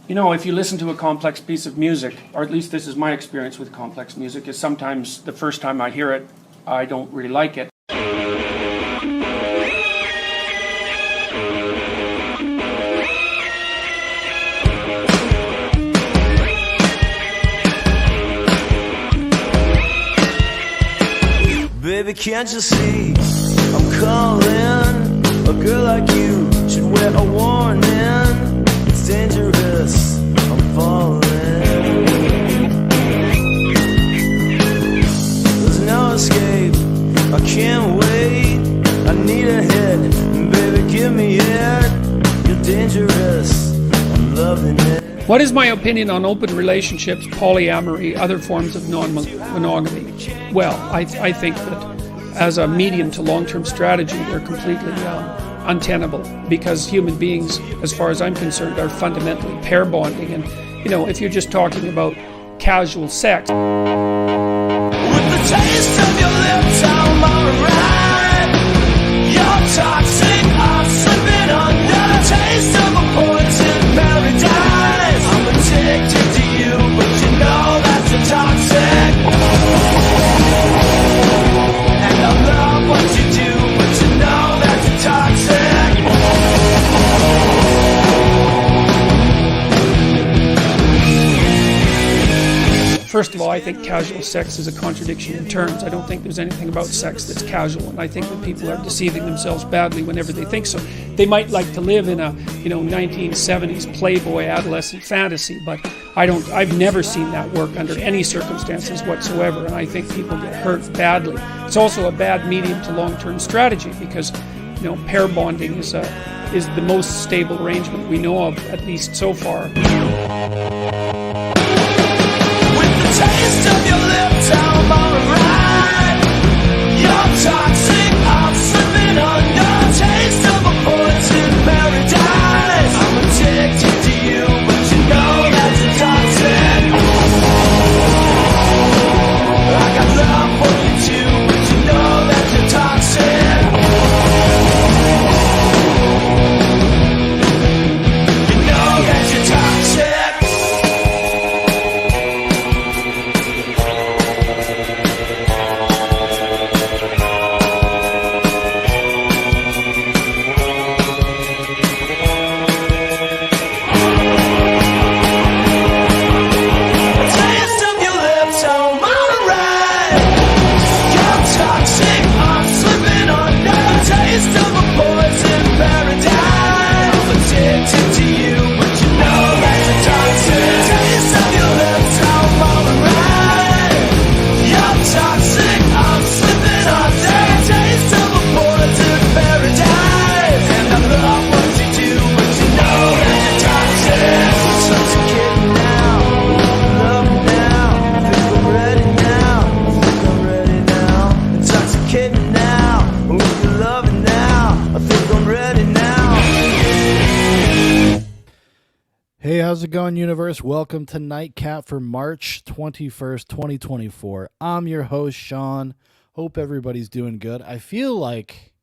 You know, if you listen to a complex piece of music, or at least this is my experience with complex music, is sometimes the first time I hear it, I don't really like it. Baby, can't you see I'm calling? A girl like you should wear a warning. It's dangerous, I'm falling. There's no escape, I can't wait. I need a hit, baby, give me it. You're dangerous, I'm loving it. What is my opinion on open relationships, polyamory, other forms of non-monogamy? Well, I think that as a medium to long-term strategy, they're completely untenable, because human beings, as far as I'm concerned, are fundamentally pair bonding. And, you know, if you're just talking about casual sex. With the taste of your lips, I'm alright. You're toxic, I'm slipping under. The taste of a poison paradise. I'm addicted to you, but you know that's a toxic. And I love what you do, but you know that's a toxic. First of all, I think casual sex is a contradiction in terms. I don't think there's anything about sex that's casual, and I think that people are deceiving themselves badly whenever they think so. They might like to live in a, 1970s Playboy adolescent fantasy, but I've never seen that work under any circumstances whatsoever, and I think people get hurt badly. It's also a bad medium to long-term strategy because, pair bonding is the most stable arrangement we know of, at least so far. Taste of your lips, I'm alright. You're toxic, I'm slipping under. Taste of a poison paradise. I'm addicted to you, but you know that's a toxic. I got love for you too, but you know that's a toxic. You know that you're toxic. Hey, how's it going, universe? Welcome to Nightcap for March 21st, 2024. I'm your host, Sean. Hope everybody's doing good. I feel like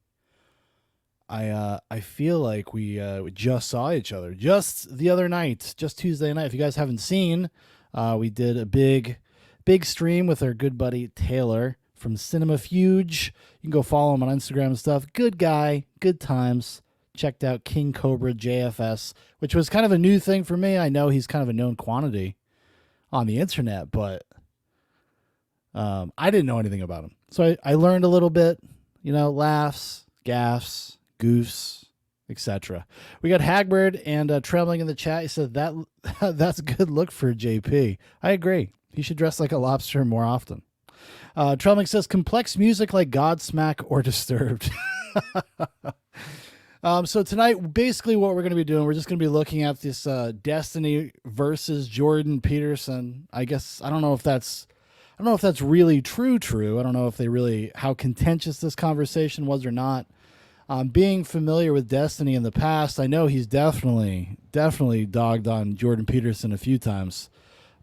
we just saw each other just the other night, just Tuesday night. If you guys haven't seen, we did a big stream with our good buddy Taylor from Cinema Fuge. You can go follow him on Instagram and stuff. Good guy, good times. Checked out King Cobra JFS, which was kind of a new thing for me. I know he's kind of a known quantity on the internet, but I didn't know anything about him. So I learned a little bit, laughs, gaffs, goofs, etc. We got Hagbird and Trembling in the chat. He said that's a good look for JP. I agree. He should dress like a lobster more often. Trembling says complex music like Godsmack or Disturbed. So tonight, basically what we're going to be doing, we're just going to be looking at this Destiny versus Jordan Peterson. I don't know if that's really true. I don't know if how contentious this conversation was or not. Being familiar with Destiny in the past, I know he's definitely dogged on Jordan Peterson a few times.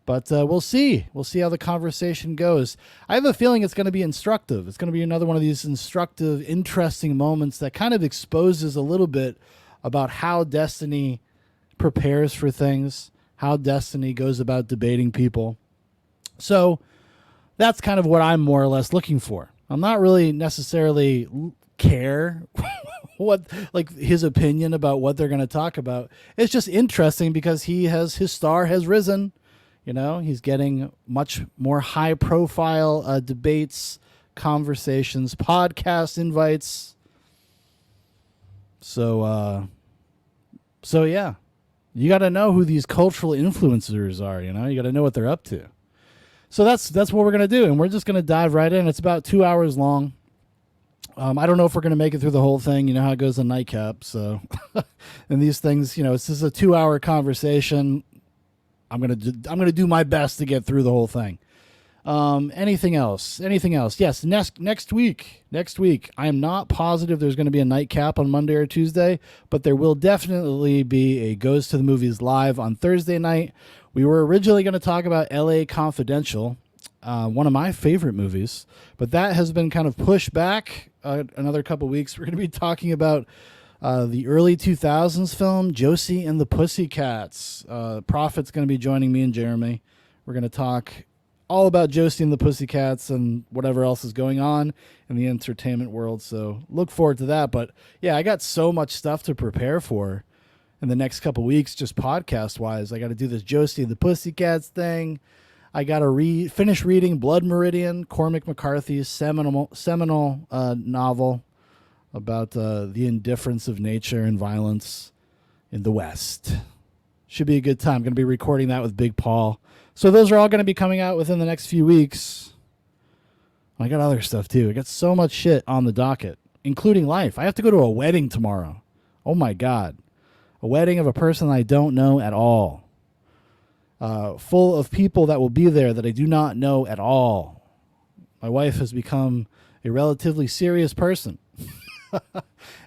But we'll see. We'll see how the conversation goes. I have a feeling it's going to be instructive. It's going to be another one of these instructive, interesting moments that kind of exposes a little bit about how Destiny prepares for things, how Destiny goes about debating people. So that's kind of what I'm more or less looking for. I'm not really necessarily care what like his opinion about what they're going to talk about. It's just interesting because his star has risen. You know, he's getting much more high profile debates, conversations, podcast invites. So yeah, you got to know who these cultural influencers are. You know, you got to know what they're up to. So that's what we're going to do. And we're just going to dive right in. It's about 2 hours long. I don't know if we're going to make it through the whole thing. You know how it goes on Nightcap. So, and these things, you know, it's just a 2 hour conversation. I'm going to do my best to get through the whole thing. Anything else? Yes. Next week, I am not positive there's going to be a Nightcap on Monday or Tuesday, but there will definitely be a Goes to the Movies live on Thursday night. We were originally going to talk about LA Confidential, one of my favorite movies, but that has been kind of pushed back another couple weeks. We're going to be talking about the early 2000s film, Josie and the Pussycats. Prophet's going to be joining me and Jeremy. We're going to talk all about Josie and the Pussycats and whatever else is going on in the entertainment world. So look forward to that. But yeah, I got so much stuff to prepare for in the next couple weeks, just podcast wise. I got to do this Josie and the Pussycats thing. I got to finish reading Blood Meridian, Cormac McCarthy's seminal novel about the indifference of nature and violence in the West. Should be a good time. Going to be recording that with Big Paul. So those are all going to be coming out within the next few weeks. I got other stuff too. I got so much shit on the docket, including life. I have to go to a wedding tomorrow. Oh my God. A wedding of a person I don't know at all. Full of people that will be there that I do not know at all. My wife has become a relatively serious person.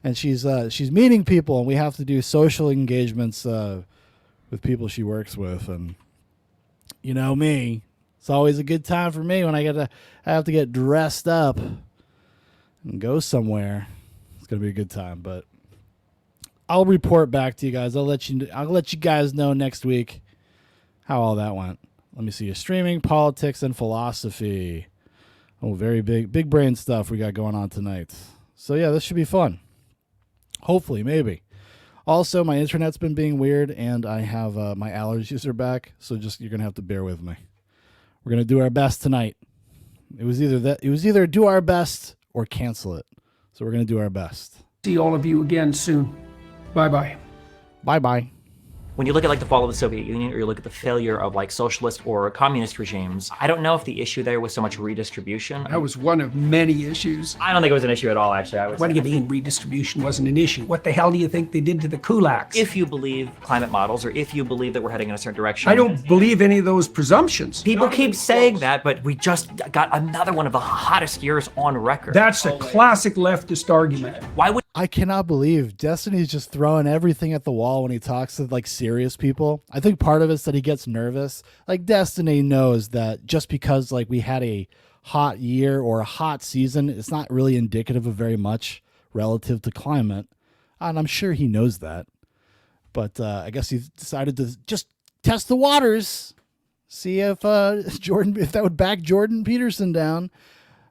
And she's meeting people, and we have to do social engagements with people she works with. And you know me, it's always a good time for me when I have to get dressed up and go somewhere. It's gonna be a good time, but I'll report back to you guys. I'll let you guys know next week how all that went. Let me see. Streaming, politics, and philosophy. Oh, very big brain stuff we got going on tonight. So yeah, this should be fun. Hopefully, maybe. Also, my internet's been being weird, and I have my allergies are back. So you're gonna have to bear with me. We're gonna do our best tonight. It was either do our best or cancel it. So we're gonna do our best. See all of you again soon. Bye-bye. Bye-bye. When you look at like the fall of the Soviet Union, or you look at the failure of like socialist or communist regimes, I don't know if the issue there was so much redistribution. That was one of many issues. I don't think it was an issue at all, actually. What do you mean redistribution wasn't an issue? What the hell do you think they did to the kulaks? If you believe climate models, or if you believe that we're heading in a certain direction. I don't believe any of those presumptions. People keep saying that, but we just got another one of the hottest years on record. That's a classic leftist argument. Why would I cannot believe Destiny's just throwing everything at the wall when he talks to like serious people. I think part of it's that he gets nervous. Like Destiny knows that just because like we had a hot year or a hot season, it's not really indicative of very much relative to climate. And I'm sure he knows that. But I guess he decided to just test the waters, see if that would back Jordan Peterson down.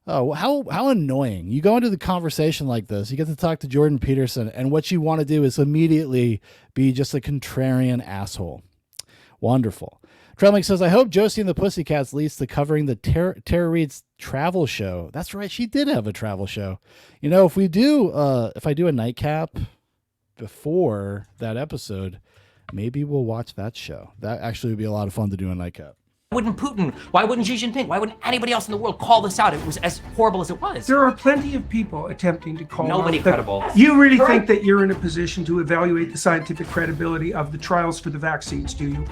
Oh, how annoying. You go into the conversation like this, you get to talk to Jordan Peterson, and what you want to do is immediately be just a contrarian asshole. Wonderful. Trelming says, I hope Josie and the Pussycats leads to covering the Tara Reid's travel show. That's right, she did have a travel show. You know, if I do a Nightcap before that episode, maybe we'll watch that show. That actually would be a lot of fun to do a Nightcap. Why wouldn't Putin? Why wouldn't Xi Jinping? Why wouldn't anybody else in the world call this out? It was as horrible as it was. There are plenty of people attempting to call Nobody out credible. You really think that you're in a position to evaluate the scientific credibility of the trials for the vaccines, do you?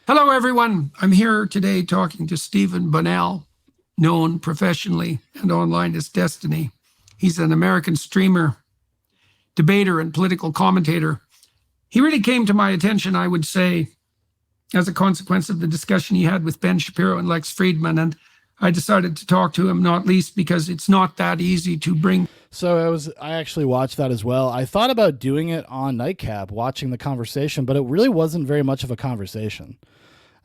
Hello, everyone. I'm here today talking to Stephen Bunnell, known professionally and online as Destiny. He's an American streamer, debater, and political commentator. He really came to my attention, I would say, as a consequence of the discussion he had with Ben Shapiro and Lex Friedman. And I decided to talk to him, not least because it's not that easy to bring. So I actually watched that as well. I thought about doing it on Nightcap, watching the conversation, but it really wasn't very much of a conversation.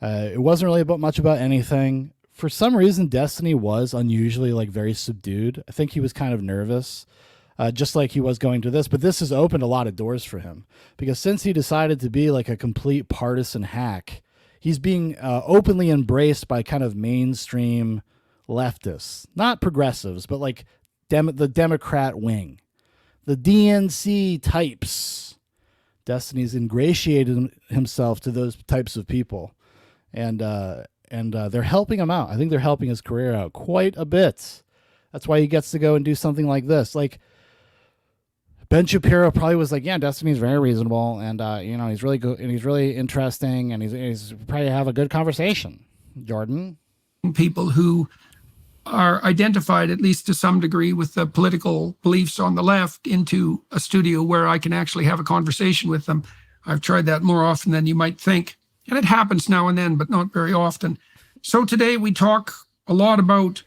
It wasn't really much about anything. For some reason, Destiny was unusually like very subdued. I think he was kind of nervous, just like he was going to this. But this has opened a lot of doors for him, because since he decided to be like a complete partisan hack, he's being openly embraced by kind of mainstream leftists, not progressives, but like the Democrat wing, the DNC types. Destiny's ingratiated himself to those types of people, and they're helping him out. I think they're helping his career out quite a bit. That's why he gets to go and do something like this. Like Ben Shapiro probably was like, yeah, Destiny's very reasonable, and he's really good, and he's really interesting, and he's probably have a good conversation. Jordan, people who are identified, at least to some degree, with the political beliefs on the left into a studio where I can actually have a conversation with them. I've tried that more often than you might think. And it happens now and then, but not very often. So today we talk a lot about,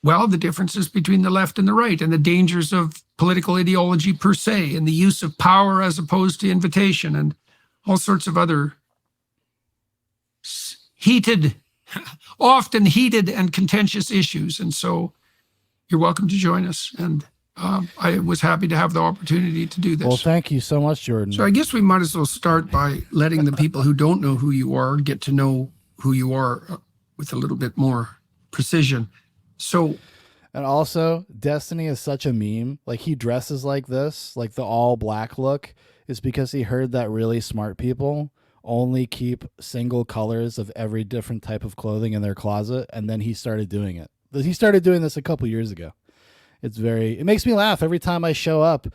well, the differences between the left and the right, and the dangers of political ideology per se, and the use of power as opposed to invitation, and all sorts of other often heated and contentious issues. And so you're welcome to join us. And I was happy to have the opportunity to do this. well, thank you so much, Jordan. So I guess we might as well start by letting the people who don't know who you are get to know who you are with a little bit more precision. So, And also, Destiny is such a meme. Like, he dresses like this, like the all black look, is because he heard that really smart people only keep single colors of every different type of clothing in their closet, and then he started doing it. He started doing this a couple years ago. It makes me laugh every time I show up.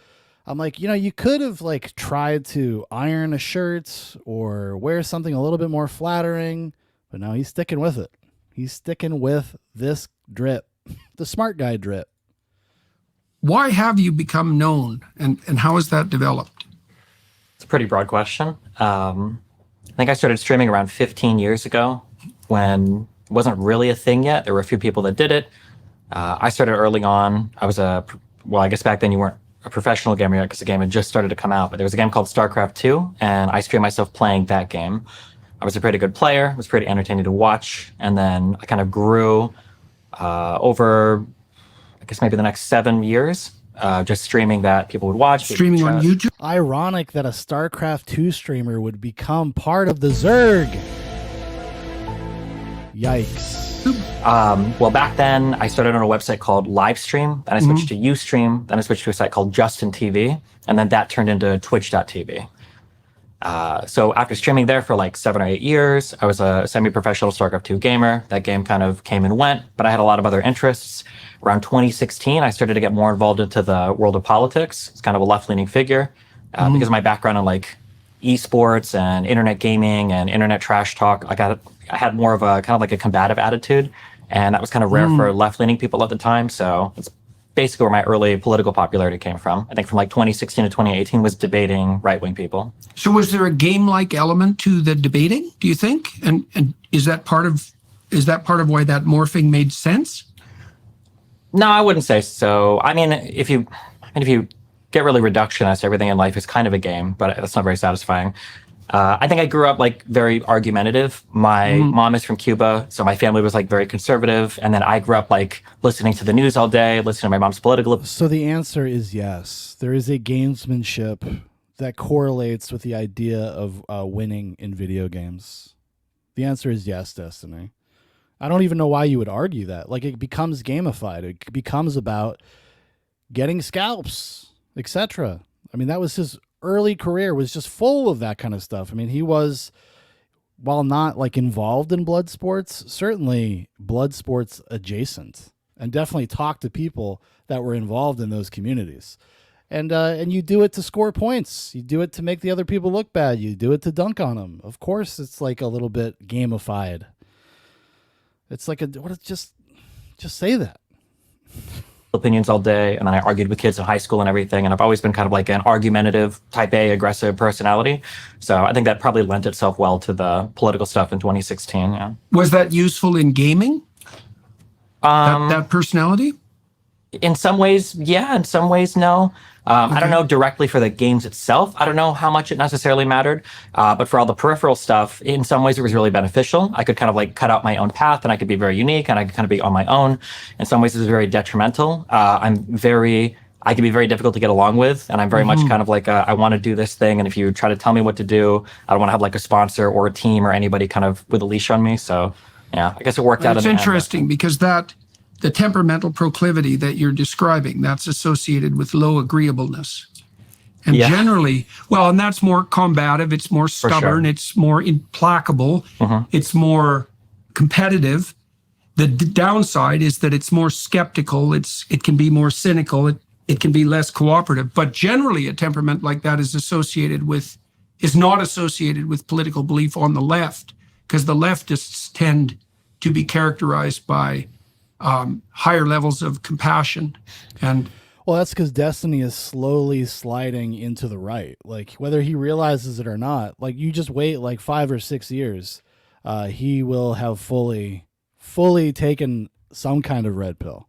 I'm like, you could have like tried to iron a shirt or wear something a little bit more flattering, but no, he's sticking with it. He's sticking with this drip, the smart guy drip. why have you become known, and how has that developed? It's a pretty broad question. I think I started streaming around 15 years ago when it wasn't really a thing yet. There were a few people that did it. I started early on. I guess back then you weren't a professional gamer yet because the game had just started to come out, but there was a game called StarCraft 2, and I streamed myself playing that game. I was a pretty good player. It was pretty entertaining to watch. And then I kind of grew over, I guess maybe the next 7 years, just streaming that people would watch. Streaming on YouTube? Ironic that a StarCraft 2 streamer would become part of the Zerg. Yikes. Well, back then, I started on a website called Livestream, then I switched to Ustream, then I switched to a site called Justin TV, and then that turned into Twitch.tv. So after streaming there for like 7 or 8 years, I was a semi-professional StarCraft 2 gamer. That game kind of came and went, but I had a lot of other interests. Around 2016, I started to get more involved into the world of politics. It's kind of a left-leaning figure because of my background in like esports and internet gaming and internet trash talk. I had more of a kind of like a combative attitude, and that was kind of rare for left-leaning people at the time. So it's basically where my early political popularity came from. I think from like 2016 to 2018 was debating right-wing people. So was there a game-like element to the debating, do you think? And is that part of why that morphing made sense? No, I wouldn't say so. I mean, if you get really reductionist, everything in life is kind of a game, but that's not very satisfying. I think I grew up like very argumentative. My mom is from Cuba, so my family was like very conservative. And then I grew up like listening to the news all day, listening to my mom's political. So the answer is yes. There is a gamesmanship that correlates with the idea of winning in video games. The answer is yes, Destiny. I don't even know why you would argue that. Like, it becomes gamified. It becomes about getting scalps, etc. I mean, that was his early career, was just full of that kind of stuff. I mean, he was, while not like involved in blood sports, certainly blood sports adjacent, and definitely talked to people that were involved in those communities. And you do it to score points. You do it to make the other people look bad. You do it to dunk on them. Of course, it's like a little bit gamified. It's like just say that. Opinions all day, and then I argued with kids in high school and everything, and I've always been kind of like an argumentative type A aggressive personality, so I think that probably lent itself well to the political stuff in 2016. Yeah. Was that useful in gaming? that personality? In some ways, yeah. In some ways, no. I don't know directly for the games itself. I don't know how much it necessarily mattered. But for all the peripheral stuff, in some ways it was really beneficial. I could kind of like cut out my own path and I could be very unique and I could kind of be on my own. In some ways it was very detrimental. I can be very difficult to get along with. And I'm very much kind of like, I want to do this thing. And if you try to tell me what to do, I don't want to have like a sponsor or a team or anybody kind of with a leash on me. So yeah, I guess it worked out. It's interesting because the temperamental proclivity that you're describing, that's associated with low agreeableness. And generally, well, and that's more combative, it's more stubborn, it's more implacable, it's more competitive. The downside is that it's more skeptical, it can be more cynical, it can be less cooperative. But generally, a temperament like that is not associated with political belief on the left, because the leftists tend to be characterized by higher levels of compassion. And well, that's because Destiny is slowly sliding into the right. Like whether he realizes it or not, like you just wait like 5 or 6 years, he will have fully taken some kind of red pill.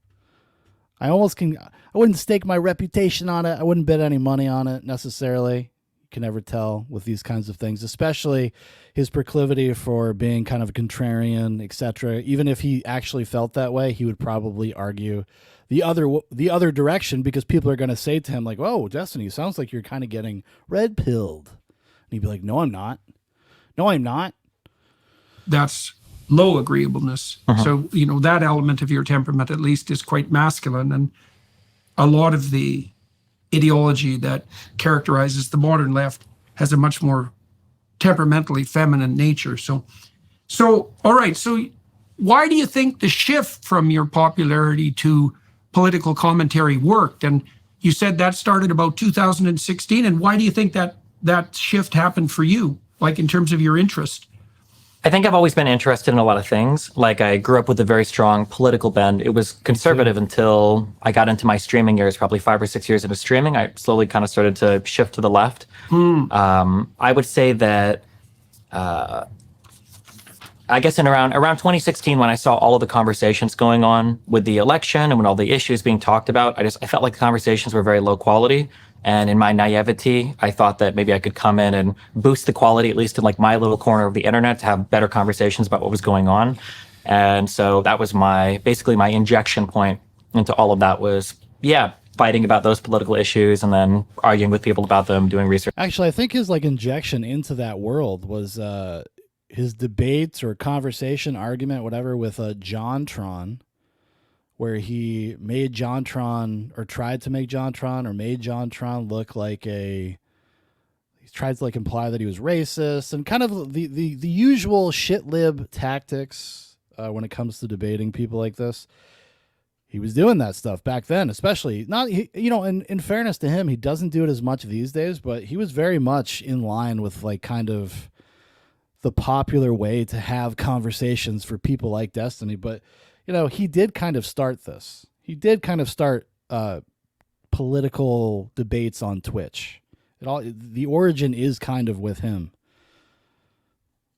I wouldn't stake my reputation on it. I wouldn't bet any money on it necessarily. You can never tell with these kinds of things, especially his proclivity for being kind of a contrarian, etc. Even if he actually felt that way, he would probably argue the other direction, because people are going to say to him like, "Oh, Destiny, sounds like you're kind of getting red pilled," and he'd be like, "No, I'm not. No, I'm not." That's low agreeableness. So, that element of your temperament at least is quite masculine. And a lot of the ideology that characterizes the modern left has a much more temperamentally feminine nature. So all right. So why do you think the shift from your popularity to political commentary worked? And you said that started about 2016. And why do you think that shift happened for you, like in terms of your interest? I think I've always been interested in a lot of things. Like I grew up with a very strong political bend. It was conservative until I got into my streaming years, probably 5 or 6 years into streaming. I slowly kind of started to shift to the left. I would say that, I guess in around 2016, when I saw all of the conversations going on with the election and when all the issues being talked about, I felt like the conversations were very low quality. And in my naivety, I thought that maybe I could come in and boost the quality, at least in like my little corner of the internet, to have better conversations about what was going on. And so that was basically my injection point into all of that was, fighting about those political issues and then arguing with people about them, doing research. Actually, I think his like injection into that world was his debates or conversation, argument, whatever, with JonTron, where he made JonTron, or tried to make JonTron, or made JonTron look like he tried to like imply that he was racist, and kind of the usual shit lib tactics when it comes to debating people like this. He was doing that stuff back then, especially not, in fairness to him, he doesn't do it as much these days, but he was very much in line with like kind of the popular way to have conversations for people like Destiny. But he did kind of start this. He did kind of start political debates on Twitch. The origin is kind of with him.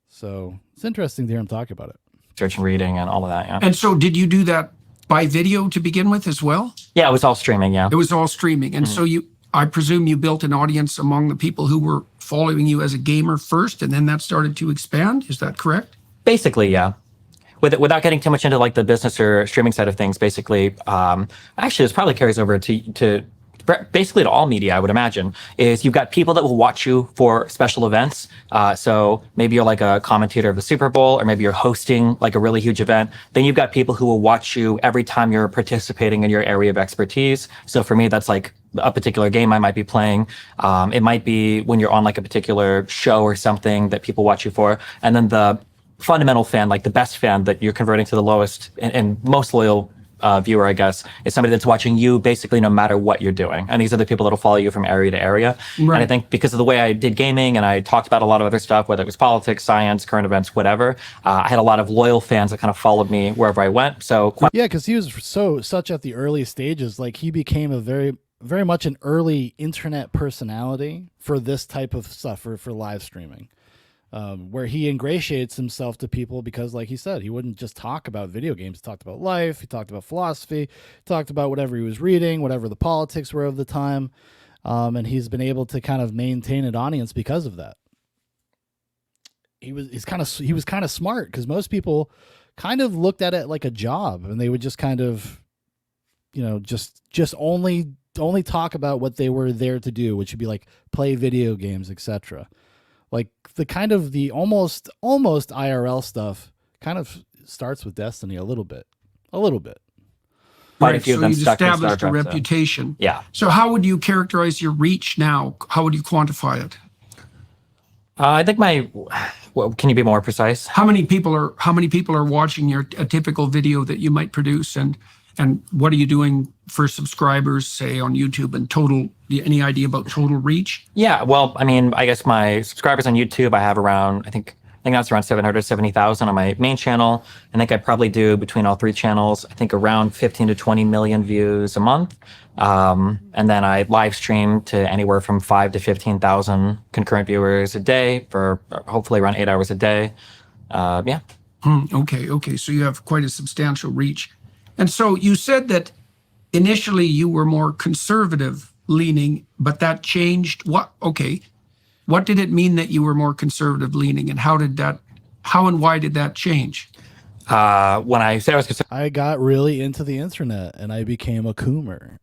So it's interesting to hear him talk about it. Search and reading and all of that, yeah. And so did you do that by video to begin with as well? Yeah, it was all streaming, yeah. It was all streaming. And so I presume you built an audience among the people who were following you as a gamer first, and then that started to expand. Is that correct? Basically, yeah. Without getting too much into like the business or streaming side of things, basically, actually, this probably carries over to basically to all media, I would imagine, is you've got people that will watch you for special events. So maybe you're like a commentator of the Super Bowl, or maybe you're hosting like a really huge event. Then you've got people who will watch you every time you're participating in your area of expertise. So for me, that's like a particular game I might be playing. It might be when you're on like a particular show or something that people watch you for. And then the fundamental fan, like the best fan that you're converting to the lowest and most loyal viewer, I guess, is somebody that's watching you basically no matter what you're doing. And these are the people that'll follow you from area to area. Right. And I think because of the way I did gaming and I talked about a lot of other stuff, whether it was politics, science, current events, whatever, I had a lot of loyal fans that kind of followed me wherever I went. So yeah, because he was such at the early stages, like he became a very much an early internet personality for this type of stuff, for live streaming. where he ingratiates himself to people because, like he said, he wouldn't just talk about video games. He talked about life. He talked about philosophy. He talked about whatever he was reading, whatever the politics were of the time. And he's been able to kind of maintain an audience because of that. He was kind of smart, because most people kind of looked at it like a job, and they would just kind of, just only talk about what they were there to do, which would be like play video games, etc. Like the almost IRL stuff kind of starts with Destiny a little bit. Quite a few of them you'd stuck in established a StarCraft, so. reputation. Yeah. So how would you characterize your reach now? How would you quantify it? I think can you be more precise? How many people are watching a typical video that you might produce, and what are you doing for subscribers, say on YouTube, and total? Any idea about total reach? Yeah, well, I mean, I guess my subscribers on YouTube, I have around, I think that's around 770,000 on my main channel. I think I probably do, between all three channels, I think around 15 to 20 million views a month. And then I live stream to anywhere from 5 to 15,000 concurrent viewers a day for hopefully around 8 hours a day. Yeah. Okay. So you have quite a substantial reach. And so you said that initially you were more conservative leaning, but that changed. What did it mean that you were more conservative leaning, and how and why did that change? When I say I was conservative, I got really into the internet and I became a coomer.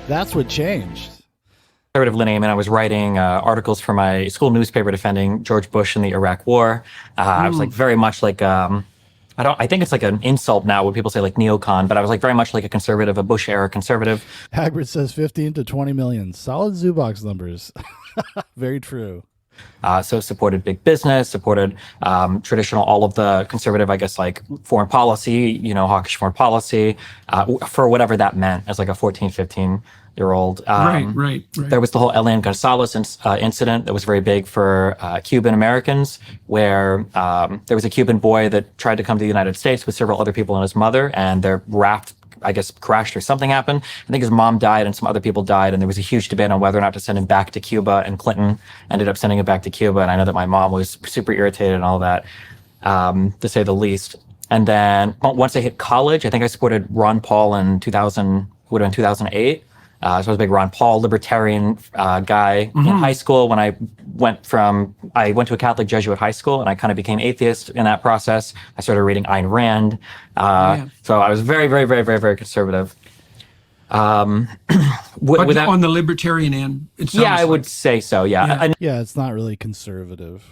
That's what changed. leaning, I mean, I was writing articles for my school newspaper defending George Bush in the Iraq War. I was like very much like I think it's like an insult now when people say like neocon, but I was like very much like a conservative, a Bush era conservative. Hagbert says 15 to 20 million. Solid Zoobox numbers. Very true. So supported big business, supported traditional, all of the conservative, I guess, like foreign policy, hawkish foreign policy, for whatever that meant as like a 14, 15-year-old. Right. There was the whole Elian Gonzalez incident that was very big for Cuban Americans, where there was a Cuban boy that tried to come to the United States with several other people and his mother, and their raft, I guess, crashed or something happened. I think his mom died and some other people died, and there was a huge debate on whether or not to send him back to Cuba, and Clinton ended up sending him back to Cuba. And I know that my mom was super irritated and all that, to say the least. And then once I hit college, I think I supported Ron Paul in 2008. So I was a big Ron Paul libertarian guy in high school. When I went to a Catholic Jesuit high school, and I kind of became atheist in that process. I started reading Ayn Rand. So I was very, very, very, very, very conservative. But on the libertarian end, it sounds I would say so. Yeah. Yeah, it's not really conservative.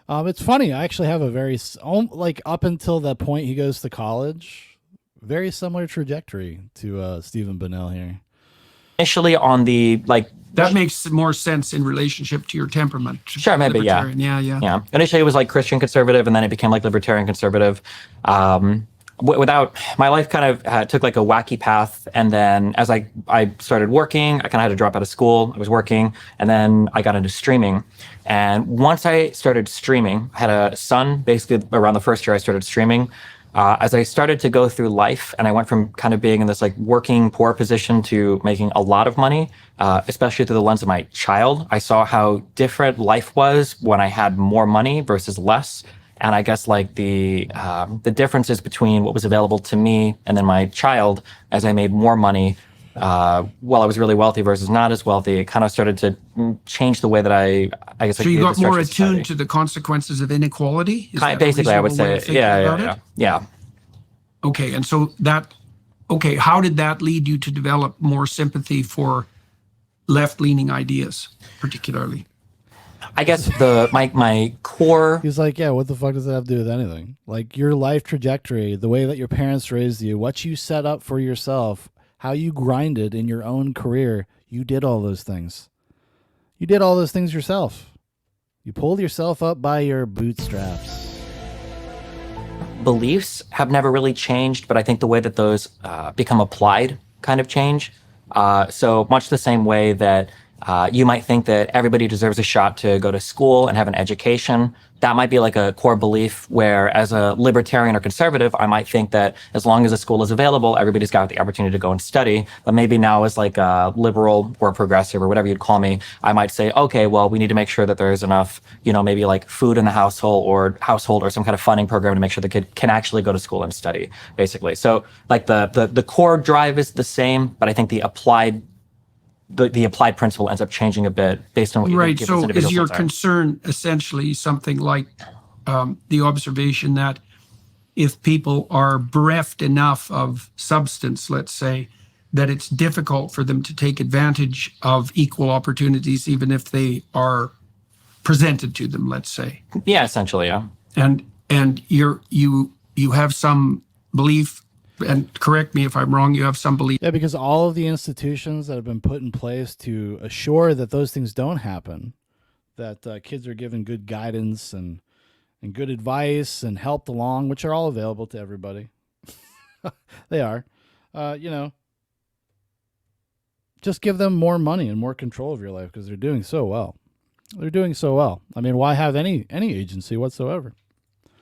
It's funny. I actually have a very, like, up until that point he goes to college, very similar trajectory to Stephen Bunnell here. Initially on the, like... That makes more sense in relationship to your temperament. Sure, maybe, yeah. Yeah. Initially it was like Christian conservative, and then it became like libertarian conservative. Without, my life kind of took like a wacky path, and then as I started working, I kind of had to drop out of school. I was working, and then I got into streaming. And once I started streaming, I had a son, basically around the first year I started streaming. As I started to go through life, and I went from kind of being in this like working poor position to making a lot of money, especially through the lens of my child, I saw how different life was when I had more money versus less. And I guess like the differences between what was available to me and then my child, as I made more money while I was really wealthy versus not as wealthy, it kind of started to change the way that I guess. So you got more attuned to the consequences of inequality? Basically, I would say, yeah. Okay, and so how did that lead you to develop more sympathy for left-leaning ideas, particularly? I guess my core... He's like, yeah, what the fuck does that have to do with anything? Like, your life trajectory, the way that your parents raised you, what you set up for yourself, how you grinded in your own career, you did all those things. You did all those things yourself. You pulled yourself up by your bootstraps. Beliefs have never really changed, but I think the way that those become applied kind of change. So much the same way that You might think that everybody deserves a shot to go to school and have an education. That might be like a core belief where, as a libertarian or conservative, I might think that as long as a school is available, everybody's got the opportunity to go and study. But maybe now, as like a liberal or progressive or whatever you'd call me, I might say, okay, well, we need to make sure that there's enough, maybe like food in the household or some kind of funding program to make sure the kid can actually go to school and study, basically. So like the core drive is the same, but I think the applied principle ends up changing a bit based on what you Right. think So individuals is your desire. concern essentially something like the observation that if people are bereft enough of substance, let's say, that it's difficult for them to take advantage of equal opportunities, even if they are presented to them, let's say? Yeah, essentially, yeah. And you have some belief, and correct me if I'm wrong, you have some belief. Yeah, because all of the institutions that have been put in place to assure that those things don't happen, that kids are given good guidance and good advice and helped along, which are all available to everybody. They are. Just give them more money and more control of your life because they're doing so well. They're doing so well. I mean, why have any agency whatsoever?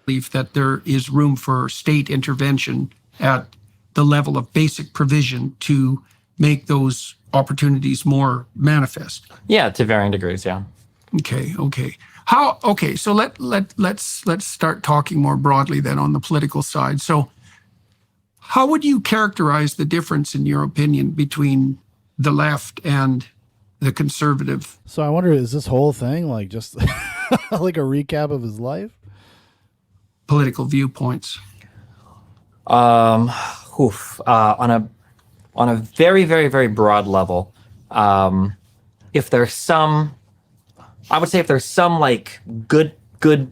Belief that there is room for state intervention at the level of basic provision to make those opportunities more manifest. Yeah, to varying degrees, yeah. Okay. So let's start talking more broadly then on the political side. So how would you characterize the difference, in your opinion, between the left and the conservative? So I wonder, is this whole thing like just like a recap of his life? Political viewpoints. On a very, very, very broad level, if there's some like good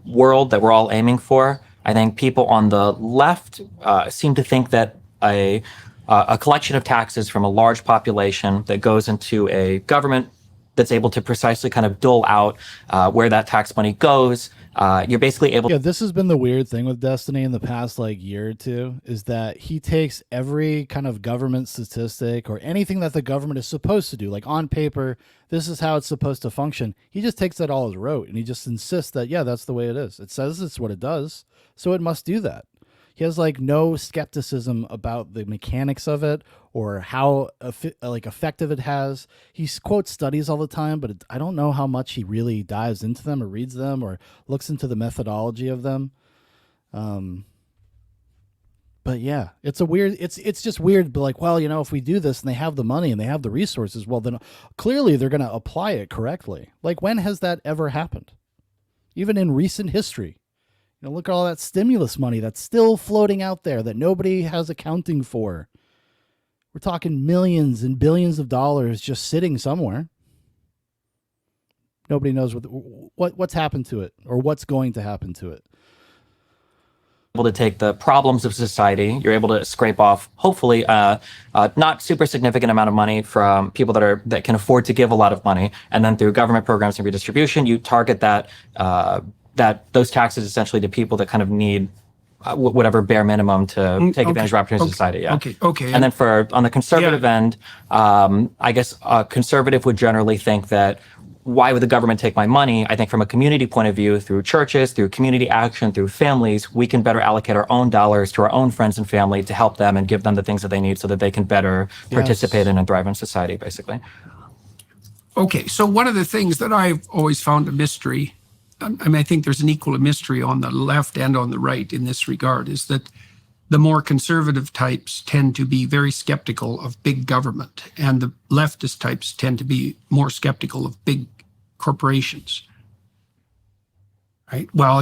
world that we're all aiming for, I think people on the left seem to think that a collection of taxes from a large population that goes into a government that's able to precisely kind of dole out where that tax money goes. You're basically able. Yeah, this has been the weird thing with Destiny in the past year or two, is that he takes every kind of government statistic or anything that the government is supposed to do, like on paper, this is how it's supposed to function. He just takes that all as rote and he just insists that, yeah, that's the way it is. It says it's what it does, so it must do that. He has no skepticism about the mechanics of it or how effective it has. He quotes studies all the time, but I don't know how much he really dives into them or reads them or looks into the methodology of them. But yeah, it's just weird. But if we do this and they have the money and they have the resources, well, then clearly they're going to apply it correctly. When has that ever happened? Even in recent history. Look at all that stimulus money that's still floating out there that nobody has accounting for. We're talking millions and billions of dollars just sitting somewhere. Nobody knows what's happened to it or what's going to happen to it. Able to take the problems of society. You're able to scrape off, hopefully, not super significant amount of money from people that can afford to give a lot of money, and then through government programs and redistribution, you target those taxes essentially to people that kind of need whatever bare minimum to take advantage of opportunities in society. Yeah. Okay. And then on the conservative end, I guess a conservative would generally think that, why would the government take my money? I think from a community point of view, through churches, through community action, through families, we can better allocate our own dollars to our own friends and family to help them and give them the things that they need so that they can better participate in and thrive in society, basically. Okay, so one of the things that I've always found a mystery, I think there's an equal mystery on the left and on the right in this regard, is that the more conservative types tend to be very skeptical of big government, and the leftist types tend to be more skeptical of big corporations. Right? Well,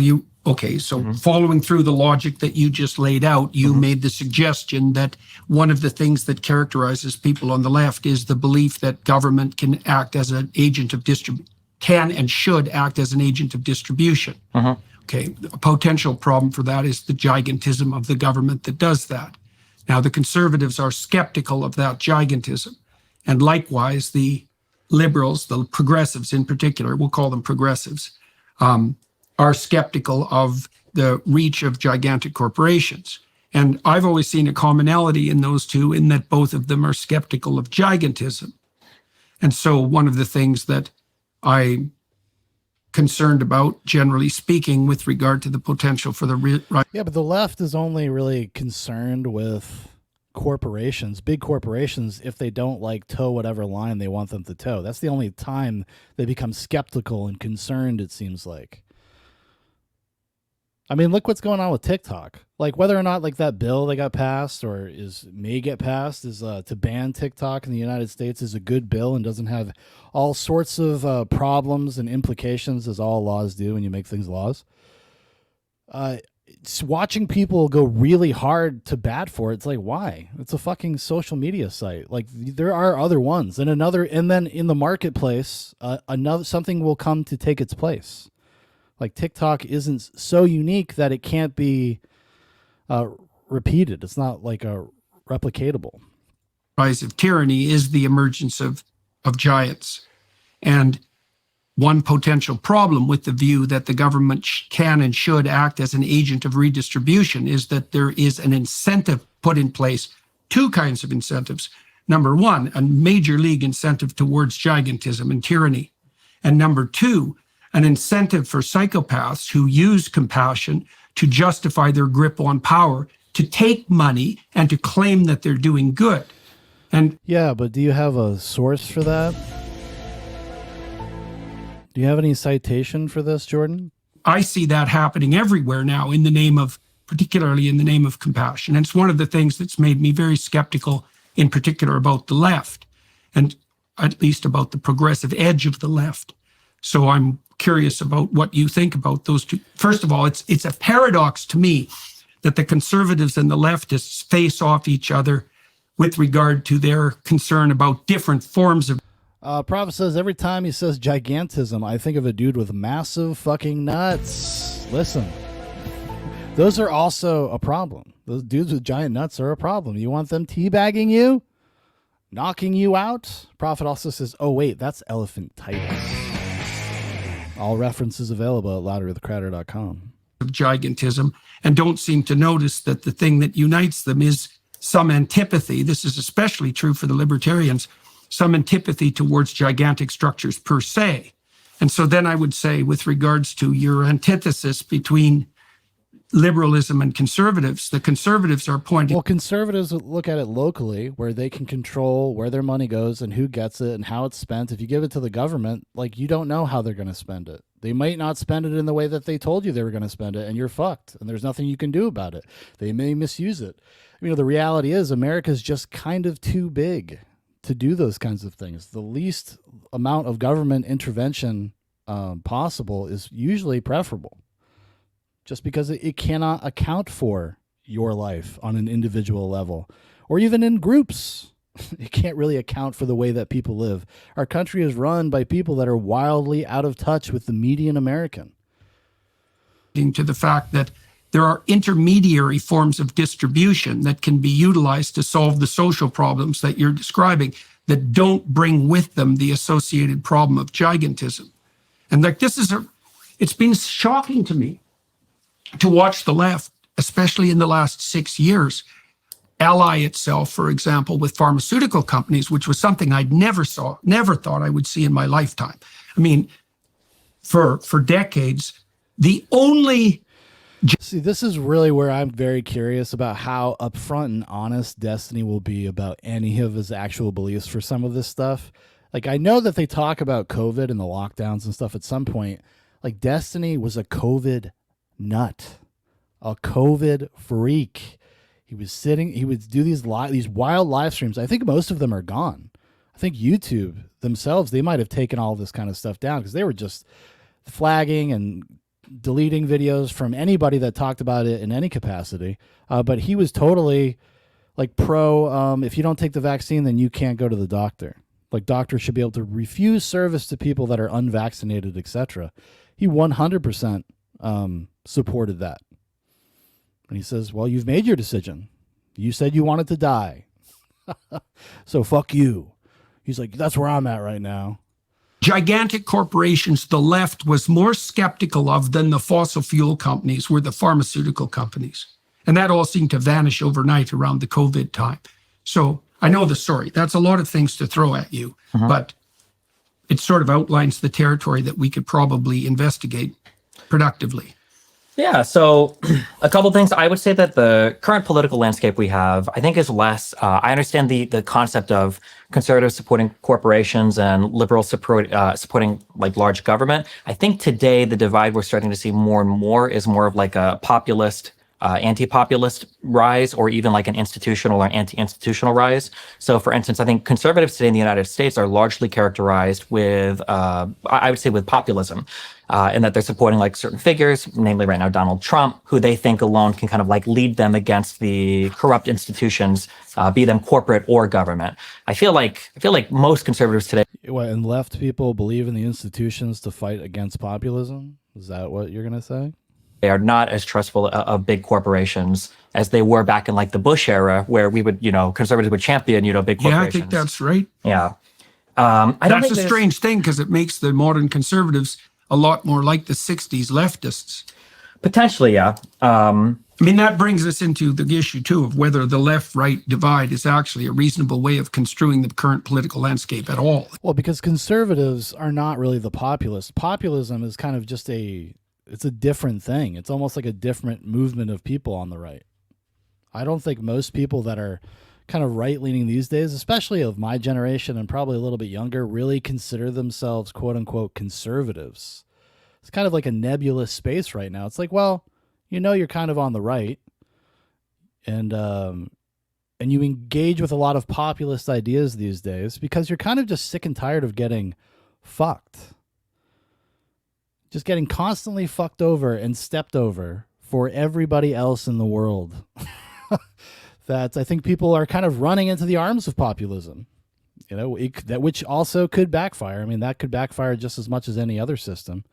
following through the logic that you just laid out, you made the suggestion that one of the things that characterizes people on the left is the belief that government can act as an agent of can and should act as an agent of distribution. Okay, a potential problem for that is the gigantism of the government that does that. Now, the conservatives are skeptical of that gigantism. And likewise, the liberals, the progressives in particular, we'll call them progressives, are skeptical of the reach of gigantic corporations. And I've always seen a commonality in those two, in that both of them are skeptical of gigantism. And so one of the things that I'm concerned about, generally speaking, with regard to the potential for the right. Yeah, but the left is only really concerned with corporations, big corporations, if they don't like toe whatever line they want them to toe. That's the only time they become skeptical and concerned, it seems like. I mean, look what's going on with TikTok. Like, whether or not like that bill that got passed or may get passed is to ban TikTok in the United States is a good bill and doesn't have all sorts of problems and implications as all laws do when you make things laws. It's watching people go really hard to bat for it. It's like, why? It's a fucking social media site. Like, there are other ones, and then in the marketplace, something will come to take its place. Like, TikTok isn't so unique that it can't be repeated. It's not like a replicatable. Rise of tyranny is the emergence of giants. And one potential problem with the view that the government can and should act as an agent of redistribution is that there is an incentive put in place, two kinds of incentives. Number one, a major league incentive towards gigantism and tyranny. And number two, an incentive for psychopaths who use compassion to justify their grip on power, to take money and to claim that they're doing good. And yeah, but do you have a source for that? Do you have any citation for this, Jordan? I see that happening everywhere now particularly in the name of compassion. And it's one of the things that's made me very skeptical, in particular about the left, and at least about the progressive edge of the left. So I'm curious about what you think about those two. First of all, it's a paradox to me that the conservatives and the leftists face off each other with regard to their concern about different forms of. Prophet says, every time he says gigantism, I think of a dude with massive fucking nuts. Listen, those are also a problem. Those dudes with giant nuts are a problem. You want them teabagging you? Knocking you out? Prophet also says, oh wait, that's elephantitis. All references available at louderwithcrowder.com. Of gigantism, and don't seem to notice that the thing that unites them is some antipathy. This is especially true for the libertarians, some antipathy towards gigantic structures per se. And so then I would say, with regards to your antithesis between liberalism and conservatives, the conservatives are pointing. Well, conservatives look at it locally, where they can control where their money goes and who gets it and how it's spent. If you give it to the government, like, you don't know how they're going to spend it. They might not spend it in the way that they told you they were going to spend it, and you're fucked, and there's nothing you can do about it. They may misuse it. You know, the reality is America's just kind of too big to do those kinds of things. The least amount of government intervention possible is usually preferable, just because it cannot account for your life on an individual level or even in groups. It can't really account for the way that people live. Our country is run by people that are wildly out of touch with the median American. To the fact that there are intermediary forms of distribution that can be utilized to solve the social problems that you're describing that don't bring with them the associated problem of gigantism. And like, it's been shocking to me to watch the left, especially in the last 6 years, ally itself, for example, with pharmaceutical companies, which was something I'd never thought I would see in my lifetime. I mean, for decades, the only. See, this is really where I'm very curious about how upfront and honest Destiny will be about any of his actual beliefs for some of this stuff. Like, I know that they talk about COVID and the lockdowns and stuff at some point. Like, Destiny was a COVID nut, a COVID freak. He would do these wild live streams. I think most of them are gone. I think YouTube themselves, they might have taken all this kind of stuff down because they were just flagging and deleting videos from anybody that talked about it in any capacity. But he was totally like pro, if you don't take the vaccine, then you can't go to the doctor. Like, doctors should be able to refuse service to people that are unvaccinated, etc. He 100% supported that. And he says, well, you've made your decision. You said you wanted to die. So fuck you. He's like, that's where I'm at right now. Gigantic corporations the left was more skeptical of than the fossil fuel companies were the pharmaceutical companies. And that all seemed to vanish overnight around the COVID time. So I know the story. That's a lot of things to throw at you. But it sort of outlines the territory that we could probably investigate productively. Yeah, so a couple things. I would say that the current political landscape we have, I think, is less. I understand the concept of conservatives supporting corporations and liberals supporting like large government. I think today the divide we're starting to see more and more is more of like a populist, anti-populist rise, or even like an institutional or anti-institutional rise. So, for instance, I think conservatives today in the United States are largely characterized with, I would say, with populism. In that they're supporting like certain figures, namely right now Donald Trump, who they think alone can kind of like lead them against the corrupt institutions, be them corporate or government. I feel like most conservatives today. What, and left people believe in the institutions to fight against populism? Is that what you're gonna say? They are not as trustful of big corporations as they were back in like the Bush era, where we would, conservatives would champion, big corporations. Yeah, I think that's right. Yeah. That's a strange thing because it makes the modern conservatives a lot more like the 60s leftists. Potentially, yeah. I mean, that brings us into the issue, too, of whether the left-right divide is actually a reasonable way of construing the current political landscape at all. Well, because conservatives are not really the populists. Populism is kind of just it's a different thing. It's almost like a different movement of people on the right. I don't think most people that are kind of right-leaning these days, especially of my generation and probably a little bit younger, really consider themselves quote-unquote conservatives. It's kind of like a nebulous space right now. It's like, well, you're kind of on the right, and you engage with a lot of populist ideas these days because you're kind of just sick and tired of getting fucked. Just getting constantly fucked over and stepped over for everybody else in the world. That I think people are kind of running into the arms of populism, which also could backfire. I mean, that could backfire just as much as any other system.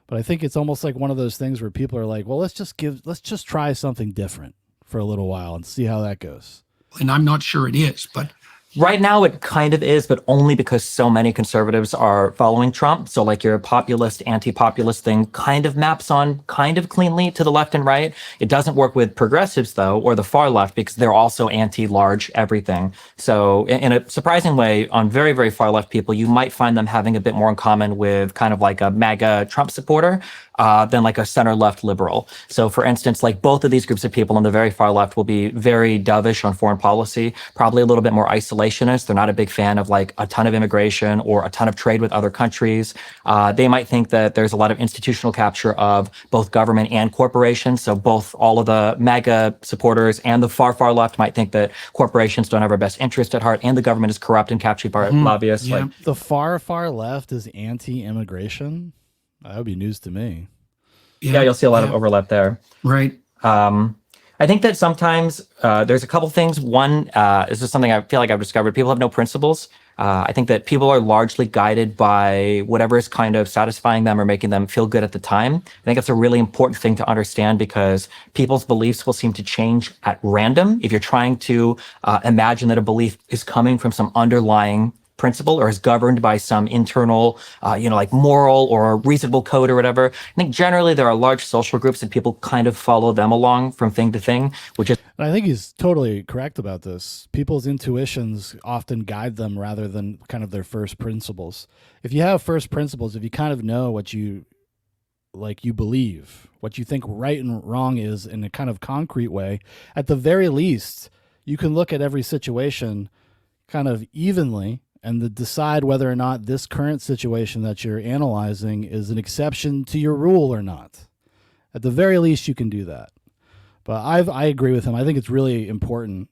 But I think it's almost like one of those things where people are like, well, let's just try something different for a little while and see how that goes. And I'm not sure it is, but right now it kind of is, but only because so many conservatives are following Trump. So like your populist, anti-populist thing kind of maps on kind of cleanly to the left and right. It doesn't work with progressives though, or the far left, because they're also anti-large everything. So in a surprising way, on very, very far left people, you might find them having a bit more in common with kind of like a MAGA Trump supporter than like a center left liberal. So for instance, like both of these groups of people on the very far left will be very dovish on foreign policy, probably a little bit more isolationist. They're not a big fan of like a ton of immigration or a ton of trade with other countries. They might think that there's a lot of institutional capture of both government and corporations. So both all of the MAGA supporters and the far, far left might think that corporations don't have our best interest at heart and the government is corrupt and captured by lobbyists. Yeah. Like, The far, far left is anti-immigration? That would be news to me. yeah, you'll see a lot of overlap there. Right. I think that sometimes there's a couple things. One is just something I feel like I've discovered. People have no principles. I think that people are largely guided by whatever is kind of satisfying them or making them feel good at the time. I think that's a really important thing to understand because people's beliefs will seem to change at random. If you're trying to imagine that a belief is coming from some underlying principle or is governed by some internal, like moral or reasonable code or whatever. I think generally there are large social groups and people kind of follow them along from thing to thing, which is. And I think he's totally correct about this. People's intuitions often guide them rather than kind of their first principles. If you have first principles, if you kind of know what you believe, what you think right and wrong is in a kind of concrete way, at the very least, you can look at every situation kind of evenly and decide whether or not this current situation that you're analyzing is an exception to your rule or not. At the very least, you can do that. But I agree with him. I think it's really important,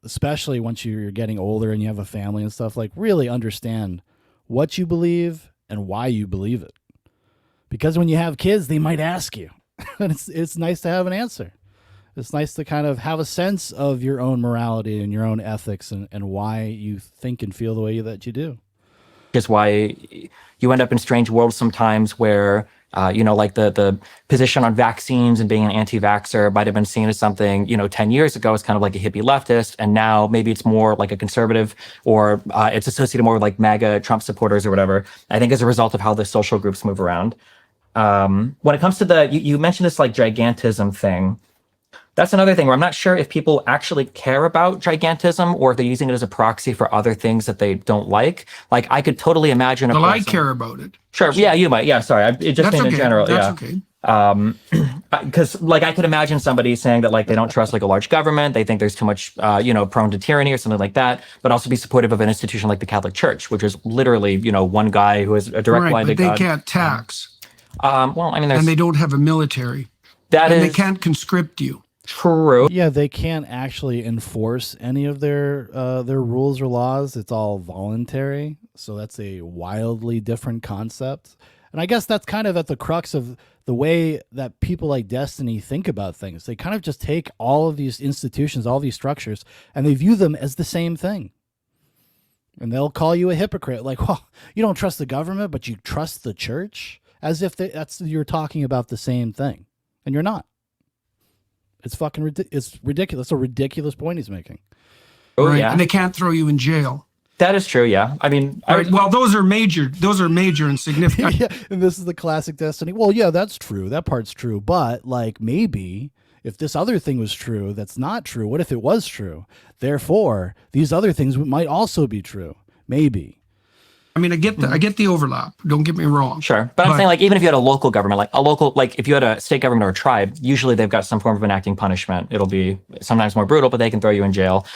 especially once you're getting older and you have a family and stuff, like really understand what you believe and why you believe it. Because when you have kids, they might ask you. And it's nice to have an answer. It's nice to kind of have a sense of your own morality and your own ethics and why you think and feel the way that you do. Is why you end up in strange worlds sometimes where, like the position on vaccines and being an anti-vaxxer might have been seen as something, 10 years ago as kind of like a hippie leftist. And now maybe it's more like a conservative or it's associated more with like MAGA Trump supporters or whatever. I think as a result of how the social groups move around. When it comes to you mentioned this like gigantism thing. That's another thing where I'm not sure if people actually care about gigantism or if they're using it as a proxy for other things that they don't like. Like, I could totally imagine a Well, I person- care about it. Sure. Yeah, you might. Yeah, sorry. It just That's meant okay. in general. That's yeah. okay. Because like I could imagine somebody saying that like they don't trust like a large government, they think there's too much, prone to tyranny or something like that, but also be supportive of an institution like the Catholic Church, which is literally, one guy who has a direct Right, line to but they God. can't tax, Well, I mean, there's and they don't have a military, that and is they can't conscript you. true. Yeah, they can't actually enforce any of their rules or laws. It's all voluntary. So that's a wildly different concept. And I guess that's kind of at the crux of the way that people like Destiny think about things. They kind of just take all of these institutions, all these structures, and they view them as the same thing. And they'll call you a hypocrite. Like, well, you don't trust the government, but you trust the church? As if you're talking about the same thing. And you're not. It's fucking it's ridiculous. It's a ridiculous point he's making. Oh, Right, yeah. and they can't throw you in jail. That is true. Yeah. I mean, Right. Well, those are major and significant. Yeah, and this is the classic Destiny. Well, yeah, that's true. That part's true. But like maybe if this other thing was true, that's not true. What if it was true? Therefore, these other things might also be true. Maybe. I mean, I get the overlap. Don't get me wrong. sure. But I'm saying like, even if you had a local government, like if you had a state government or a tribe, usually they've got some form of enacting punishment. It'll be sometimes more brutal, but they can throw you in jail.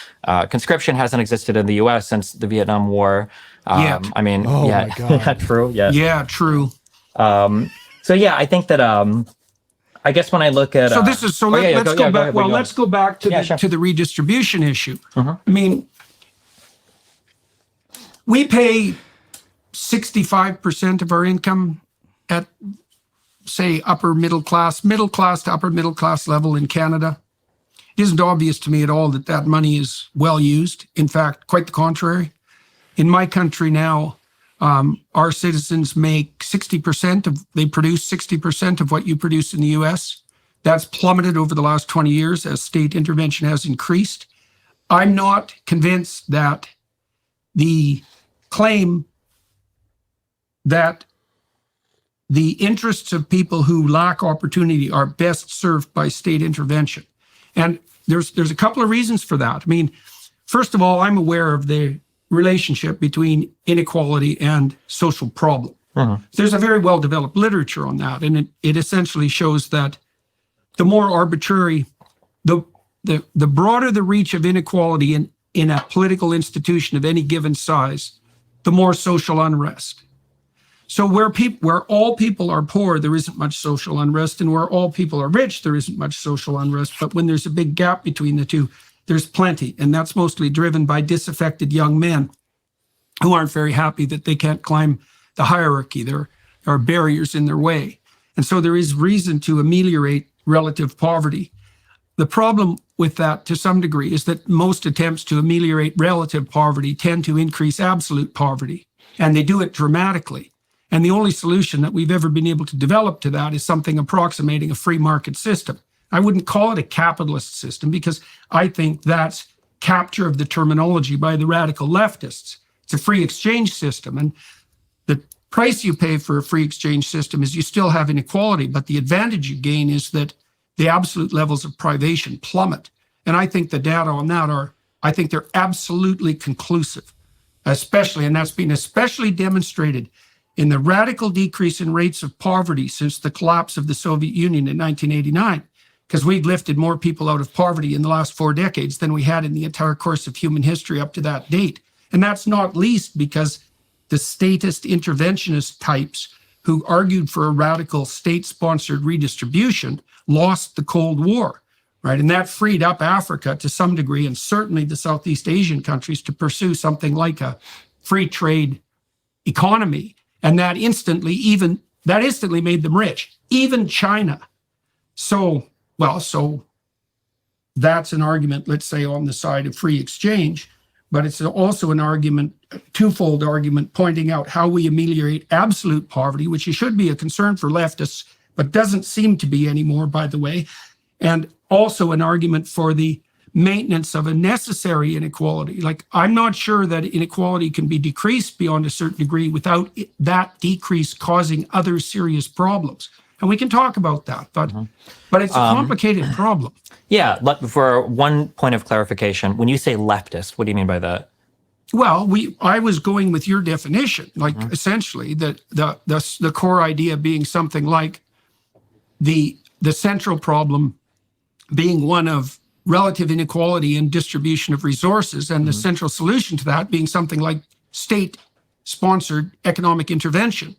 Conscription hasn't existed in the U.S. since the Vietnam War. Yet. I mean, Oh yeah, my God. true. Yeah. Yeah, true. So yeah, I think that I guess when I look at Let's go back. Well, let's go back to Yeah, the sure. to the redistribution issue. Mhm. I mean, we pay 65% of our income at, say, upper middle class to upper middle class level in Canada. It isn't obvious to me at all that that money is well used. In fact, quite the contrary. In my country now, our citizens make 60% they produce 60% of what you produce in the US. That's plummeted over the last 20 years as state intervention has increased. I'm not convinced that the claim that the interests of people who lack opportunity are best served by state intervention. And there's a couple of reasons for that. I mean, first of all, I'm aware of the relationship between inequality and social problem. There's a very well-developed literature on that, and it essentially shows that the more arbitrary, the broader the reach of inequality in a political institution of any given size, the more social unrest. So where all people are poor, there isn't much social unrest, and where all people are rich, there isn't much social unrest. But when there's a big gap between the two, there's plenty, and that's mostly driven by disaffected young men who aren't very happy that they can't climb the hierarchy. There are barriers in their way, and so there is reason to ameliorate relative poverty. The problem with that, to some degree, is that most attempts to ameliorate relative poverty tend to increase absolute poverty, and they do it dramatically. And the only solution that we've ever been able to develop to that is something approximating a free market system. I wouldn't call it a capitalist system because I think that's capture of the terminology by the radical leftists. It's a free exchange system. And the price you pay for a free exchange system is you still have inequality, but the advantage you gain is that the absolute levels of privation plummet. And I think the data on that I think they're absolutely conclusive, and that's been especially demonstrated in the radical decrease in rates of poverty since the collapse of the Soviet Union in 1989, because we've lifted more people out of poverty in the last 4 decades than we had in the entire course of human history up to that date. And that's not least because the statist interventionist types who argued for a radical state-sponsored redistribution lost the Cold War, right? And that freed up Africa to some degree, and certainly the Southeast Asian countries, to pursue something like a free trade economy. And that instantly made them rich, even China. So that's an argument, let's say, on the side of free exchange, but it's also an argument, a twofold argument, pointing out how we ameliorate absolute poverty, which should be a concern for leftists, but doesn't seem to be anymore, by the way, and also an argument for the maintenance of a necessary inequality. Like, I'm not sure that inequality can be decreased beyond a certain degree without that decrease causing other serious problems. And we can talk about that, but it's a complicated problem. Yeah, for one point of clarification, when you say leftist, what do you mean by that? Well, I was going with your definition, like essentially the core idea being something like the central problem being one of relative inequality in distribution of resources, and the central solution to that being something like state-sponsored economic intervention.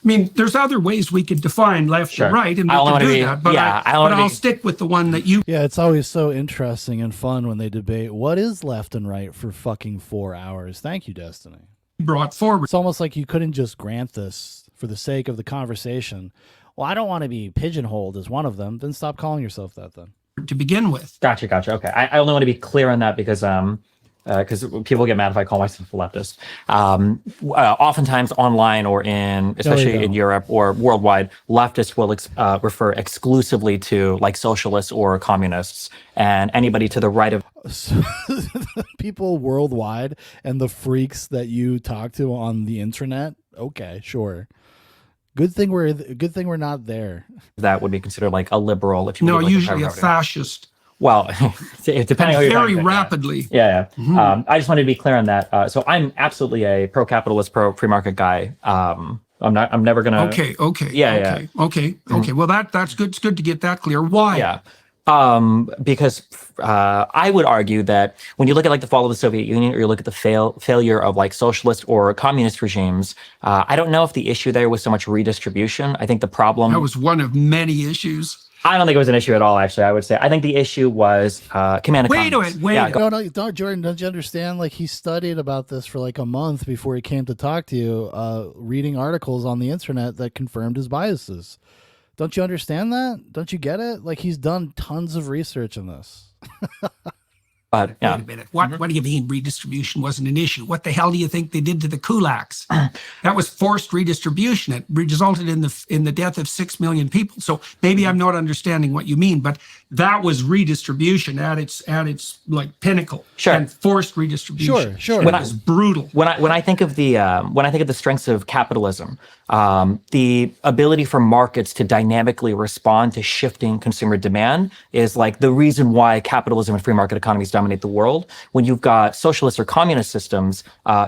I mean, there's other ways we could define left and right, and we can do that. But, I'll stick with the one that you. Yeah, it's always so interesting and fun when they debate what is left and right for fucking 4 hours. Thank you, Destiny. Brought forward. It's almost like you couldn't just grant this for the sake of the conversation. Well, I don't want to be pigeonholed as one of them. Then stop calling yourself that then. To begin with. Gotcha. Okay. I only want to be clear on that because people get mad if I call myself a leftist. Oftentimes online or especially in Europe or worldwide, leftists will refer exclusively to like socialists or communists, and anybody to the right of people worldwide and the freaks that you talk to on the internet. Okay, sure. Good thing we're not there. That would be considered like a liberal. If you no, like usually a fascist. Well, depending on very rapidly. Yeah. I just wanted to be clear on that. So I'm absolutely a pro-capitalist, pro-free market guy. I'm never gonna. Okay. Yeah. Okay. Well, that's good. It's good to get that clear. Why? Yeah. Because I would argue that when you look at like the fall of the Soviet Union, or you look at the failure of like socialist or communist regimes, I don't know if the issue there was so much redistribution. I think the problem that was one of many issues. I don't think it was an issue at all. Actually, I would say I think the issue was command economies. Wait a minute. No, don't, Jordan. Don't you understand? Like he studied about this for like a month before he came to talk to you, reading articles on the internet that confirmed his biases. Don't you understand that? Don't you get it? Like he's done tons of research on this. But yeah. Wait a minute. What do you mean redistribution wasn't an issue? What the hell do you think they did to the kulaks? That was forced redistribution. It resulted in the death of 6 million people. So maybe I'm not understanding what you mean, but that was redistribution at its like pinnacle. Sure. And forced redistribution. Sure. It was brutal. When I think of the strengths of capitalism, the ability for markets to dynamically respond to shifting consumer demand is like the reason why capitalism and free market economies dominate the world. When you've got socialist or communist systems,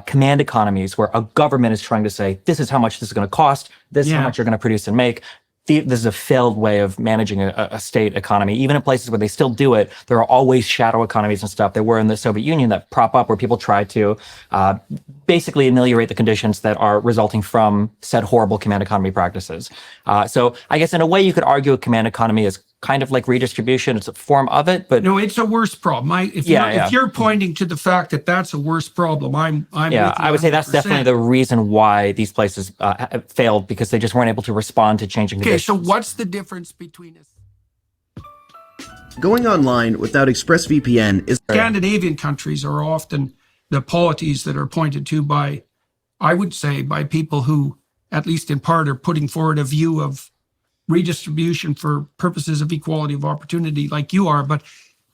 command economies where a government is trying to say, this is how much this is going to cost, this is how much you're going to produce and make. This is a failed way of managing a state economy. Even in places where they still do it, there are always shadow economies and stuff. There were in the Soviet Union that prop up where people try to basically ameliorate the conditions that are resulting from said horrible command economy practices. So I guess in a way you could argue a command economy is kind of like redistribution. It's a form of it, but no, it's a worse problem. If you're pointing to the fact that that's a worse problem, I'm yeah, I would say that's definitely the reason why these places failed, because they just weren't able to respond to changing conditions. Okay, so what's the difference between us? Going online without ExpressVPN is... Scandinavian countries are often the polities that are pointed to by, I would say, by people who, at least in part, are putting forward a view of redistribution for purposes of equality of opportunity like you are. But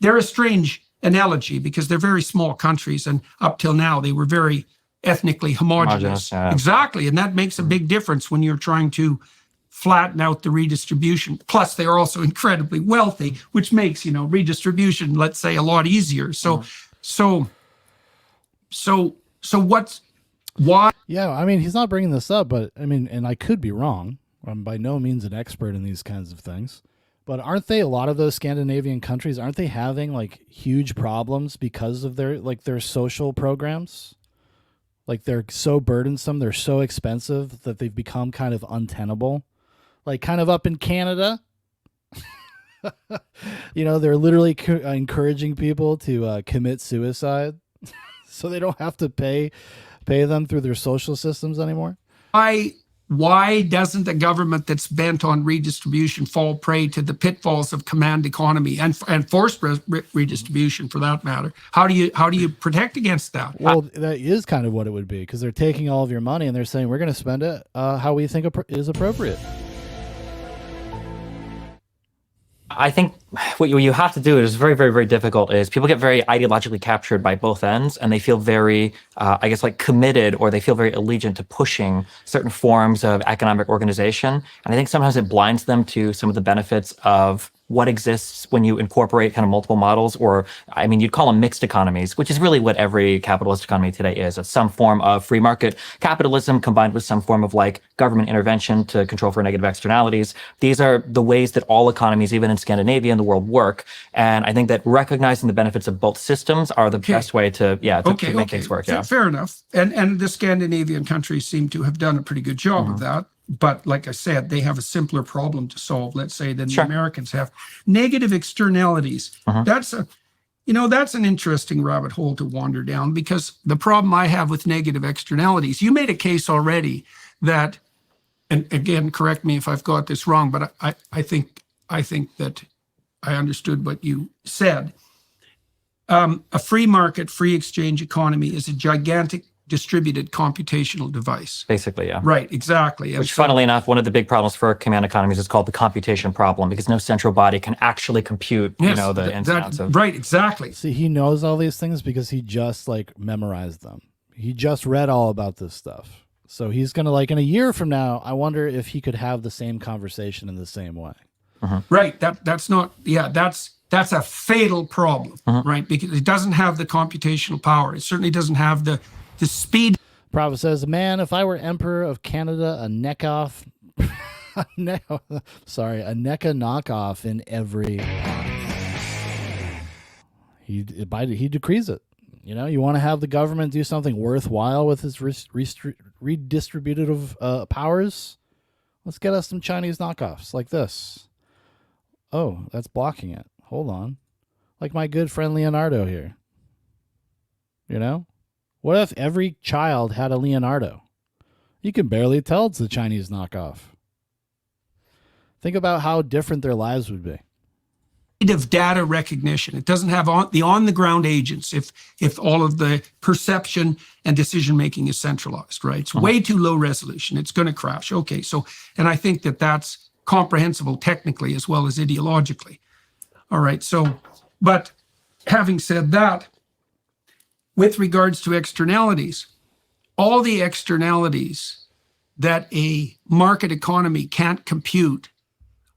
they're a strange analogy because they're very small countries, and up till now they were very ethnically homogenous. Yeah. Exactly, and that makes a big difference when you're trying to flatten out the redistribution. Plus, they are also incredibly wealthy, which makes, redistribution, let's say, a lot easier. So why? Yeah, I mean, he's not bringing this up, but I mean, and I could be wrong. I'm by no means an expert in these kinds of things, but aren't they, a lot of those Scandinavian countries, aren't they having like huge problems because of their social programs? Like they're so burdensome, they're so expensive that they've become kind of untenable. Like kind of up in Canada, they're literally encouraging people to commit suicide so they don't have to pay them through their social systems anymore. Why doesn't a government that's bent on redistribution fall prey to the pitfalls of command economy and forced redistribution, for that matter? How do you protect against that? Well, that is kind of what it would be, because they're taking all of your money and they're saying we're going to spend it how we think is appropriate. I think what you have to do is very, very, very difficult is people get very ideologically captured by both ends, and they feel very, I guess, like committed, or they feel very allegiant to pushing certain forms of economic organization. And I think sometimes it blinds them to some of the benefits of what exists when you incorporate kind of multiple models, or I mean, you'd call them mixed economies, which is really what every capitalist economy today is. It's some form of free market capitalism combined with some form of like government intervention to control for negative externalities. These are the ways that all economies, even in Scandinavia and the world, work. And I think that recognizing the benefits of both systems are the best way to, to make things work. Yeah. Fair enough. And the Scandinavian countries seem to have done a pretty good job of that. But like I said, they have a simpler problem to solve, let's say, than the Americans have. Negative externalities. That's an interesting rabbit hole to wander down, because the problem I have with negative externalities, you made a case already that, and again, correct me if I've got this wrong, but I think that I understood what you said. A free market, free exchange economy is a gigantic distributed computational device. Basically, yeah. Right, exactly. Which, funnily enough, one of the big problems for command economies is called the computation problem, because no central body can actually compute, the ins and outs of. Right, exactly. See, he knows all these things because he just like memorized them. He just read all about this stuff. So he's going to, like, in a year from now, I wonder if he could have the same conversation in the same way. Right. That's a fatal problem, right? Because it doesn't have the computational power. It certainly doesn't have the speed. Prabhu says, man, if I were emperor of Canada, a NECA knockoff in every. He decrees it. You want to have the government do something worthwhile with its redistributive powers? Let's get us some Chinese knockoffs like this. Oh, that's blocking it. Hold on. Like my good friend Leonardo here. What if every child had a Leonardo? You can barely tell it's the Chinese knockoff. Think about how different their lives would be. Of data recognition. It doesn't have the on-the-ground agents if all of the perception and decision-making is centralized, right? It's way too low resolution. It's going to crash. Okay, and I think that that's comprehensible technically as well as ideologically. All right, but having said that, with regards to externalities, all the externalities that a market economy can't compute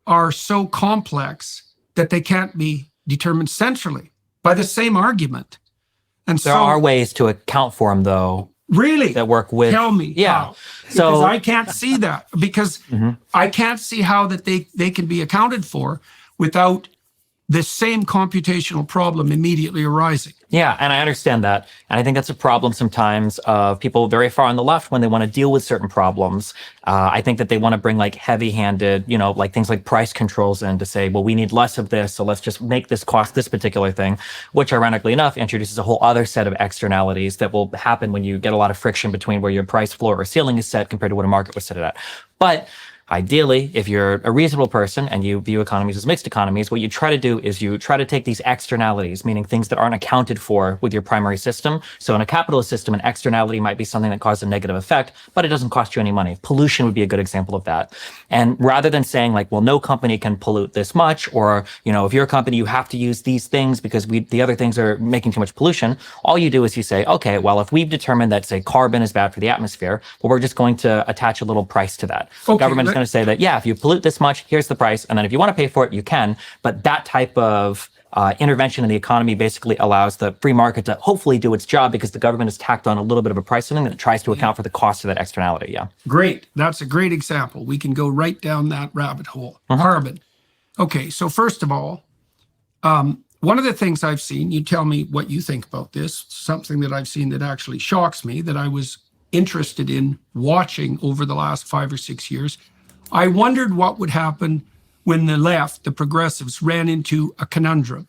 are so complex that they can't be determined centrally by the same argument. And there are ways to account for them, though. Really? That work with. Tell me. Yeah. How. Because I can't see that. Because I can't see how that they can be accounted for without the same computational problem immediately arising. Yeah, and I understand that. And I think that's a problem sometimes of people very far on the left when they want to deal with certain problems. I think that they want to bring like heavy-handed, like things like price controls in to say, well, we need less of this, so let's just make this cost this particular thing, which ironically enough introduces a whole other set of externalities that will happen when you get a lot of friction between where your price floor or ceiling is set compared to what a market was set at. But ideally, if you're a reasonable person and you view economies as mixed economies, what you try to do is you try to take these externalities, meaning things that aren't accounted for with your primary system. So in a capitalist system, an externality might be something that causes a negative effect, but it doesn't cost you any money. Pollution would be a good example of that. And rather than saying like, well, no company can pollute this much, or, if you're a company, you have to use these things because the other things are making too much pollution, all you do is you say, okay, well, if we've determined that, say, carbon is bad for the atmosphere, well, we're just going to attach a little price to that. The government is going to say that, yeah, if you pollute this much, here's the price. And then if you want to pay for it, you can. But that type of intervention in the economy basically allows the free market to hopefully do its job because the government has tacked on a little bit of a price something that tries to account for the cost of that externality. Yeah. Great. That's a great example. We can go right down that rabbit hole. Carbon. Okay. So first of all, one of the things I've seen, you tell me what you think about this, something that I've seen that actually shocks me, that I was interested in watching over the last 5 or 6 years. I wondered what would happen when the left, the progressives, ran into a conundrum.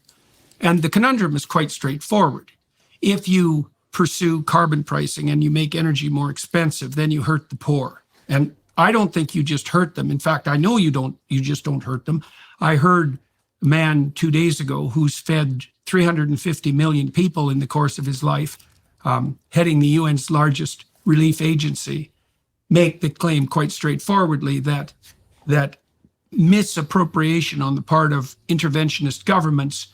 And the conundrum is quite straightforward. If you pursue carbon pricing and you make energy more expensive, then you hurt the poor. And I don't think you just hurt them. In fact, I know you just don't hurt them. I heard a man 2 days ago who's fed 350 million people in the course of his life, heading the UN's largest relief agency, make the claim quite straightforwardly that misappropriation on the part of interventionist governments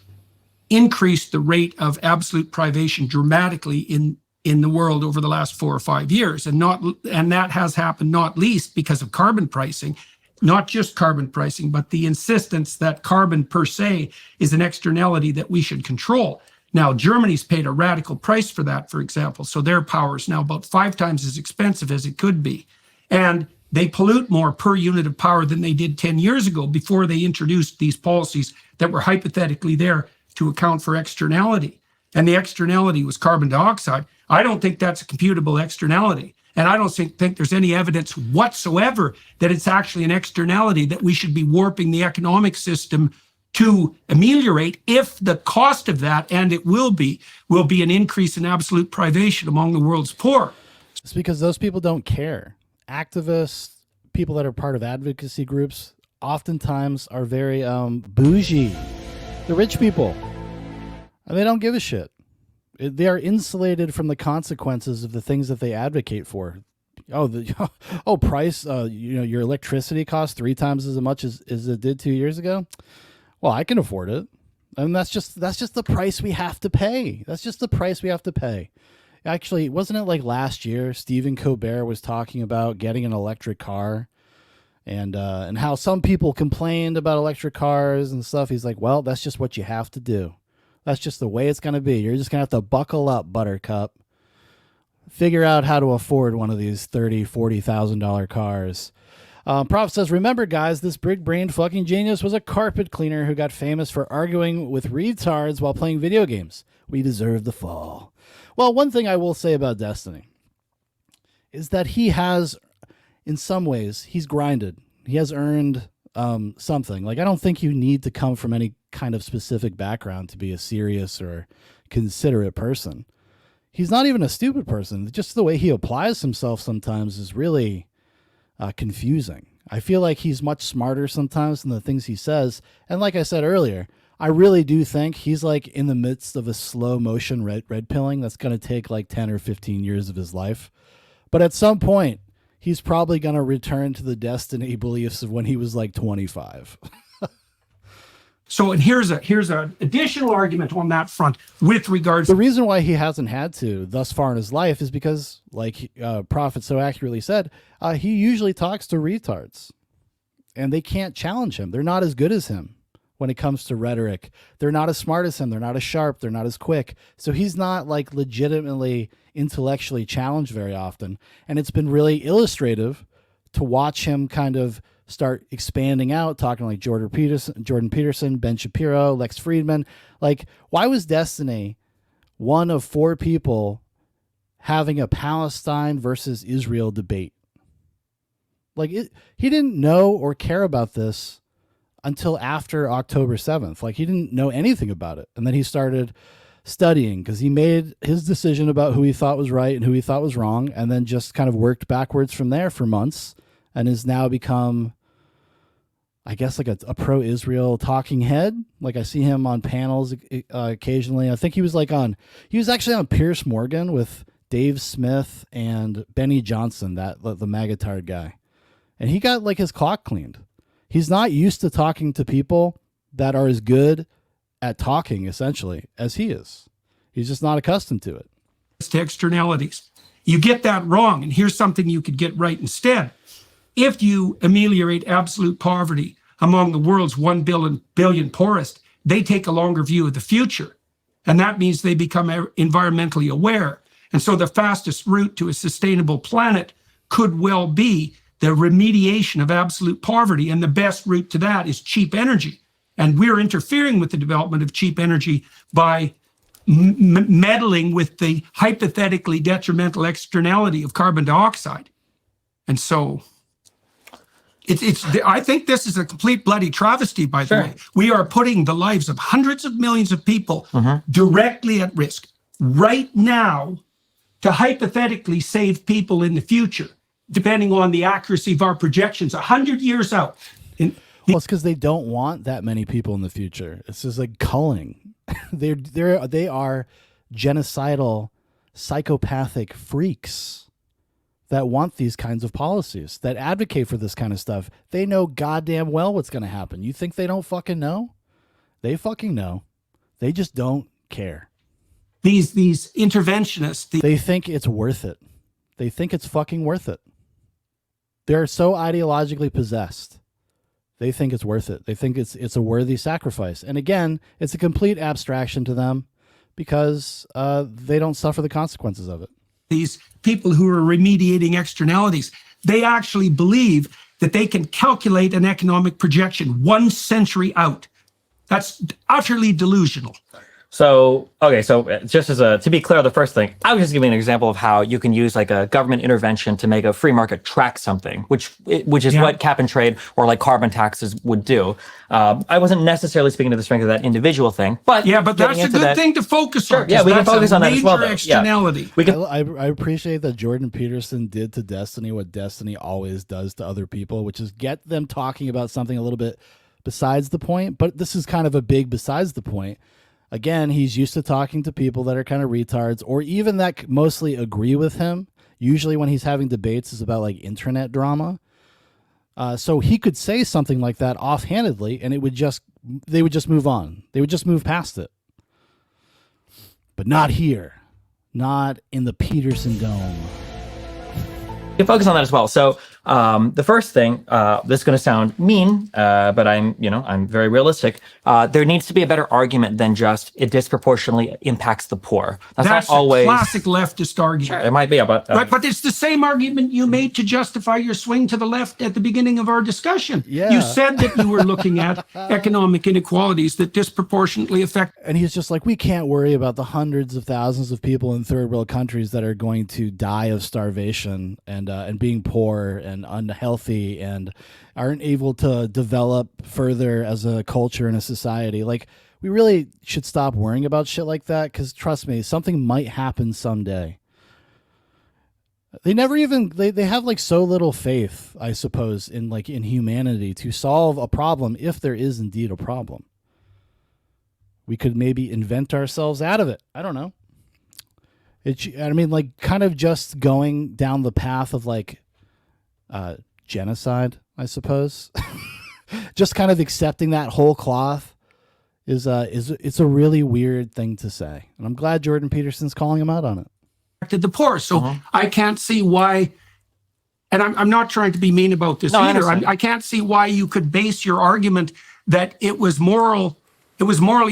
increased the rate of absolute privation dramatically in the world over the last 4 or 5 years. And that has happened not least because of carbon pricing, not just carbon pricing, but the insistence that carbon per se is an externality that we should control. Now, Germany's paid a radical price for that, for example. So their power is now about 5 times as expensive as it could be. And they pollute more per unit of power than they did 10 years ago before they introduced these policies that were hypothetically there to account for externality. And the externality was carbon dioxide. I don't think that's a computable externality. And I don't think there's any evidence whatsoever that it's actually an externality that we should be warping the economic system to ameliorate, if the cost of that, and it will be an increase in absolute privation among the world's poor. It's because those people don't care. Activists, people that are part of advocacy groups, oftentimes are very bougie. The rich people. And they don't give a shit. They are insulated from the consequences of the things that they advocate for. Price, your electricity costs 3 times as much as it did 2 years ago. Well, I can afford it. And that's just the price we have to pay. That's just the price we have to pay. Actually, wasn't it like last year, Stephen Colbert was talking about getting an electric car and how some people complained about electric cars and stuff. He's like, well, that's just what you have to do. That's just the way it's going to be. You're just going to have to buckle up, Buttercup. Figure out how to afford one of these $30,000, $40,000 cars. Prof says, remember, guys, this big-brained fucking genius was a carpet cleaner who got famous for arguing with retards while playing video games. We deserve the fall. Well, one thing I will say about Destiny is that he has, in some ways, he's grinded. He has earned something. Like, I don't think you need to come from any kind of specific background to be a serious or considerate person. He's not even a stupid person. Just the way he applies himself sometimes is really confusing. I feel like he's much smarter sometimes than the things he says. And like I said earlier, I really do think he's like in the midst of a slow motion red pilling that's going to take like 10 or 15 years of his life. But at some point, he's probably going to return to the Destiny beliefs of when he was like 25. So, and here's an additional argument on that front with regards. The reason why he hasn't had to thus far in his life is because, like Prophet so accurately said, he usually talks to retards, and they can't challenge him. They're not as good as him when it comes to rhetoric. They're not as smart as him. They're not as sharp. They're not as quick. So he's not like legitimately intellectually challenged very often. And it's been really illustrative to watch him kind of start expanding out, talking like Jordan Peterson, Ben Shapiro, Lex Friedman. Like, why was Destiny one of 4 people having a Palestine versus Israel debate? Like, he didn't know or care about this until after October 7th. Like, he didn't know anything about it. And then he started studying because he made his decision about who he thought was right and who he thought was wrong, and then just kind of worked backwards from there for months, and has now become, I guess, like a pro-Israel talking head. Like, I see him on panels occasionally. I think he was actually on Piers Morgan with Dave Smith and Benny Johnson, the magatard guy. And he got like his clock cleaned. He's not used to talking to people that are as good at talking, essentially, as he is. He's just not accustomed to it. To externalities. You get that wrong, and here's something you could get right instead. If you ameliorate absolute poverty among the world's 1 billion poorest, they take a longer view of the future. And that means they become environmentally aware. And so the fastest route to a sustainable planet could well be the remediation of absolute poverty. And the best route to that is cheap energy. And we're interfering with the development of cheap energy by meddling with the hypothetically detrimental externality of carbon dioxide. And so I think this is a complete bloody travesty, by the way. We are putting the lives of hundreds of millions of people directly at risk right now to hypothetically save people in the future, depending on the accuracy of our projections 100 years out. Well, it's because they don't want that many people in the future. It's just like culling. They are genocidal, psychopathic freaks. that want these kinds of policies, that advocate for this kind of stuff. They know goddamn well what's going to happen. You think they don't fucking know? They fucking know. They just don't care. These interventionists, They think it's worth it. They think it's fucking worth it. They're so ideologically possessed. They think it's worth it. They think it's a worthy sacrifice. And again, it's a complete abstraction to them because they don't suffer the consequences of it. these people who are remediating externalities, they actually believe that they can calculate an economic projection 1 century out. That's utterly delusional. So, okay, so just to be clear, the first thing, I was just giving an example of how you can use like a government intervention to make a free market track something, which is what cap and trade or like carbon taxes would do. I wasn't necessarily speaking to the strength of that individual thing, but that's a good thing to focus on. Yeah, we can focus on that as well. Major externality. Yeah. We can. I appreciate that Jordan Peterson did to Destiny what Destiny always does to other people, which is get them talking about something a little bit besides the point. But this is kind of a big besides the point. Again, he's used to talking to people that are kind of retards or even that mostly agree with him. Usually when he's having debates, it's about like internet drama. So he could say something like that offhandedly and they would just move on. They would just move past it. But not here. Not in the Peterson Dome. You can focus on that as well. So the first thing, this is going to sound mean, but I'm very realistic. There needs to be a better argument than just it disproportionately impacts the poor. That's not always a classic leftist argument. Sure, it might be, but it's the same argument you made to justify your swing to the left at the beginning of our discussion. Yeah. You said that you were looking at economic inequalities that disproportionately affect. And he's just like, we can't worry about the hundreds of thousands of people in third world countries that are going to die of starvation and being poor and unhealthy and aren't able to develop further as a culture and a society. Like, we really should stop worrying about shit like that because trust me, something might happen someday. They never even they have like so little faith, I suppose, in humanity to solve a problem if there is indeed a problem. We could maybe invent ourselves out of it. I don't know. Kind of just going down the path of genocide, I suppose. Just kind of accepting that whole cloth is a really weird thing to say. And I'm glad Jordan Peterson's calling him out on it. The poor. So I can't see why, and I'm not trying to be mean about this either. I can't see why you could base your argument that it was morally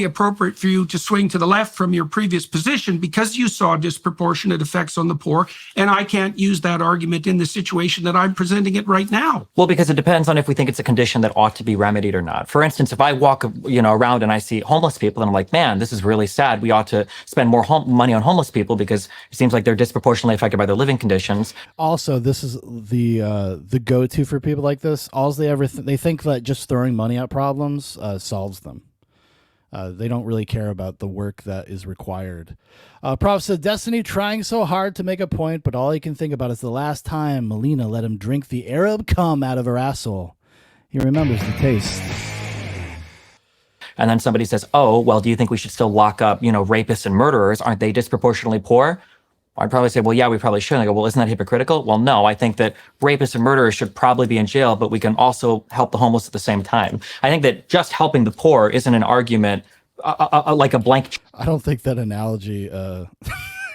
appropriate for you to swing to the left from your previous position because you saw disproportionate effects on the poor. And I can't use that argument in the situation that I'm presenting it right now. Well, because it depends on if we think it's a condition that ought to be remedied or not. For instance, if I walk around and I see homeless people and I'm like, man, this is really sad. We ought to spend more money on homeless people because it seems like they're disproportionately affected by their living conditions. Also, this is the go-to for people like this. All they think that just throwing money at problems solves them. They don't really care about the work that is required. Prof said, Destiny trying so hard to make a point, but all he can think about is the last time Melina let him drink the Arab cum out of her asshole. He remembers the taste. And then somebody says, oh, well, do you think we should still lock up, rapists and murderers? Aren't they disproportionately poor? I'd probably say, well, yeah, we probably should. And I go, well, isn't that hypocritical? Well, no, I think that rapists and murderers should probably be in jail, but we can also help the homeless at the same time. I think that just helping the poor isn't an argument like a blank I don't think that analogy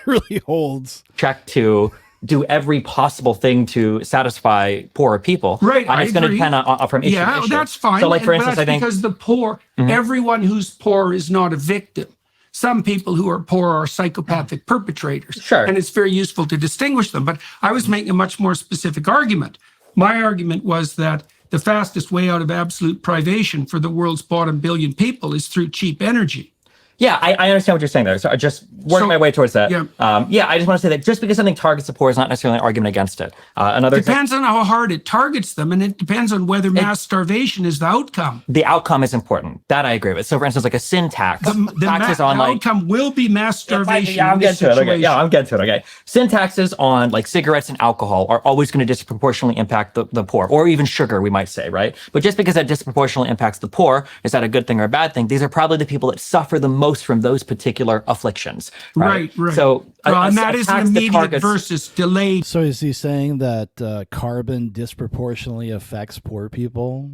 really holds. check to do every possible thing to satisfy poorer people. Right, It's going to depend on from issue to issue. That's fine. So, for instance, I think because the poor, everyone who's poor is not a victim. Some people who are poor are psychopathic perpetrators. Sure. And it's very useful to distinguish them. But I was making a much more specific argument. My argument was that the fastest way out of absolute privation for the world's bottom billion people is through cheap energy. Yeah, I understand what you're saying there. So I just working my way towards that. Yeah. I just want to say that just because something targets the poor is not necessarily an argument against it. Depends on how hard it targets them, and it depends on whether mass starvation is the outcome. The outcome is important. That I agree with. So, for instance, like a sin tax. The outcome will be mass starvation. I'm getting to it. Okay. Yeah, I'm getting to it. Okay. Sin taxes on like cigarettes and alcohol are always going to disproportionately impact the poor, or even sugar, we might say, right? But just because that disproportionately impacts the poor, is that a good thing or a bad thing? These are probably the people that suffer the most most from those particular afflictions. Right. So, and that is an attacks that immediate targets- versus delayed. So is he saying that carbon disproportionately affects poor people?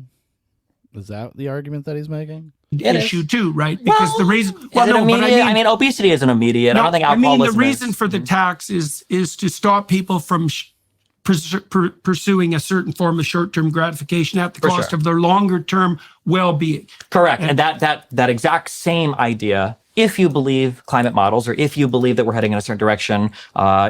Is that the argument that he's making? issue too, right? Because the reason, well, is it no, but immediate? I mean, obesity isn't immediate. I don't think alcoholism the reason for the tax is to stop people from pursuing a certain form of short-term gratification at the cost of their longer-term well-being. Correct, and that exact same idea. If you believe climate models, or if you believe that we're heading in a certain direction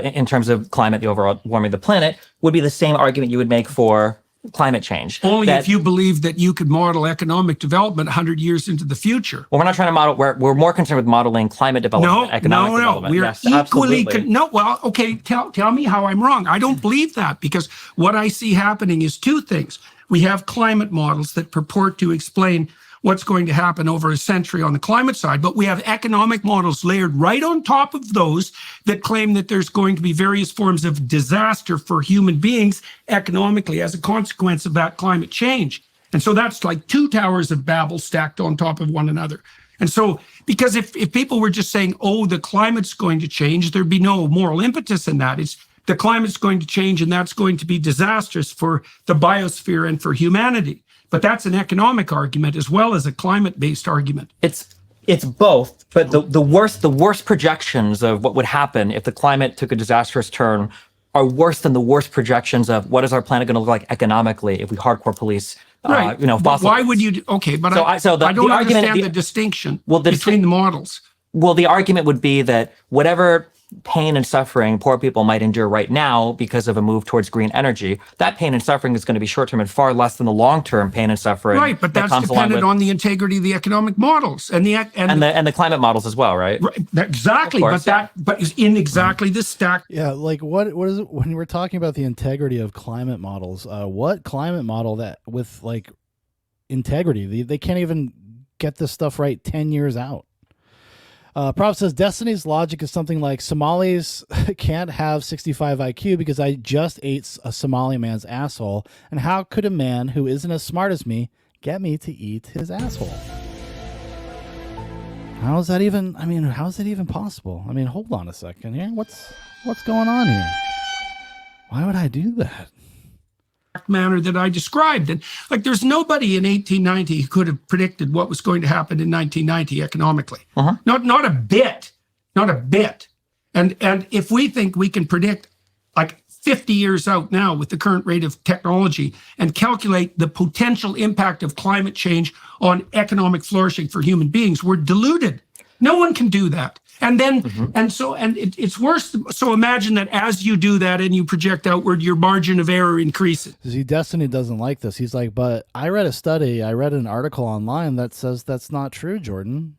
in terms of climate, the overall warming of the planet, would be the same argument you would make for climate change. Only if you believe that you could model economic development 100 years into the future. Well, we're not trying to model. We're more concerned with modeling climate development, economic development. We're yes, equally absolutely. well, okay. Tell me how I'm wrong. I don't believe that, because what I see happening is two things. We have climate models that purport to explain what's going to happen over a century on the climate side, but we have economic models layered right on top of those that claim that there's going to be various forms of disaster for human beings economically as a consequence of that climate change. And so that's like two towers of Babel stacked on top of one another. And so, because if people were just saying, oh, the climate's going to change, there'd be no moral impetus in that. It's the climate's going to change, and that's going to be disastrous for the biosphere and for humanity. But that's an economic argument as well as a climate-based argument. It's both, but the worst projections of what would happen if the climate took a disastrous turn are worse than the worst projections of what is our planet going to look like economically if we hardcore police. Right. But why would you? Okay, but I don't understand the distinction between the models. Well, the argument would be that whatever pain and suffering poor people might endure right now because of a move towards green energy, that pain and suffering is going to be short-term and far less than the long-term pain and suffering. Right, but that's dependent on the integrity of the economic models and the climate models as well, right? Right, exactly, but is in exactly this stack. Yeah, like what is it when we're talking about the integrity of climate models? What climate model that with like integrity? They can't even get this stuff right 10 years out. Prof says Destiny's logic is something like Somalis can't have 65 IQ because I just ate a Somali man's asshole, and how could a man who isn't as smart as me get me to eat his asshole? How's that even? I mean, how's it even possible? I mean, hold on a second here. What's going on here? Why would I do that? Manner that I described, and like there's nobody in 1890 who could have predicted what was going to happen in 1990 economically. Not a bit. And if we think we can predict like 50 years out now with the current rate of technology and calculate the potential impact of climate change on economic flourishing for human beings, we're deluded. No one can do that. And then, it's worse. So imagine that as you do that and you project outward, your margin of error increases. See, Destiny doesn't like this. He's like, but I read an article online that says that's not true, Jordan.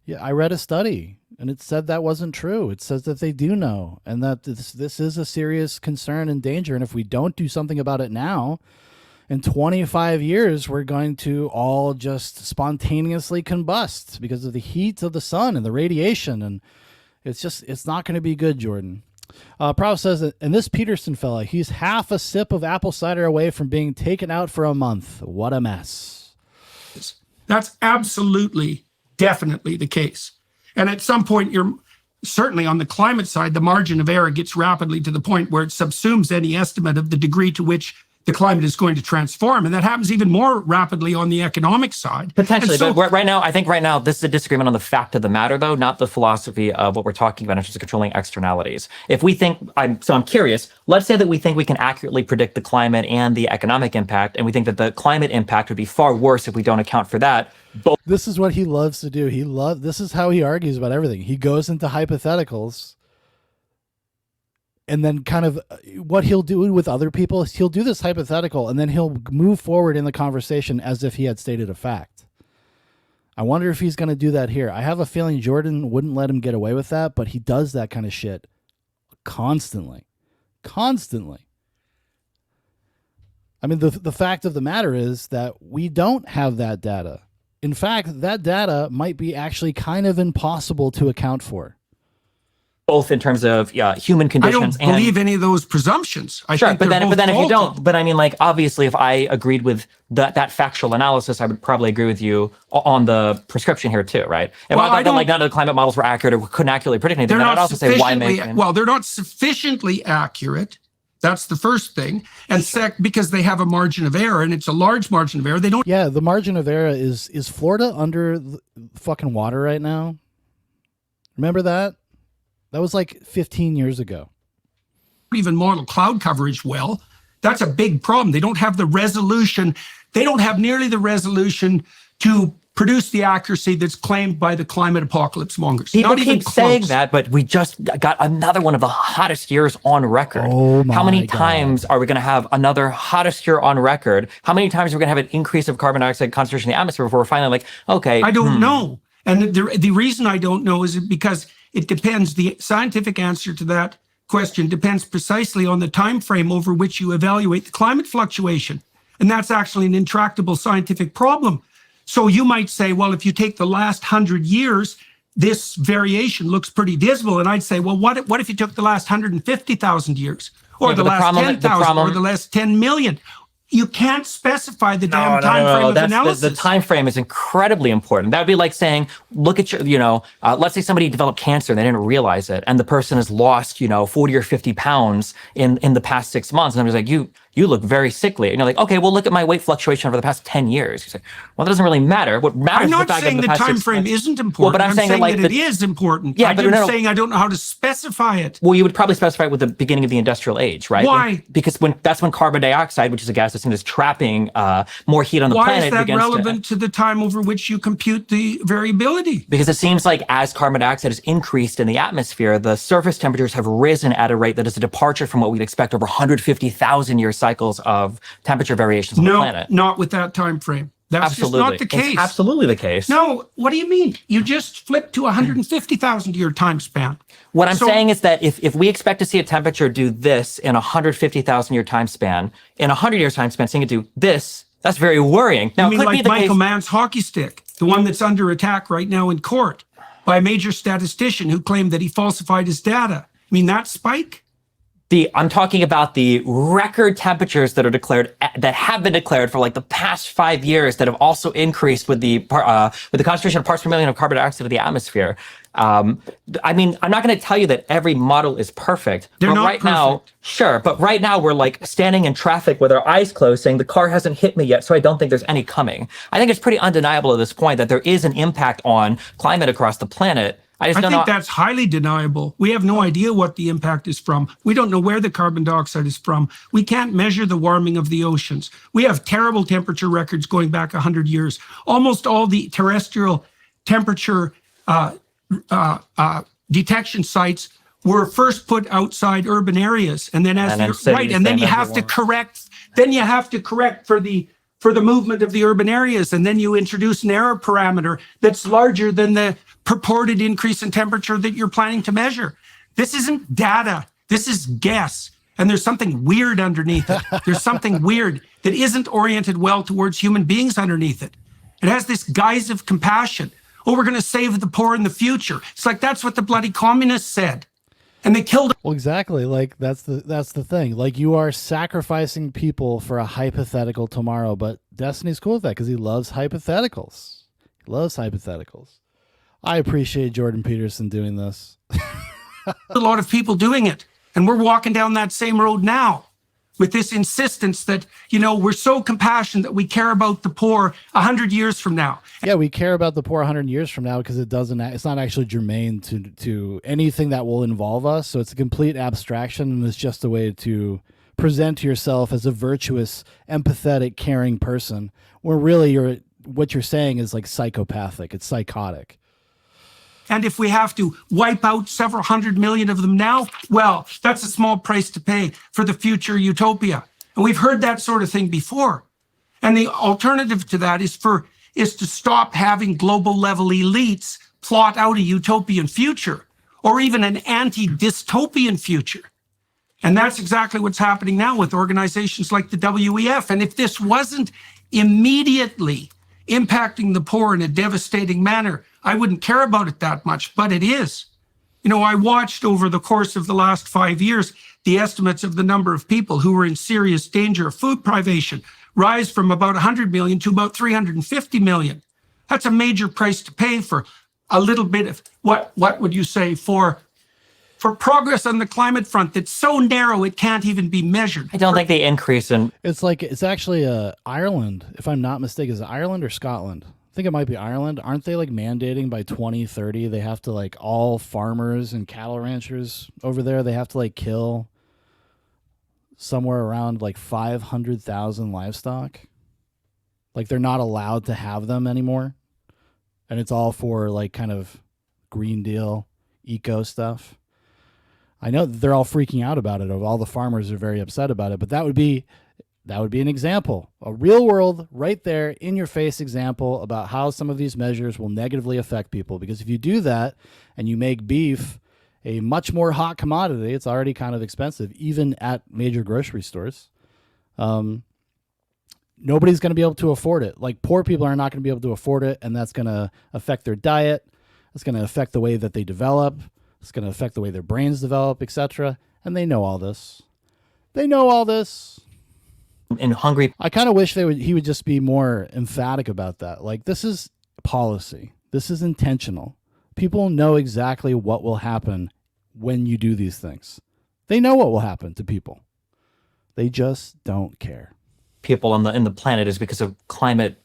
Yeah, I read a study and it said that wasn't true. It says that they do know and that this is a serious concern and danger. And if we don't do something about it now, in 25 years, we're going to all just spontaneously combust because of the heat of the sun and the radiation. And it's not going to be good, Jordan. Prof says that, and this Peterson fella, he's half a sip of apple cider away from being taken out for a month. What a mess. That's absolutely, definitely the case. And at some point, you're certainly on the climate side, the margin of error gets rapidly to the point where it subsumes any estimate of the degree to which the climate is going to transform. And that happens even more rapidly on the economic side. Potentially, but right now, this is a disagreement on the fact of the matter, though, not the philosophy of what we're talking about in terms of controlling externalities. If we think, I'm curious, let's say that we think we can accurately predict the climate and the economic impact, and we think that the climate impact would be far worse if we don't account for that. This is what he loves to do. This is how he argues about everything. He goes into hypotheticals. And then kind of what he'll do with other people is he'll do this hypothetical and then he'll move forward in the conversation as if he had stated a fact. I wonder if he's going to do that here. I have a feeling Jordan wouldn't let him get away with that, but he does that kind of shit constantly. I mean, the fact of the matter is that we don't have that data. In fact, that data might be actually kind of impossible to account for. both in terms of human I conditions don't believe any of those presumptions. I Sure, think but they're then both if you faulty. don't, but I mean, like, obviously, if I agreed with that factual analysis, I would probably agree with you on the prescription here too, right? If Well, I I thought that like don't- none of the climate models were accurate or couldn't accurately predict anything, They're then I'd not also say why sufficiently, make well, they're not sufficiently accurate. That's the first thing. And because they have a margin of error, and it's a large margin of error, they don't Yeah, the margin of error is Florida under the fucking water right now? Remember that? That was like 15 years ago. even model cloud coverage well. That's a big problem. They don't have the resolution. They don't have nearly the resolution to produce the accuracy that's claimed by the climate apocalypse mongers. People Not even keep saying close. that, but we just got another one of the hottest years on record. Oh How many my God. times are we going to have another hottest year on record? How many times are we going to have an increase of carbon dioxide concentration in the atmosphere before we're finally like, okay, I don't know. And the reason I don't know is because it depends. The scientific answer to that question depends precisely on the time frame over which you evaluate the climate fluctuation. And that's actually an intractable scientific problem. So you might say, well, if you take the last 100 years, this variation looks pretty dismal. And I'd say, well, what if you took the last 150,000 years, or Yeah, the but the last problem- 10,000, or the last 10 million? You can't specify the damn time frame of That's analysis. the time frame is incredibly important. That would be like saying, look at your, let's say somebody developed cancer and they didn't realize it, and the person has lost, 40 or 50 pounds in the past 6 months, and I'm just like, you look very sickly, and you're like, okay, well, look at my weight fluctuation over the past 10 years. You say, well, that doesn't really matter. What matters I'm is not the fact saying that in the the past time 6 frame months- isn't important. Well, but I'm saying that, like, it is important. Yeah, I'm but just no. saying I don't know how to specify it. Well, you would probably specify it with the beginning of the industrial age, right? Why? Because that's when carbon dioxide, which is a gas that's trapping more heat on the Why planet, is that begins relevant to the time over which you compute the variability? Because it seems like as carbon dioxide has increased in the atmosphere, the surface temperatures have risen at a rate that is a departure from what we'd expect over 150,000 year cycles of temperature variations on the No, planet. not with that time frame. That's Absolutely. just not the It's case. absolutely the case. No, what do you mean? You just flipped to 150,000 year time span. What I'm So- saying is that if we expect to see a temperature do this in a 150,000 year time span, in a 100 years time span, seeing it do this, that's very worrying. Now, I it mean, could be like the Michael case. Mann's hockey stick, the one that's under attack right now in court by a major statistician who claimed that he falsified his data. I mean, that spike? I'm talking about the record temperatures that are declared, that have been declared for like the past 5 years, that have also increased with the concentration of parts per million of carbon dioxide in the atmosphere. I mean, I'm not going to tell you that every model is perfect. They're but not right now, perfect. sure, but right now we're like standing in traffic with our eyes closed, saying the car hasn't hit me yet, so I don't think there's any coming. I think it's pretty undeniable at this point that there is an impact on climate across the planet. I I don't think know. that's highly deniable. We have no idea what the impact is from. We don't know where the carbon dioxide is from. We can't measure the warming of the oceans. We have terrible temperature records going back 100 years. Almost all the terrestrial temperature detection sites were first put outside urban areas, and then And then you're cities, right, and then they you measure have to warming. correct. Then you have to correct for the movement of the urban areas, and then you introduce an error parameter that's larger than the purported increase in temperature that you're planning to measure. This isn't data. This is guess. And there's something weird underneath it. There's something weird that isn't oriented well towards human beings underneath it. It has this guise of compassion. Oh, we're going to save the poor in the future. It's like that's what the bloody communists said. And they killed. Well, exactly. Like that's the thing. Like you are sacrificing people for a hypothetical tomorrow, but Destiny's cool with that because he loves hypotheticals. He loves hypotheticals. I appreciate Jordan Peterson doing this. a lot of people doing it. And we're walking down that same road now with this insistence that, we're so compassionate that we care about the poor 100 years from now. Yeah, we care about the poor 100 years from now because it's not actually germane to anything that will involve us. So it's a complete abstraction, and it's just a way to present yourself as a virtuous, empathetic, caring person, where really what you're saying is like psychopathic. It's psychotic. And if we have to wipe out several 100 million of them now, well, that's a small price to pay for the future utopia. And we've heard that sort of thing before. And the alternative to that is to stop having global level elites plot out a utopian future or even an anti-dystopian future. And that's exactly what's happening now with organizations like the WEF. And if this wasn't immediately impacting the poor in a devastating manner, I wouldn't care about it that much, but it is. You know, I watched over the course of the last 5 years the estimates of the number of people who were in serious danger of food privation rise from about 100 million to about 350 million. That's a major price to pay for a little bit of what would you say for progress on the climate front that's so narrow it can't even be measured. I don't think the increase in It's actually Ireland, if I'm not mistaken. Is it Ireland or Scotland? I think it might be Ireland. Aren't they like mandating by 2030 they have to like all farmers and cattle ranchers over there, they have to like kill somewhere around like 500,000 livestock? Like they're not allowed to have them anymore. And it's all for like kind of Green Deal, eco stuff. I know that they're all freaking out about it. All the farmers are very upset about it, but that would be an example, a real world, right there in your face example about how some of these measures will negatively affect people. Because if you do that and you make beef a much more hot commodity, it's already kind of expensive, even at major grocery stores. Nobody's going to be able to afford it. Like poor people are not going to be able to afford it, and that's going to affect their diet. It's going to affect the way that they develop. It's going to affect the way their brains develop, etc. And they know all this. They know all this. in hungry. I kind of wish he would just be more emphatic about that. Like, this is policy. This is intentional. People know exactly what will happen when you do these things. They know what will happen to people. They just don't care. People on the planet is because of climate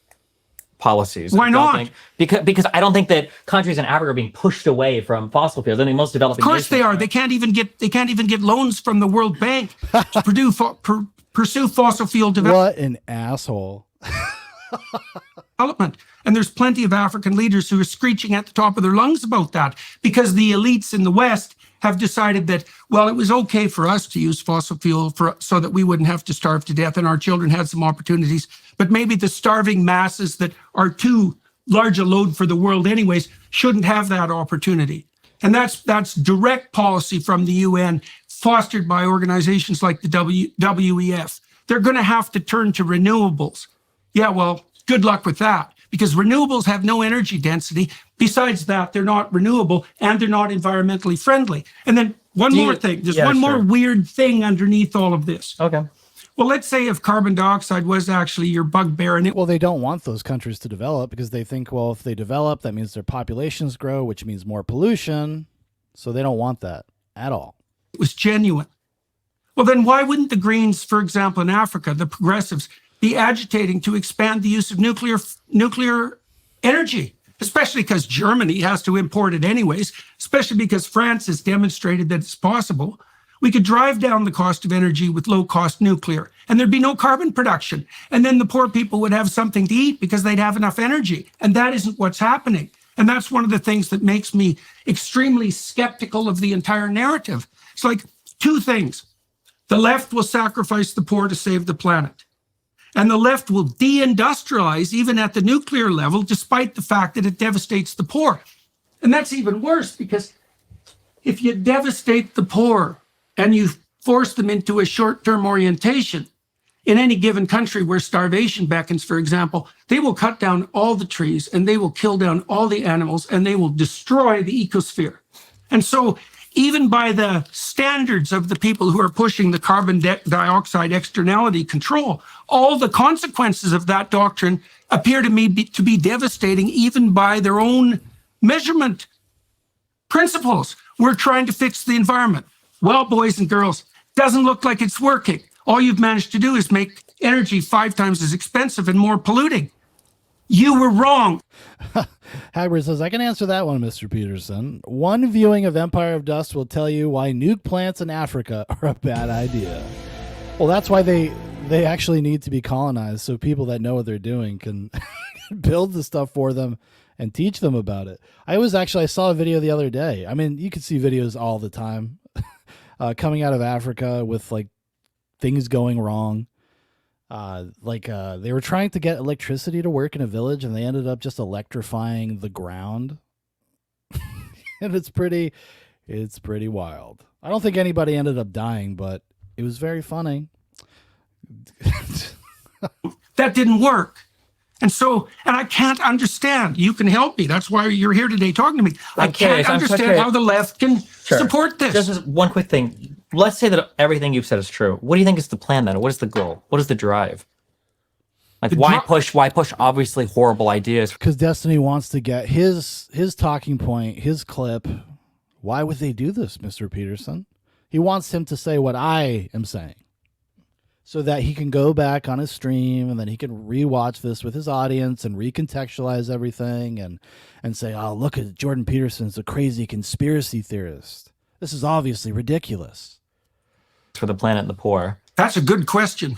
policies. Why not? Because I don't think that countries in Africa are being pushed away from fossil fuels. I think most developing. Of course they are. They can't even get loans from the World Bank to pursue fossil fuel development. What an asshole. And there's plenty of African leaders who are screeching at the top of their lungs about that, because the elites in the West have decided that, well, it was okay for us to use fossil fuel so that we wouldn't have to starve to death and our children had some opportunities. But maybe the starving masses that are too large a load for the world anyways shouldn't have that opportunity. And that's direct policy from the UN, fostered by organizations like the WEF. They're going to have to turn to renewables. Yeah, well, good luck with that, because renewables have no energy density. Besides that, they're not renewable and they're not environmentally friendly. And then one more thing, there's one more weird thing underneath all of this. Okay. Well, let's say if carbon dioxide was actually your bugbear and Well, they don't want those countries to develop because they think, well, if they develop, that means their populations grow, which means more pollution. So they don't want that at all. it was genuine. Well, then why wouldn't the Greens, for example, in Africa, the progressives, be agitating to expand the use of nuclear energy? Especially because Germany has to import it anyways, especially because France has demonstrated that it's possible. We could drive down the cost of energy with low-cost nuclear, and there'd be no carbon production. And then the poor people would have something to eat because they'd have enough energy. And that isn't what's happening. And that's one of the things that makes me extremely skeptical of the entire narrative. It's like two things. The left will sacrifice the poor to save the planet. And the left will deindustrialize even at the nuclear level, despite the fact that it devastates the poor. And that's even worse, because if you devastate the poor and you force them into a short-term orientation, in any given country where starvation beckons, for example, they will cut down all the trees and they will kill down all the animals and they will destroy the ecosphere. And so even by the standards of the people who are pushing the carbon dioxide externality control, all the consequences of that doctrine appear to me to be devastating, even by their own measurement principles. We're trying to fix the environment. Well, boys and girls, doesn't look like it's working. All you've managed to do is make energy 5 times as expensive and more polluting. You were wrong. Hagrid says, I can answer that one, Mr. Peterson. One viewing of Empire of Dust will tell you why nuke plants in Africa are a bad idea. Well, that's why they actually need to be colonized, so people that know what they're doing can build the stuff for them and teach them about it. I saw a video the other day. I mean, you can see videos all the time coming out of Africa with like things going wrong. They were trying to get electricity to work in a village and they ended up just electrifying the ground. And it's pretty wild. I don't think anybody ended up dying, but it was very funny. That didn't work. And so, and I can't understand. You can help me. That's why you're here today talking to me. I can't understand how the left can support this. Just one quick thing. Let's say that everything you've said is true. What do you think is the plan then? What is the goal? What is the drive? Like, why push obviously horrible ideas? Because Destiny wants to get his talking point, his clip. Why would they do this, Mr. Peterson? He wants him to say what I am saying, so that he can go back on his stream and then he can rewatch this with his audience and recontextualize everything and say, oh, look at Jordan Peterson's a crazy conspiracy theorist. This is obviously ridiculous. For the planet and the poor. That's a good question.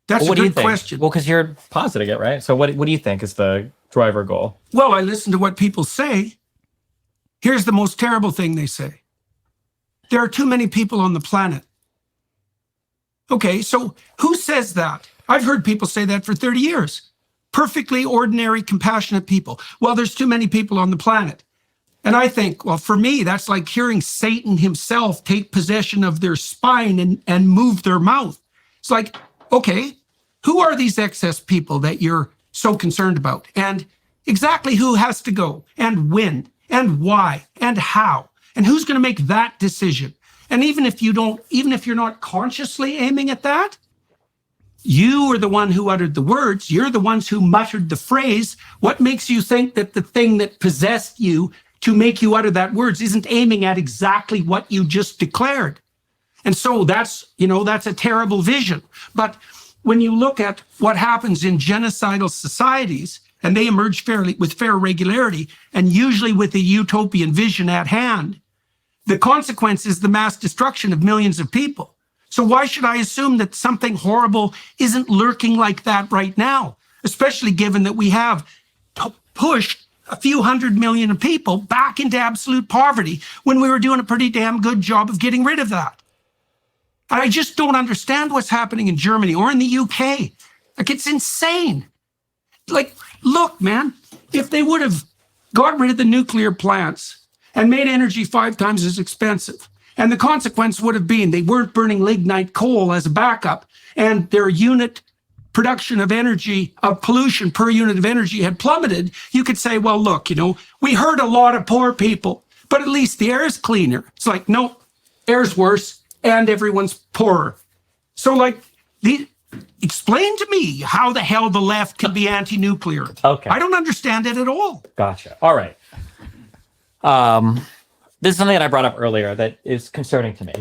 That's a good question. Well, because you're positing it, right? So what do you think is the driver goal? Well, I listen to what people say. Here's the most terrible thing they say. There are too many people on the planet. Okay, so who says that? I've heard people say that for 30 years. Perfectly ordinary, compassionate people. Well, there's too many people on the planet. And I think, well, for me, that's like hearing Satan himself take possession of their spine and move their mouth. It's like, okay, who are these excess people that you're so concerned about? And exactly who has to go? And when? And why? And how? And who's going to make that decision? And even if you're not consciously aiming at that, you are the one who uttered the words. You're the ones who muttered the phrase. What makes you think that the thing that possessed you to make you utter that words isn't aiming at exactly what you just declared? And so that's a terrible vision. But when you look at what happens in genocidal societies, and they emerge with fair regularity, and usually with a utopian vision at hand, the consequence is the mass destruction of millions of people. So why should I assume that something horrible isn't lurking like that right now, especially given that we have pushed a few 100 million people back into absolute poverty when we were doing a pretty damn good job of getting rid of that? And I just don't understand what's happening in Germany or in the UK. Like, it's insane. Like, look, man, if they would have got rid of the nuclear plants and made energy 5 times as expensive, and the consequence would have been they weren't burning lignite coal as a backup, and their unit production of energy, of pollution per unit of energy had plummeted, you could say, well, look, we hurt a lot of poor people, but at least the air is cleaner. It's like, no, air's worse and everyone's poorer. So explain to me how the hell the left can be anti-nuclear. Okay. I don't understand it at all. Gotcha. All right. This is something that I brought up earlier that is concerning to me.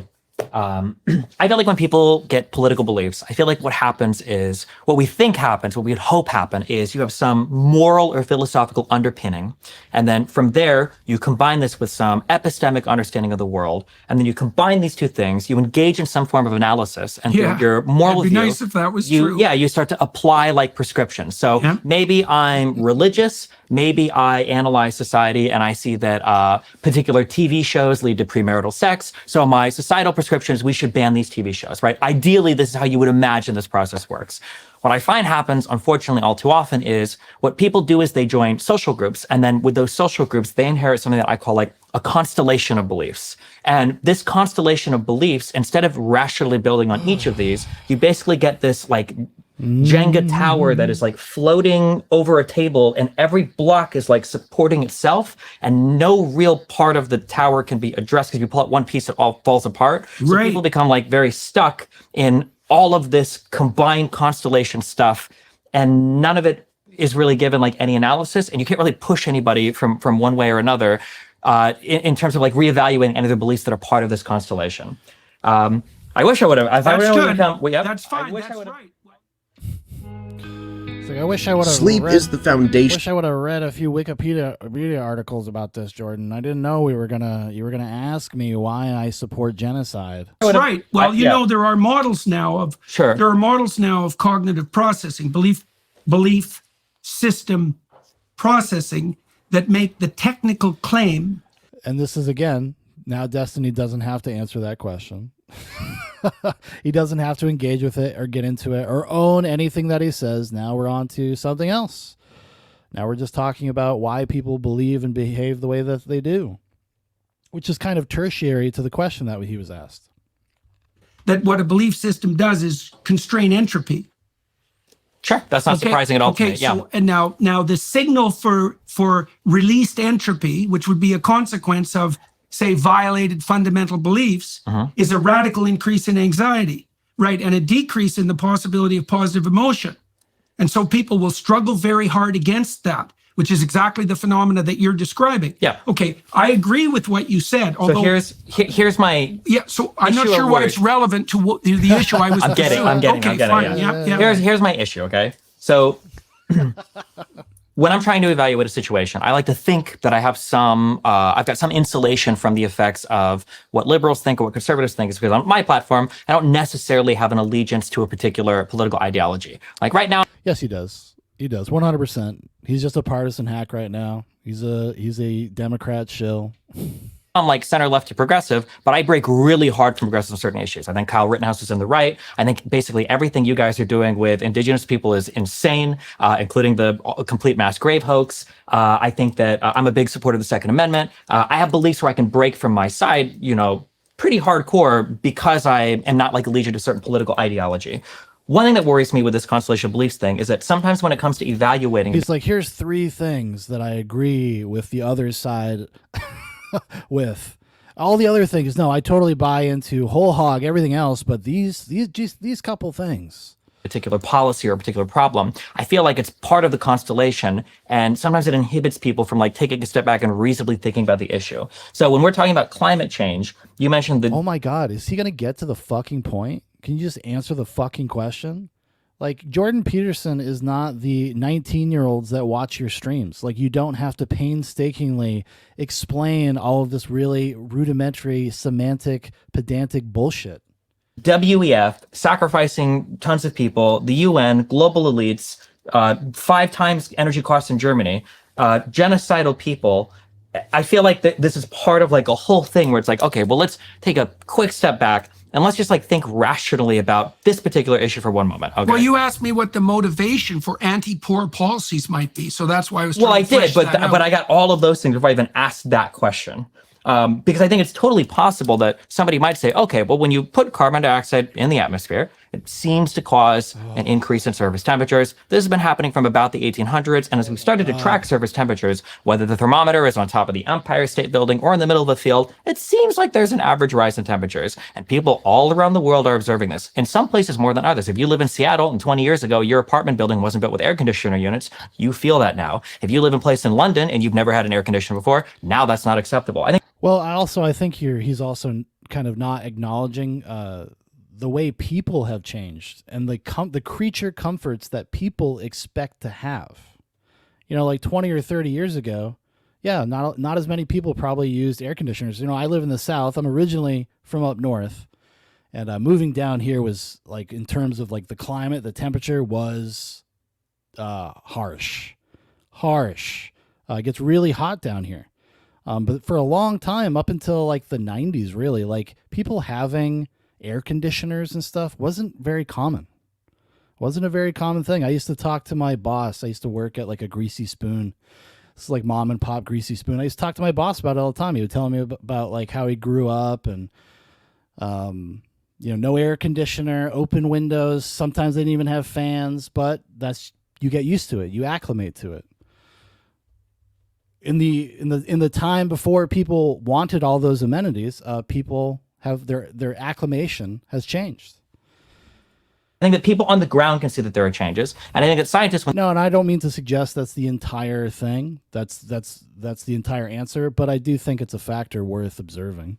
I feel like when people get political beliefs, I feel like what happens is, what we think happens, what we'd hope happen is you have some moral or philosophical underpinning. And then from there, you combine this with some epistemic understanding of the world. And then you combine these two things, you engage in some form of analysis. And through your moral it'd be view, nice if that was true. Yeah, you start to apply like prescriptions. So maybe I'm religious, maybe I analyze society and I see that particular TV shows lead to premarital sex. So my societal prescription is we should ban these TV shows, right? Ideally, this is how you would imagine this process works. What I find happens, unfortunately, all too often is what people do is they join social groups. And then with those social groups, they inherit something that I call like a constellation of beliefs. And this constellation of beliefs, instead of rationally building on each of these, you basically get this like Jenga tower that is like floating over a table, and every block is like supporting itself, and no real part of the tower can be addressed because you pull out one piece, it all falls apart. So people become like very stuck in all of this combined constellation stuff, and none of it is really given like any analysis, and you can't really push anybody from one way or another in terms of like reevaluating any of the beliefs that are part of this constellation. I wish I would have. That's good. That's fine. That's right. I wish I would have. Sleep is the foundation. Wish I would have read a few Wikipedia articles about this, Jordan. I didn't know you were gonna ask me why I support genocide. That's right. Well, there are models now of cognitive processing, belief system processing that make the technical claim. And this is again, now Destiny doesn't have to answer that question. He doesn't have to engage with it or get into it or own anything that he says. Now we're on to something else. Now we're just talking about why people believe and behave the way that they do, which is kind of tertiary to the question that he was asked. That what a belief system does is constrain entropy. Sure, that's not surprising at all to me. Yeah. So and now the signal for released entropy, which would be a consequence of, say, violated fundamental beliefs, is a radical increase in anxiety, right? And a decrease in the possibility of positive emotion. And so people will struggle very hard against that, which is exactly the phenomena that you're describing. Yeah. Okay, I agree with what you said. Although, so here's my so I'm not sure why it's relevant to what, the issue I was I'm getting. Okay, fine. Yeah. Here's my issue. Okay, so when I'm trying to evaluate a situation, I like to think that I have I've got some insulation from the effects of what liberals think or what conservatives think. Is because on my platform, I don't necessarily have an allegiance to a particular political ideology. Like right now. Yes, he does. He does 100%. He's just a partisan hack right now. He's a Democrat shill. I'm like center left to progressive, but I break really hard from progressive on certain issues. I think Kyle Rittenhouse is in the right. I think basically everything you guys are doing with indigenous people is insane, including the complete mass grave hoax. I think that I'm a big supporter of the Second Amendment. I have beliefs where I can break from my side, pretty hardcore because I am not like allegiant to certain political ideology. One thing that worries me with this constellation of beliefs thing is that sometimes when it comes to evaluating... He's like, here's 3 things that I agree with the other side with. All the other things, no, I totally buy into whole hog, everything else, but these couple things. Particular policy or a particular problem, I feel like it's part of the constellation, and sometimes it inhibits people from like taking a step back and reasonably thinking about the issue. So when we're talking about climate change, you mentioned Oh my God, is he going to get to the fucking point? Can you just answer the fucking question? Like, Jordan Peterson is not the 19-year-olds that watch your streams. Like, you don't have to painstakingly explain all of this really rudimentary, semantic, pedantic bullshit. WEF, sacrificing tons of people, the UN, global elites, 5 times energy costs in Germany, genocidal people. I feel like this is part of like a whole thing where it's like, okay, well, let's take a quick step back and let's just like think rationally about this particular issue for one moment. Okay. Well, you asked me what the motivation for anti-poor policies might be, so that's why I was trying Well, I to flesh did, that out. but I got all of those things before I even asked that question. Because I think it's totally possible that somebody might say, okay, well, when you put carbon dioxide in the atmosphere, it seems to cause an increase in surface temperatures. This has been happening from about the 1800s. And as we started to track surface temperatures, whether the thermometer is on top of the Empire State Building or in the middle of a field, it seems like there's an average rise in temperatures. And people all around the world are observing this. In some places more than others. If you live in Seattle and 20 years ago, your apartment building wasn't built with air conditioner units, you feel that now. If you live in a place in London and you've never had an air conditioner before, now that's not acceptable. I think. Well, I think he's also kind of not acknowledging the way people have changed and the creature comforts that people expect to have. Like 20 or 30 years ago, yeah, not as many people probably used air conditioners. I live in the South. I'm originally from up north, and moving down here was like, in terms of like the climate, the temperature was harsh. It gets really hot down here. But for a long time, up until like the 90s, really, like people having air conditioners and stuff wasn't very common. Wasn't a very common thing. I used to talk to my boss. I used to work at like a Greasy Spoon. It's like mom and pop Greasy Spoon. I used to talk to my boss about it all the time. He would tell me about like how he grew up and, no air conditioner, open windows. Sometimes they didn't even have fans, but you get used to it. You acclimate to it. In the time before people wanted all those amenities, people have their acclimation has changed. I think that people on the ground can see that there are changes, and I think that scientists. No, and I don't mean to suggest that's the entire thing. That's the entire answer, but I do think it's a factor worth observing.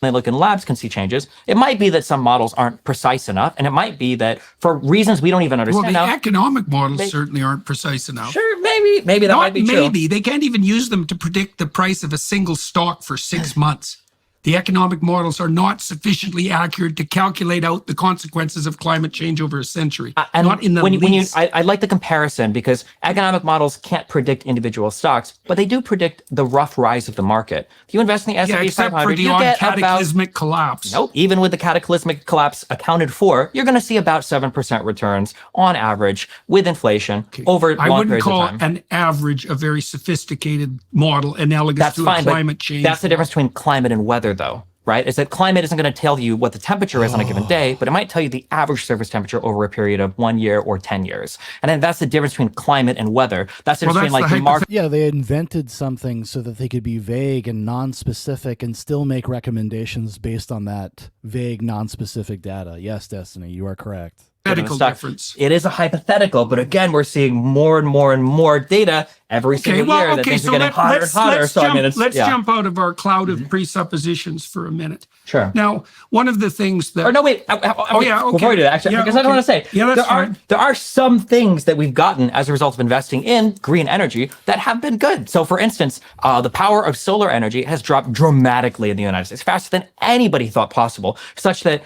They look in labs can see changes. It might be that some models aren't precise enough, and it might be that for reasons we don't even understand. Well, the economic models certainly aren't precise enough. Sure, maybe that might be true. Maybe they can't even use them to predict the price of a single stock for 6 months. The economic models are not sufficiently accurate to calculate out the consequences of climate change over a century. And not in the least. I like the comparison because economic models can't predict individual stocks, but they do predict the rough rise of the market. If you invest in the S&P 500, you get cataclysmic collapse. Nope. Even with the cataclysmic collapse accounted for, you're going to see about 7% returns on average with inflation over long periods of time. I wouldn't call an average a very sophisticated model analogous to a climate change. That's the difference between climate and weather, though. right? Is that climate isn't going to tell you what the temperature is on a given day, but it might tell you the average surface temperature over a period of 1 year or 10 years. And then that's the difference between climate and weather. That's the difference between like the market. Yeah, they invented something so that they could be vague and non-specific and still make recommendations based on that vague, non-specific data. Yes, Destiny, you are correct. Hypothetical difference. It is a hypothetical, but again, we're seeing more and more and more data every single year that things are getting hotter and hotter. Let's jump out of our cloud of presuppositions for a minute. Sure. Now, one of the things that... Or no, wait. Before we do that, actually, because I don't want to say, there are some things that we've gotten as a result of investing in green energy that have been good. So for instance, the power of solar energy has dropped dramatically in the United States, faster than anybody thought possible, such that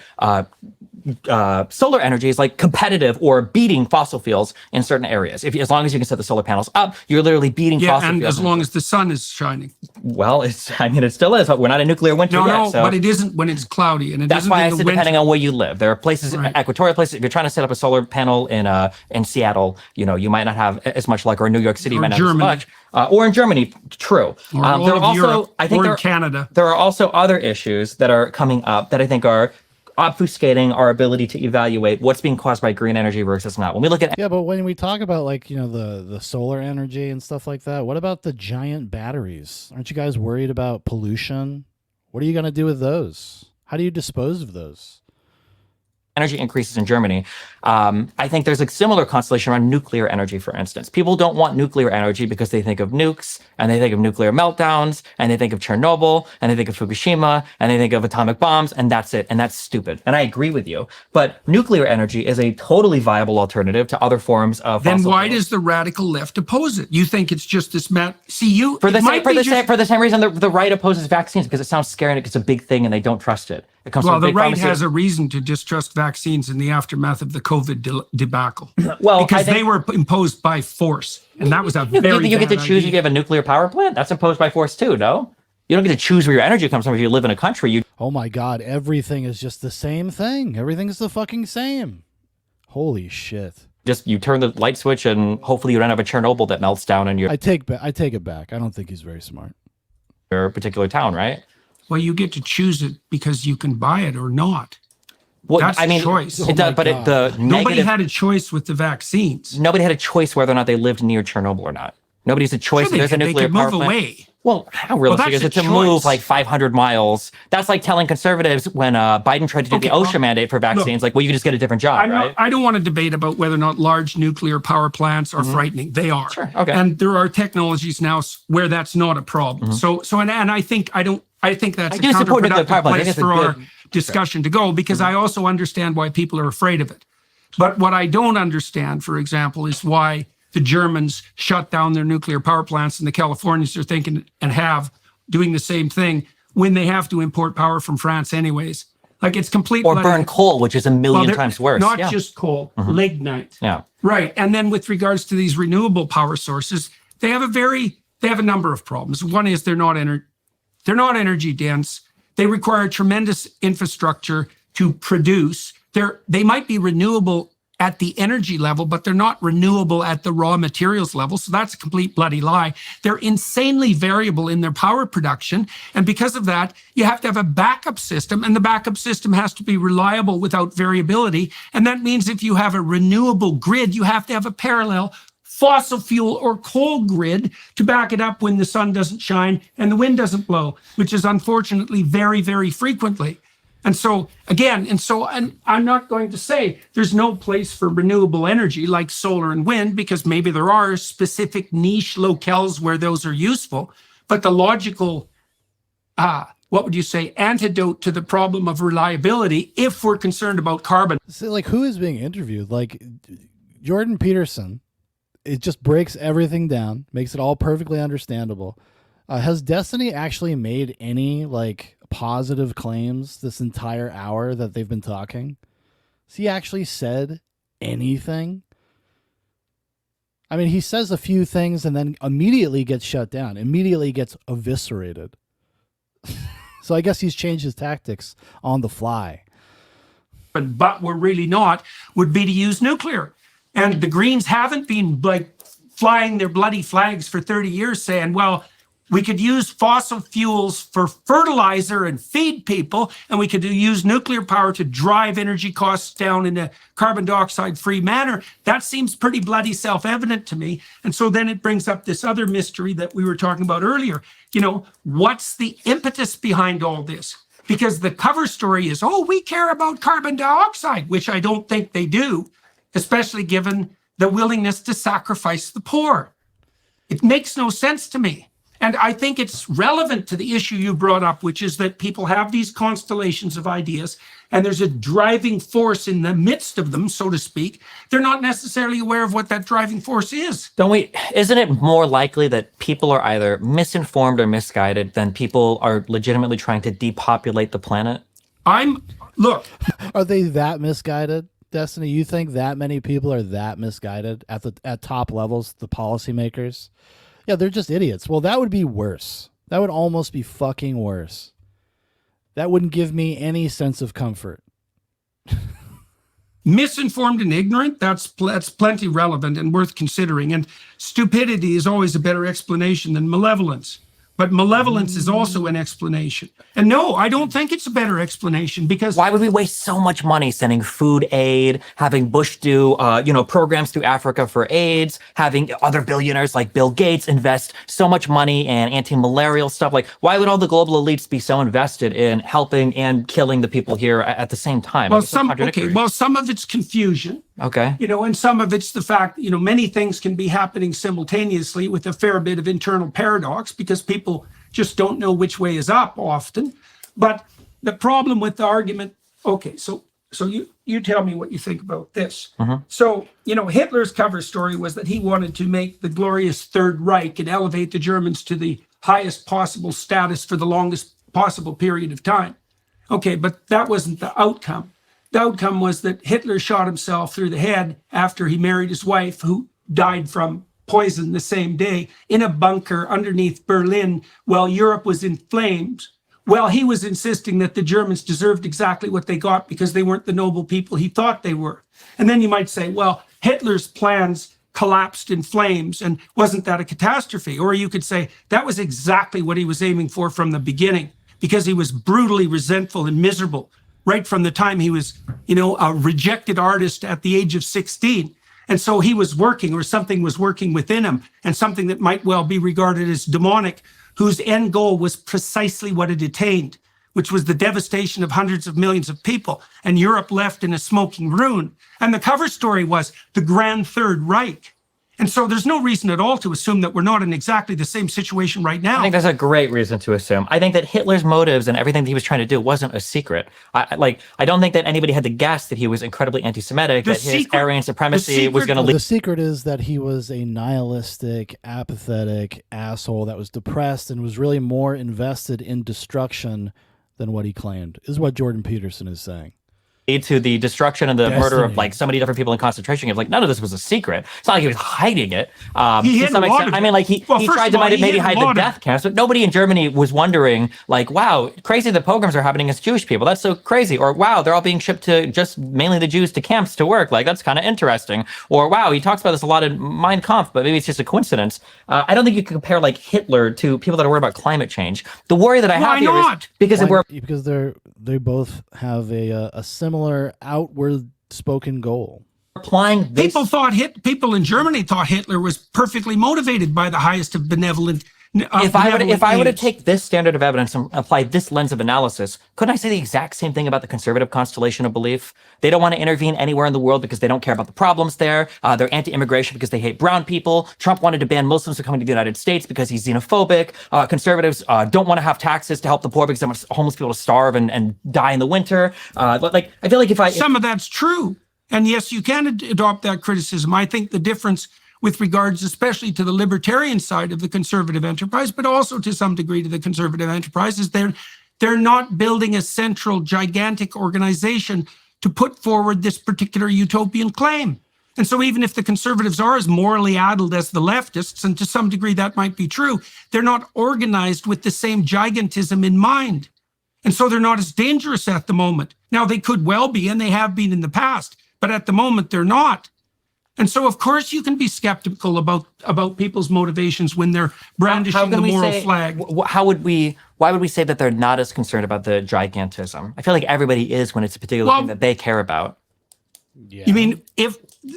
solar energy is like competitive or beating fossil fuels in certain areas. As long as you can set the solar panels up, you're literally beating fossil fuels. Yeah, and as long as the sun is shining. Well, it still is. We're not a nuclear winter yet. No, but it isn't when it's cloudy. And that's why I said depending on where you live. There are places, equatorial places, if you're trying to set up a solar panel in Seattle, you might not have as much luck, or New York City might not have as much. Or in Germany, true. Or all of Europe, or in Canada. There are also other issues that are coming up that I think are obfuscating our ability to evaluate what's being caused by green energy versus not. When we look at but when we talk about the solar energy and stuff like that, what about the giant batteries? Aren't you guys worried about pollution? What are you going to do with those? How do you dispose of those? energy increases in Germany, I think there's a similar constellation around nuclear energy, for instance. People don't want nuclear energy because they think of nukes, and they think of nuclear meltdowns, and they think of Chernobyl, and they think of Fukushima, and they think of atomic bombs, and that's it. And that's stupid. And I agree with you. But nuclear energy is a totally viable alternative to other forms of fossil Then why fuels. does the radical left oppose it? You think it's just this for the same reason the right opposes vaccines, because it sounds scary and it's a big thing and they don't trust it. It comes from the big right pharmaceutical- has a reason to distrust vaccines in the aftermath of the COVID debacle. Well, because they were imposed by force, and that was a very you get to bad choose. idea. You have a nuclear power plant. That's imposed by force too. No, you don't get to choose where your energy comes from. If you live in a country, Oh my God! Everything is just the same thing. Everything's the fucking same. Holy shit! you turn the light switch and hopefully you don't have a Chernobyl that melts down in your I take it back. I don't think he's very smart. your particular town, right? Well, you get to choose it because you can buy it or not. Well, That's I mean, the choice. It does, but the Nobody negative, had a choice with the vaccines. nobody had a choice whether or not they lived near Chernobyl or not. Nobody's a choice. Sure, There's a they nuclear could power move plant. away. Well, how realistic that's is it a to move choice. like 500 miles? That's like telling conservatives when Biden tried to do the OSHA mandate for vaccines, like, well, you can just get a different job, right? I don't want to debate about whether or not large nuclear power plants are frightening. They are. Sure, okay. And there are technologies now where that's not a problem. And I think that's a do support nuclear power counterproductive plants. I place think it's a for our good- discussion to go, because I also understand why people are afraid of it. But what I don't understand, for example, is why the Germans shut down their nuclear power plants and the Californians are thinking and doing the same thing when they have to import power from France anyways. Like, it's complete. Or burn coal, which is a million times worse. Not Yeah. just coal, lignite. Yeah. Right. And then with regards to these renewable power sources, they have a number of problems. One is they're not energy dense. They require tremendous infrastructure to produce. They might be renewable at the energy level, but they're not renewable at the raw materials level. So that's a complete bloody lie. They're insanely variable in their power production. And because of that, you have to have a backup system, and the backup system has to be reliable without variability. And that means if you have a renewable grid, you have to have a parallel fossil fuel or coal grid to back it up when the sun doesn't shine and the wind doesn't blow, which is unfortunately very, very frequently. And so I'm not going to say there's no place for renewable energy like solar and wind, because maybe there are specific niche locales where those are useful. But the logical, what would you say, antidote to the problem of reliability, if we're concerned about carbon. So, like, who is being interviewed? Like, Jordan Peterson, it just breaks everything down, makes it all perfectly understandable. Has Destiny actually made any, like, positive claims this entire hour that they've been talking? Has he actually said anything? I mean, he says a few things and then immediately gets shut down, immediately gets eviscerated. So I guess he's changed his tactics on the fly. But we're really not, would be to use nuclear. And the Greens haven't been like flying their bloody flags for 30 years saying, well, We could use fossil fuels for fertilizer and feed people, and we could use nuclear power to drive energy costs down in a carbon dioxide free manner. That seems pretty bloody self-evident to me. And so then it brings up this other mystery that we were talking about earlier. You know, what's the impetus behind all this? Because the cover story is, oh, we care about carbon dioxide, which I don't think they do, especially given the willingness to sacrifice the poor. It makes no sense to me. And I think it's relevant to the issue you brought up, which is that people have these constellations of ideas, and there's a driving force in the midst of them, so to speak. They're not necessarily aware of what that driving force is. Isn't it more likely that people are either misinformed or misguided than people are legitimately trying to depopulate the planet? Look. Are they that misguided? Destiny, you think that many people are that misguided at top levels, the policymakers? Yeah, they're just idiots. Well, that would be worse. That would almost be fucking worse. That wouldn't give me any sense of comfort. Misinformed and ignorant, that's plenty relevant and worth considering. And stupidity is always a better explanation than malevolence. But malevolence is also an explanation. And no, I don't think it's a better explanation, because why would we waste so much money sending food aid, having Bush do, programs through Africa for AIDS, having other billionaires like Bill Gates invest so much money in anti-malarial stuff? Like, why would all the global elites be so invested in helping and killing the people here at the same time? Well, some of it's confusion. Okay. And some of it's the fact, many things can be happening simultaneously with a fair bit of internal paradox, because people just don't know which way is up often. But the problem with the argument, okay, so you tell me what you think about this. Mm-hmm. So, Hitler's cover story was that he wanted to make the glorious Third Reich and elevate the Germans to the highest possible status for the longest possible period of time. Okay, but that wasn't the outcome. The outcome was that Hitler shot himself through the head after he married his wife, who died from poison the same day, in a bunker underneath Berlin while Europe was in flames. Well, he was insisting that the Germans deserved exactly what they got because they weren't the noble people he thought they were. And then you might say, well, Hitler's plans collapsed in flames, and wasn't that a catastrophe? Or you could say that was exactly what he was aiming for from the beginning, because he was brutally resentful and miserable right from the time he was, a rejected artist at the age of 16. And so he was working, or something was working within him, and something that might well be regarded as demonic, whose end goal was precisely what it attained, which was the devastation of hundreds of millions of people, and Europe left in a smoking ruin. And the cover story was the Grand Third Reich. And so there's no reason at all to assume that we're not in exactly the same situation right now. I think that's a great reason to assume. I think that Hitler's motives and everything that he was trying to do wasn't a secret. I don't think that anybody had to guess that he was incredibly anti-Semitic, his Aryan supremacy was going to lead. The secret is that he was a nihilistic, apathetic asshole that was depressed and was really more invested in destruction than what he claimed, is what Jordan Peterson is saying. To the destruction and the murder of so many different people in concentration camps. Like, none of this was a secret. It's not like he was hiding it. He hid a lot of it. I mean, like he tried to maybe hide the death camps, but nobody in Germany was wondering, like, wow, crazy that pogroms are happening against Jewish people. That's so crazy. Or wow, they're all being shipped to just mainly the Jews to camps to work. Like, that's kind of interesting. Or wow, he talks about this a lot in Mein Kampf, but maybe it's just a coincidence. I don't think you can compare like Hitler to people that are worried about climate change. The worry that I have here is because they both have a similar outward spoken goal. Applying this, people in Germany thought Hitler was perfectly motivated by the highest of benevolent. If I were to take this standard of evidence and apply this lens of analysis, couldn't I say the exact same thing about the conservative constellation of belief? They don't want to intervene anywhere in the world because they don't care about the problems there. They're anti-immigration because they hate brown people. Trump wanted to ban Muslims from coming to the United States because he's xenophobic. Conservatives don't want to have taxes to help the poor because they want homeless people to starve and die in the winter. I feel like some of that's true. And yes, you can adopt that criticism. I think the difference with regards especially to the libertarian side of the conservative enterprise, but also to some degree to the conservative enterprise, is they're not building a central gigantic organization to put forward this particular utopian claim. And so even if the conservatives are as morally addled as the leftists, and to some degree that might be true, they're not organized with the same gigantism in mind. And so they're not as dangerous at the moment. Now, they could well be, and they have been in the past, but at the moment they're not. And so, of course, you can be skeptical about people's motivations when they're brandishing the moral flag. Why would we say that they're not as concerned about the gigantism? I feel like everybody is when it's a particular thing that they care about. Yeah. You mean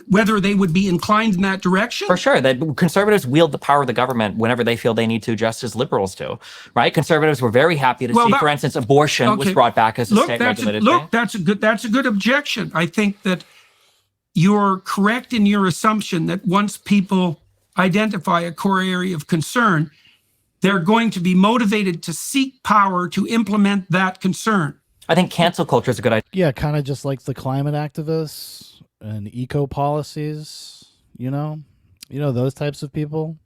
whether they would be inclined in that direction? For sure, that conservatives wield the power of the government whenever they feel they need to, just as liberals do, right? Conservatives were very happy to see, for instance, abortion was brought back as a state-regulated thing. That's a good objection. I think that you're correct in your assumption that once people identify a core area of concern, they're going to be motivated to seek power to implement that concern. I think cancel culture is a good idea. Yeah, kind of just like the climate activists and eco policies, those types of people.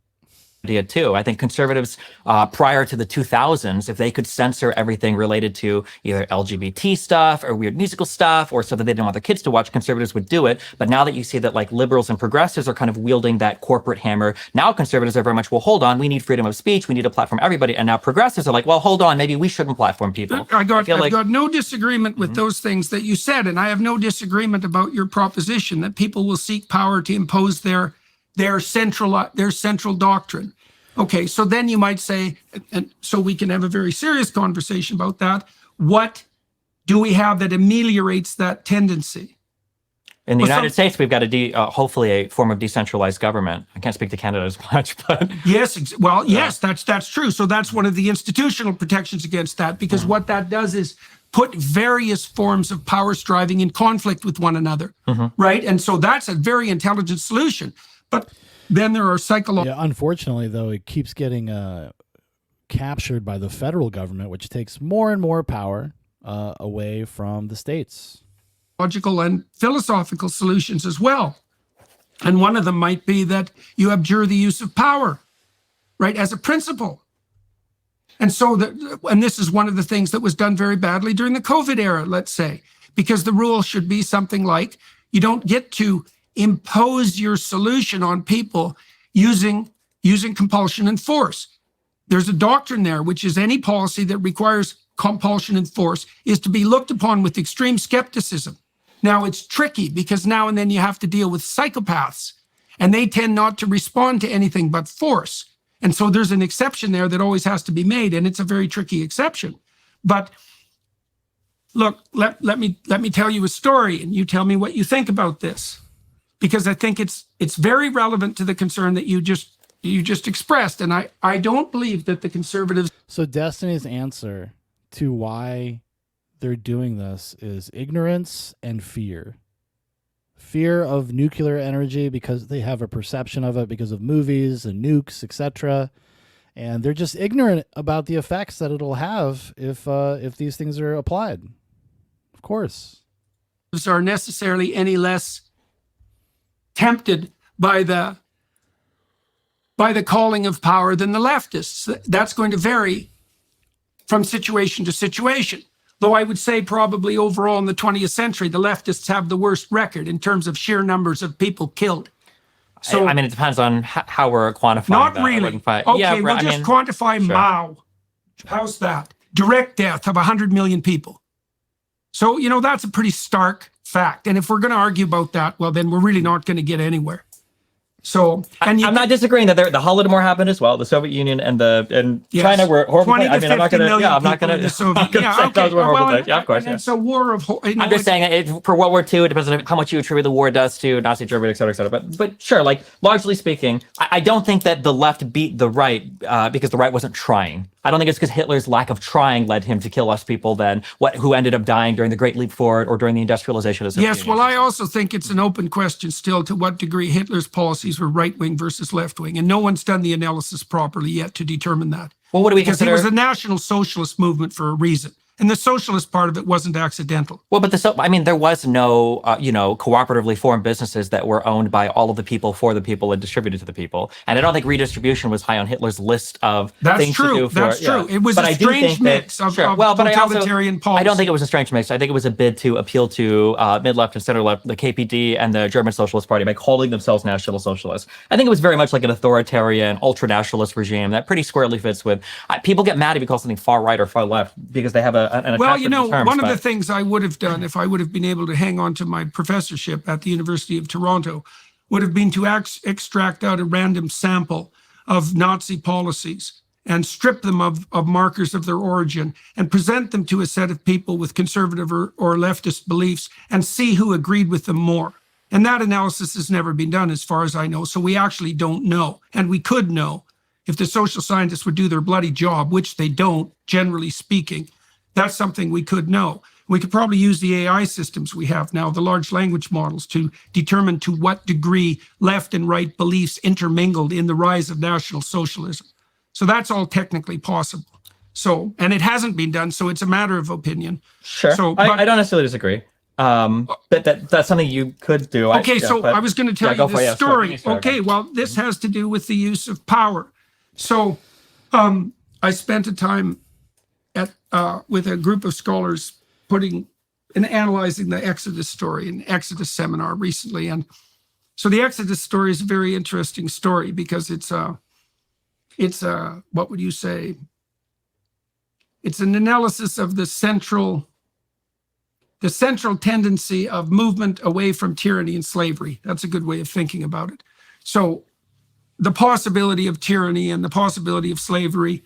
Too. I think conservatives prior to the 2000s, if they could censor everything related to either LGBT stuff or weird musical stuff or stuff that they didn't want their kids to watch, conservatives would do it. But now that you see that like liberals and progressives are kind of wielding that corporate hammer, now conservatives are very much, well, hold on, we need freedom of speech, we need to platform everybody. And now progressives are like, well, hold on, maybe we shouldn't platform people. I've got no disagreement with those things that you said, and I have no disagreement about your proposition that people will seek power to impose their central doctrine. Okay, so then you might say, and so we can have a very serious conversation about that. What do we have that ameliorates that tendency? In the United States, we've got hopefully a form of decentralized government. I can't speak to Canada as much, but yes, that's true. So that's one of the institutional protections against that, because what that does is put various forms of power striving in conflict with one another, right? And so that's a very intelligent solution. But then there are psychological. Yeah, unfortunately, though, it keeps getting captured by the federal government, which takes more and more power away from the states. Logical and philosophical solutions as well. And one of them might be that you abjure the use of power, right, as a principle. And so, and this is one of the things that was done very badly during the COVID era, let's say, because the rule should be something like you don't get to impose your solution on people using compulsion and force. There's a doctrine there, which is any policy that requires compulsion and force is to be looked upon with extreme skepticism. Now, it's tricky because now and then you have to deal with psychopaths, and they tend not to respond to anything but force. And so there's an exception there that always has to be made, and it's a very tricky exception. But look, let me tell you a story, and you tell me what you think about this, because I think it's very relevant to the concern that you just expressed. And I don't believe that the conservatives. So Destiny's answer to why they're doing this is ignorance and fear. Fear of nuclear energy because they have a perception of it because of movies and nukes, etc. And they're just ignorant about the effects that it'll have if these things are applied. Of course. Are necessarily any less tempted by the calling of power than the leftists. That's going to vary from situation to situation. Though I would say probably overall in the 20th century, the leftists have the worst record in terms of sheer numbers of people killed. So I mean, it depends on how we're quantifying not that. Really. Okay, we'll just quantify Mao. How's that? Direct death of 100 million people. So, that's a pretty stark fact. And if we're going to argue about that, well, then we're really not going to get anywhere. So, and I'm not disagreeing that the Holodomor happened as well. The Soviet Union and China were horrible. I'm not going to. Yeah, I'm not going to. Yeah, of course. And so, war of. I'm just saying, for World War II, it depends on how much you attribute the war deaths to Nazi Germany, et cetera, et cetera. But sure, like largely speaking, I don't think that the left beat the right because the right wasn't trying. I don't think it's because Hitler's lack of trying led him to kill less people than who ended up dying during the Great Leap Forward or during the industrialization of the Soviet Union. Yes, well, I also think it's an open question still to what degree Hitler's policies were right-wing versus left-wing, and no one's done the analysis properly yet to determine that. Well, what do we consider? Because it was a national socialist movement for a reason. And the socialist part of it wasn't accidental. Well, but there was no, cooperatively formed businesses that were owned by all of the people for the people and distributed to the people. And I don't think redistribution was high on Hitler's list of things to do. That's true. It was a strange mix of totalitarian policy. I don't think it was a strange mix. I think it was a bid to appeal to mid-left and center-left, the KPD and the German Socialist Party by calling themselves National Socialists. I think it was very much like an authoritarian, ultra-nationalist regime that pretty squarely fits with. People get mad if you call something far right or far left because they have one of the things I would have done if I would have been able to hang on to my professorship at the University of Toronto would have been to extract out a random sample of Nazi policies and strip them of markers of their origin and present them to a set of people with conservative or leftist beliefs and see who agreed with them more. And that analysis has never been done as far as I know. So we actually don't know. And we could know if the social scientists would do their bloody job, which they don't, generally speaking. That's something we could know. We could probably use the AI systems we have now, the large language models, to determine to what degree left and right beliefs intermingled in the rise of National Socialism. So that's all technically possible. So, and it hasn't been done, so it's a matter of opinion. Sure. So, I don't necessarily disagree. But that's something you could do. Okay, I was going to tell you this story. Okay, well, this Mm-hmm. has to do with the use of power. So I spent a time with a group of scholars putting and analyzing the Exodus story, an Exodus seminar recently. And so the Exodus story is a very interesting story because it's what would you say? It's an analysis of the central tendency of movement away from tyranny and slavery. That's a good way of thinking about it. So the possibility of tyranny and the possibility of slavery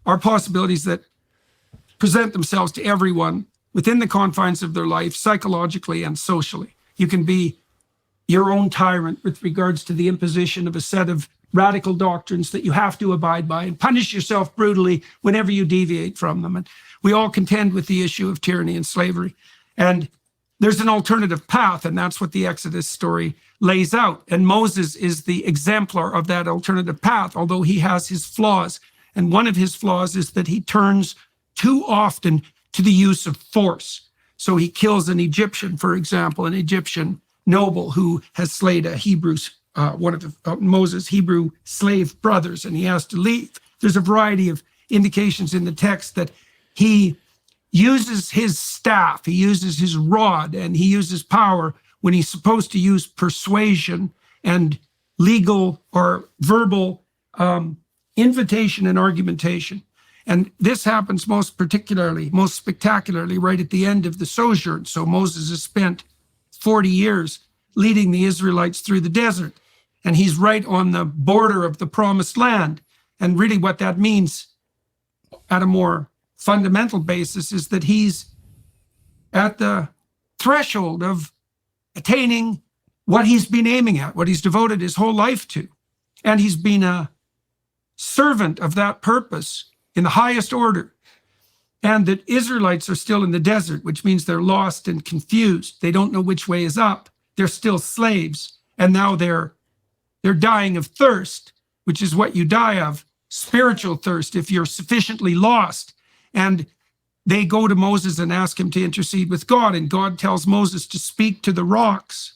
are possibilities that present themselves to everyone within the confines of their life, psychologically and socially. You can be your own tyrant with regards to the imposition of a set of radical doctrines that you have to abide by and punish yourself brutally whenever you deviate from them. And we all contend with the issue of tyranny and slavery. And there's an alternative path, and that's what the Exodus story lays out. And Moses is the exemplar of that alternative path, although he has his flaws. And one of his flaws is that he turns too often to the use of force. So he kills an Egyptian, for example, an Egyptian noble who has slayed a Hebrew, one of Moses' Hebrew slave brothers, and he has to leave. There's a variety of indications in the text that he uses his staff, he uses his rod, and he uses power when he's supposed to use persuasion and legal or verbal invitation and argumentation. And this happens most spectacularly right at the end of the sojourn. So Moses has spent 40 years leading the Israelites through the desert, and he's right on the border of the promised land. And really what that means at a more fundamental basis is that he's at the threshold of attaining what he's been aiming at, what he's devoted his whole life to. And he's been a servant of that purpose in the highest order. And the Israelites are still in the desert, which means they're lost and confused. They don't know which way is up. They're still slaves. And now they're dying of thirst, which is what you die of, spiritual thirst, if you're sufficiently lost. And they go to Moses and ask him to intercede with God. And God tells Moses to speak to the rocks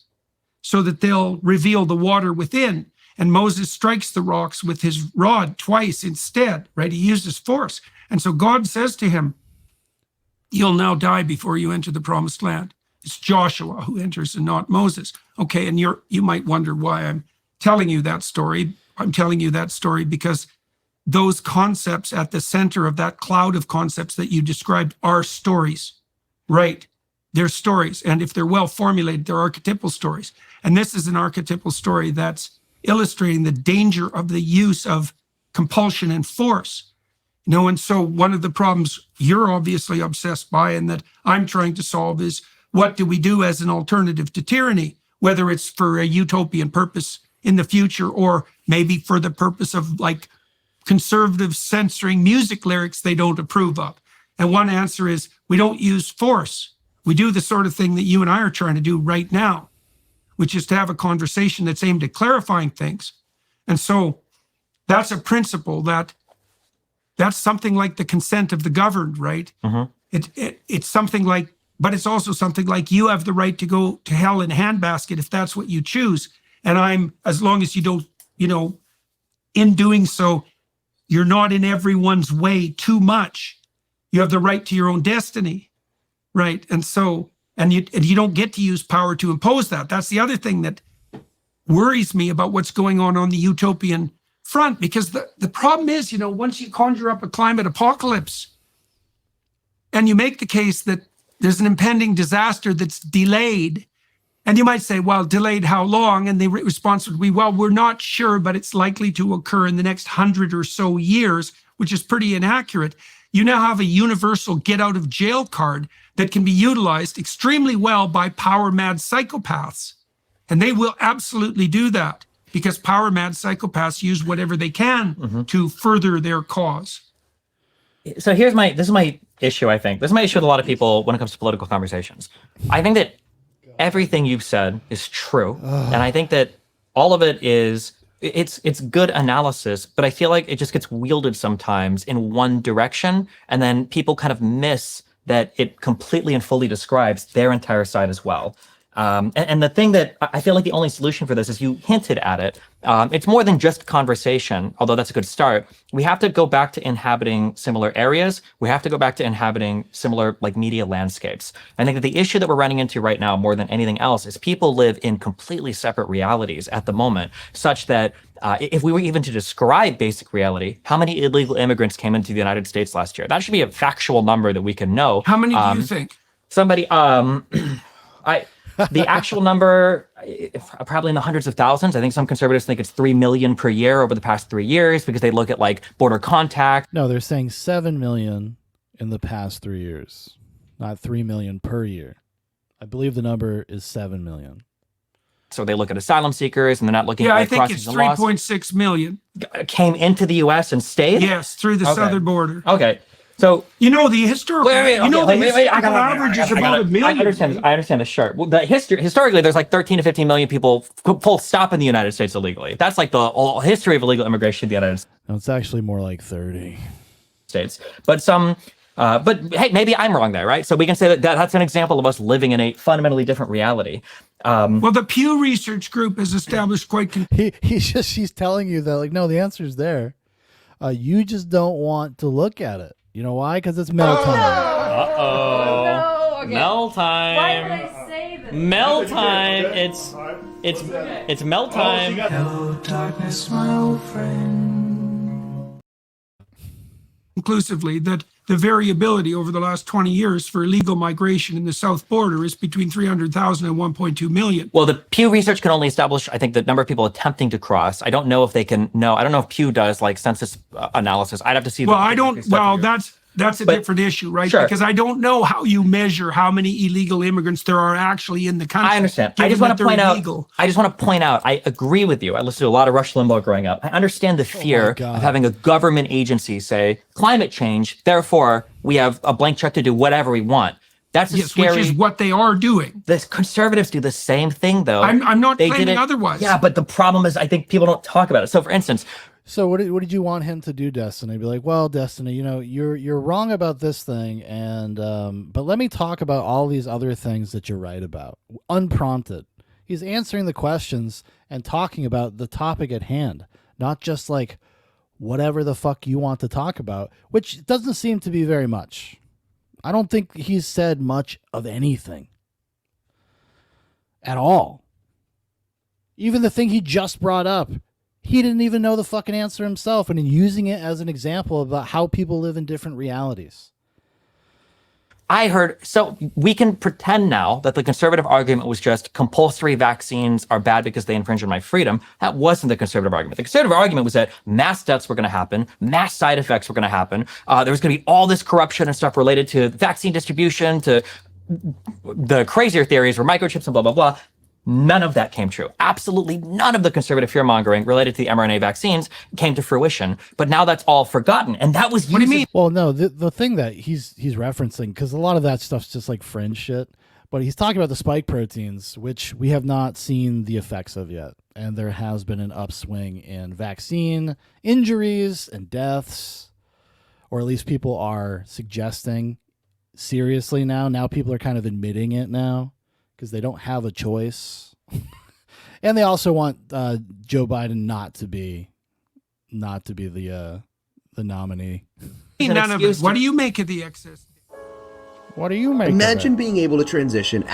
so that they'll reveal the water within. And Moses strikes the rocks with his rod twice instead, right? He uses force. And so God says to him, you'll now die before you enter the promised land. It's Joshua who enters and not Moses. Okay, and you might wonder why I'm telling you that story. I'm telling you that story because those concepts at the center of that cloud of concepts that you described are stories, right? They're stories. And if they're well formulated, they're archetypal stories. And this is an archetypal story that's illustrating the danger of the use of compulsion and force. And so one of the problems you're obviously obsessed by and that I'm trying to solve is what do we do as an alternative to tyranny, whether it's for a utopian purpose in the future or maybe for the purpose of like conservatives censoring music lyrics they don't approve of. And one answer is we don't use force. We do the sort of thing that you and I are trying to do right now, which is to have a conversation that's aimed at clarifying things. And so that's a principle that's something like the consent of the governed, right? Mm-hmm. It's something like, but it's also something like you have the right to go to hell in a handbasket if that's what you choose. And as long as you don't, in doing so, you're not in everyone's way too much. You have the right to your own destiny, right? And so, and you don't get to use power to impose that. That's the other thing that worries me about what's going on the utopian front, because the problem is, once you conjure up a climate apocalypse and you make the case that there's an impending disaster that's delayed And you might say, well, delayed how long? And the response would be, well, we're not sure, but it's likely to occur in the next 100 or so years, which is pretty inaccurate. You now have a universal get out of jail card that can be utilized extremely well by power mad psychopaths. And they will absolutely do that because power mad psychopaths use whatever they can to further their cause. So this is my issue, I think. This is my issue with a lot of people when it comes to political conversations. I think that everything you've said is true. And I think that all of it is, it's good analysis, but I feel like it just gets wielded sometimes in one direction. And then people kind of miss that it completely and fully describes their entire side as well. And the thing that I feel like the only solution for this is you hinted at it. It's more than just conversation, although that's a good start. We have to go back to inhabiting similar areas. We have to go back to inhabiting similar like media landscapes. I think that the issue that we're running into right now more than anything else is people live in completely separate realities at the moment, such that if we were even to describe basic reality, how many illegal immigrants came into the United States last year? That should be a factual number that we can know. How many do you think? Somebody, the actual number, probably in the hundreds of thousands. I think some conservatives think it's 3 million per year over the past 3 years because they look at like border contact. No, they're saying 7 million in the past 3 years, not 3 million per year. I believe the number is 7 million. So they look at asylum seekers and they're not looking at I like think crossing it's the laws. 3.6 million. Came into the U.S. and stayed? Yes, through the southern border. Okay. So You know, the historical, average is about 1 million. I understand the chart. Well, historically, there's like 13 to 15 million people full stop in the United States illegally. That's like the whole history of illegal immigration to the United No, it's actually more like 30. States. But hey, maybe I'm wrong there, right? So we can say that that's an example of us living in a fundamentally different reality. Well, the Pew Research Group has established quite... She's telling you that, like, no, the answer's there. You just don't want to look at it. You know why? Because it's Mel time. Uh-oh. No, okay. Mel time. Why did I say this? Mel time. It's Mel time. Hello, darkness, my old friend. conclusively that the variability over the last 20 years for illegal migration in the south border is between 300,000 and 1.2 million. Well, the Pew Research can only establish, I think, the number of people attempting to cross. I don't know if they can know. I don't know if Pew does like census analysis. I'd have to see. Well, I don't. Well, that's a different issue, right? Sure. Because I don't know how you measure how many illegal immigrants there are actually in the country. I understand. I just want to point out. I agree with you. I listened to a lot of Rush Limbaugh growing up. I understand the fear of having a government agency say climate change. Therefore, we have a blank check to do whatever we want. That's scary. Which is what they are doing. The conservatives do the same thing, though. I'm not claiming otherwise. Yeah, but the problem is, I think people don't talk about it. So, for instance. So what did you want him to do, Destiny? Be like, well, Destiny, you know, you're wrong about this thing, and but let me talk about all these other things that you're right about, unprompted. He's answering the questions and talking about the topic at hand, not just like whatever the fuck you want to talk about, which doesn't seem to be very much. I don't think he's said much of anything at all. Even the thing he just brought up, he didn't even know the fucking answer himself, and in using it as an example about how people live in different realities. So we can pretend now that the conservative argument was just compulsory vaccines are bad because they infringe on my freedom. That wasn't the conservative argument. The conservative argument was that mass deaths were going to happen, mass side effects were going to happen. There was going to be all this corruption and stuff related to vaccine distribution, to the crazier theories were microchips and blah, blah, blah. None of that came true. Absolutely none of the conservative fear-mongering related to the mRNA vaccines came to fruition. But now that's all forgotten. And that was... What do you mean? Well, no, the thing that he's referencing, because a lot of that stuff's just like fringe shit, but he's talking about the spike proteins, which we have not seen the effects of yet. And there has been an upswing in vaccine injuries and deaths, or at least people are suggesting seriously now. Now people are kind of admitting it now, because they don't have a choice. And they also want Joe Biden not to be the nominee. None of it. What do you make of the excess? What do you make Imagine of it? being able to transition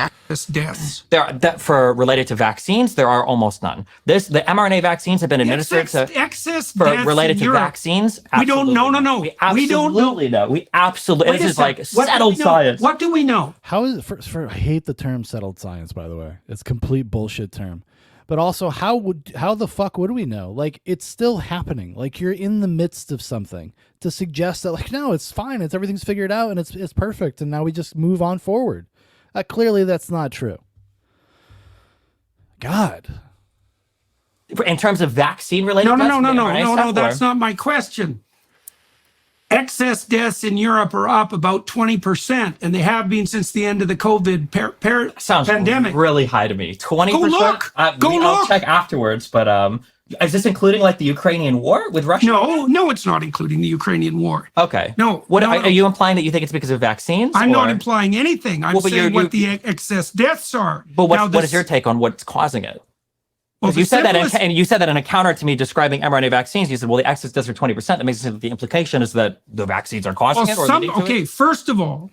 Deaths. There are, that for related to vaccines, there are almost none. The mRNA vaccines have been administered Excess for deaths related in to Europe. vaccines. We don't know. No. We We don't know. absolutely know. We absolutely. Wait This a is like sec. What do settled we know? science. What do we know? How is it I hate the term settled science, by the way. It's a complete bullshit term. But also, how the fuck would we know? Like, it's still happening. Like, you're in the midst of something. To suggest that, like, no, it's fine. Everything's figured out and it's perfect. And now we just move on forward. Clearly, that's not true. God. In terms of vaccine related, No. That's not my question. Excess deaths in Europe are up about 20%, and they have been since the end of the COVID sounds pandemic. really high to me. 20%. Go look. I'll check afterwards. But is this including like the Ukrainian war with Russia? No, it's not including the Ukrainian war. Okay. No. Are you implying that you think it's because of vaccines? I'm not implying anything. I'm but saying what the excess deaths are. But what is your take on what's causing it? Well, you said and you said that in a counter to me describing mRNA vaccines. You said, well, the excess deaths are 20%. That makes it seem that the implication is that the vaccines are causing it or leading to it? First of all,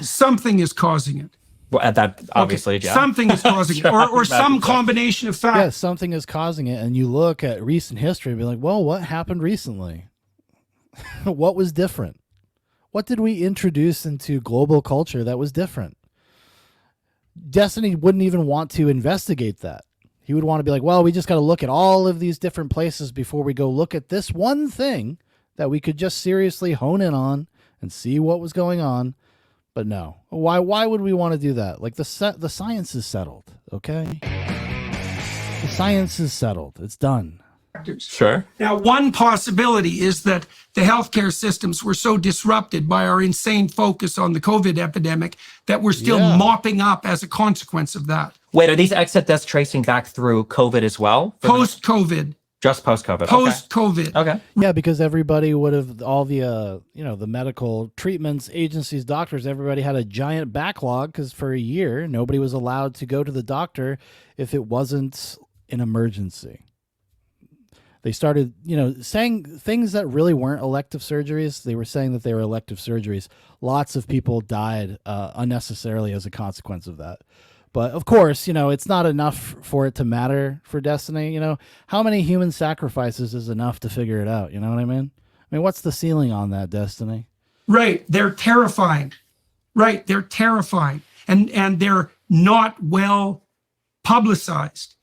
something is causing it. Well, that obviously, yeah. Something is causing it, or some combination of Yeah, factors. something is causing it. And you look at recent history and be like, well, what happened recently? What was different? What did we introduce into global culture that was different? Destiny wouldn't even want to investigate that. He would want to be like, well, we just got to look at all of these different places before we go look at this one thing that we could just seriously hone in on and see what was going on. But no, why would we want to do that? Like the science is settled. Okay. The science is settled. It's done. Sure. Now, one possibility is that the healthcare systems were so disrupted by our insane focus on the COVID epidemic that we're still mopping up as a consequence of that. Wait, are these excess deaths tracing back through COVID as well? Post-COVID. Just post-COVID. Post-COVID. Okay. Yeah, because everybody would have all the the medical treatments, agencies, doctors, everybody had a giant backlog because for a year nobody was allowed to go to the doctor if it wasn't an emergency. They started, saying things that really weren't elective surgeries. They were saying that they were elective surgeries. Lots of people died unnecessarily as a consequence of that. But of course, it's not enough for it to matter for Destiny. How many human sacrifices is enough to figure it out? You know what I mean? What's the ceiling on that, Destiny? Right. They're terrifying. They're terrifying. And they're not well publicized.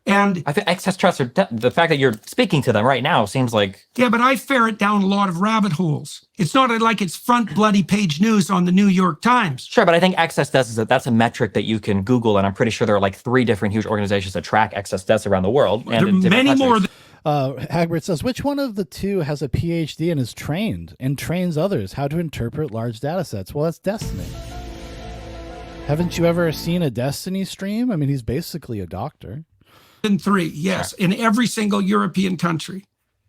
And I think excess trust the fact that you're speaking to them right now seems like... Yeah, but I ferret down a lot of rabbit holes. It's not like it's front bloody page news on the New York Times. Sure, but I think excess deaths that's a metric that you can Google, and I'm pretty sure there are like 3 different huge organizations that track excess deaths around the world. And there are many more. Hagbert says, which one of the two has a PhD and is trained and trains others how to interpret large data sets? Well, that's Destiny. Haven't you ever seen a Destiny stream? He's basically a doctor. 3, yes, in every single European country.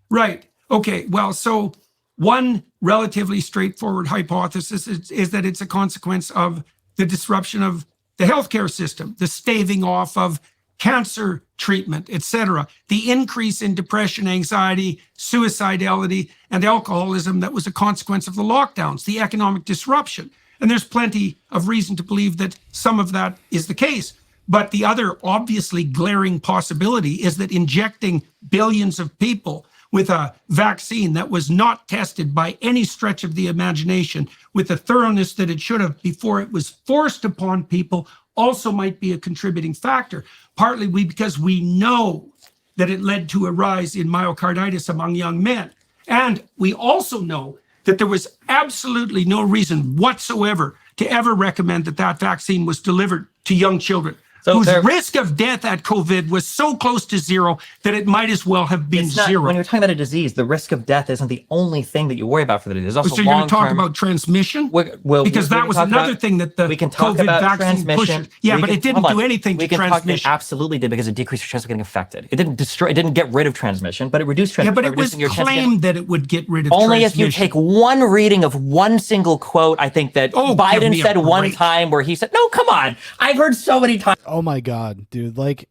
Right. Okay. Well, so one relatively straightforward hypothesis is that it's a consequence of the disruption of the healthcare system, the staving off of cancer treatment, etc., the increase in depression, anxiety, suicidality, and alcoholism that was a consequence of the lockdowns, the economic disruption. And there's plenty of reason to believe that some of that is the case. But the other obviously glaring possibility is that injecting billions of people with a vaccine that was not tested by any stretch of the imagination with the thoroughness that it should have before it was forced upon people also might be a contributing factor, partly because we know that it led to a rise in myocarditis among young men. And we also know that there was absolutely no reason whatsoever to ever recommend that vaccine was delivered to young children. whose risk of death at COVID was so close to zero that it might as well have been zero. When you're talking about a disease, the risk of death isn't the only thing that you worry about for the disease. Also, so you're going to talk about transmission? Because that was another thing that the COVID vaccine pushed. Yeah, but it didn't do anything to transmission. It absolutely did, because it decreased your chance of getting infected. It didn't destroy, it didn't get rid of transmission, but it reduced transmission. Yeah, but it was claimed that it would get rid of transmission. Only if you take one reading of one single quote. I think that Biden said one time where he said, no, come on. I've heard so many times. Oh my God, dude. Like,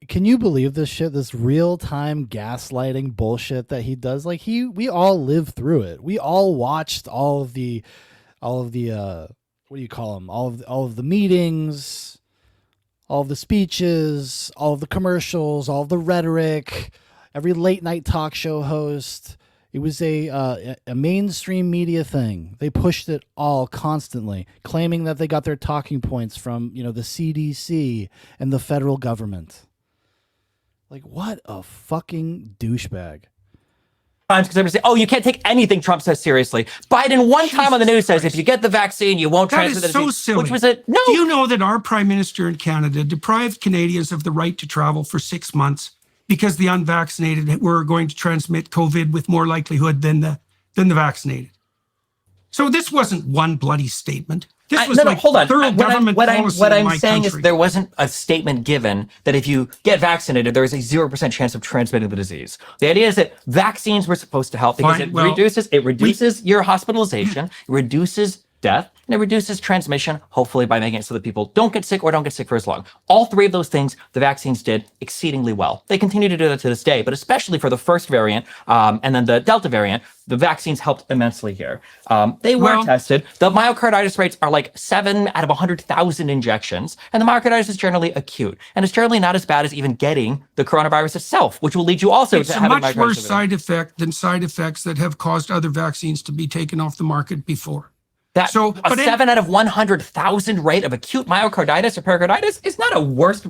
can you believe this shit? This real-time gaslighting bullshit that he does? Like, we all lived through it. We all watched all of the what do you call them? All of the meetings, all of the speeches, all of the commercials, all of the rhetoric, every late night talk show host. It was a mainstream media thing. They pushed it all constantly, claiming that they got their talking points from, the CDC and the federal government. Like, what a fucking douchebag. Times because everybody say, "Oh, you can't take anything Trump says seriously." Biden one time on the news says, "If you get the vaccine, you won't transmit the disease." That is so silly. Which was no. Do you know that our prime minister in Canada deprived Canadians of the right to travel for 6 months because the unvaccinated were going to transmit COVID with more likelihood than the vaccinated? So this wasn't one bloody statement. This was hold on. thorough government policy. What in I'm my saying country. is there wasn't a statement given that if you get vaccinated, there is a 0% chance of transmitting the disease. The idea is that vaccines were supposed to help because it reduces your hospitalization, it reduces death, and it reduces transmission, hopefully by making it so that people don't get sick or don't get sick for as long. All three of those things, the vaccines did exceedingly well. They continue to do that to this day, but especially for the first variant and then the Delta variant, the vaccines helped immensely here. They were tested. The myocarditis rates are like 7 out of 100,000 injections, and the myocarditis is generally acute, and it's generally not as bad as even getting the coronavirus itself, which will lead you also to having myocarditis. It's a much worse side effect than side effects that have caused other vaccines to be taken off the market before. That a 7 out of 100,000 rate of acute myocarditis or pericarditis is not a worse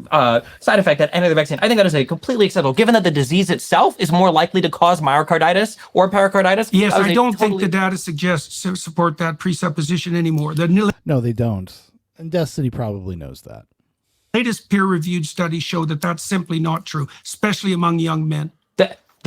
side effect than any other vaccine. I think that is a completely acceptable, given that the disease itself is more likely to cause myocarditis or pericarditis. Yes, I don't think the data suggests support that presupposition anymore. No, they don't. And Destiny probably knows that. Latest peer-reviewed studies show that that's simply not true, especially among young men.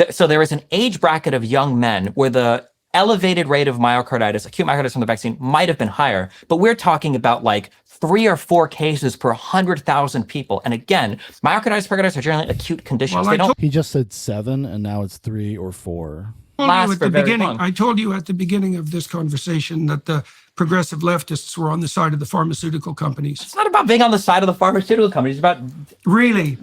So there is an age bracket of young men where the elevated rate of myocarditis, acute myocarditis from the vaccine might have been higher, but we're talking about like 3 or 4 cases per 100,000 people. And again, myocarditis, pericarditis are generally acute conditions. He just said 7, and now it's 3 or 4. I told you at the beginning of this conversation that the progressive leftists were on the side of the pharmaceutical companies. It's not about being on the side of the pharmaceutical companies. It's about really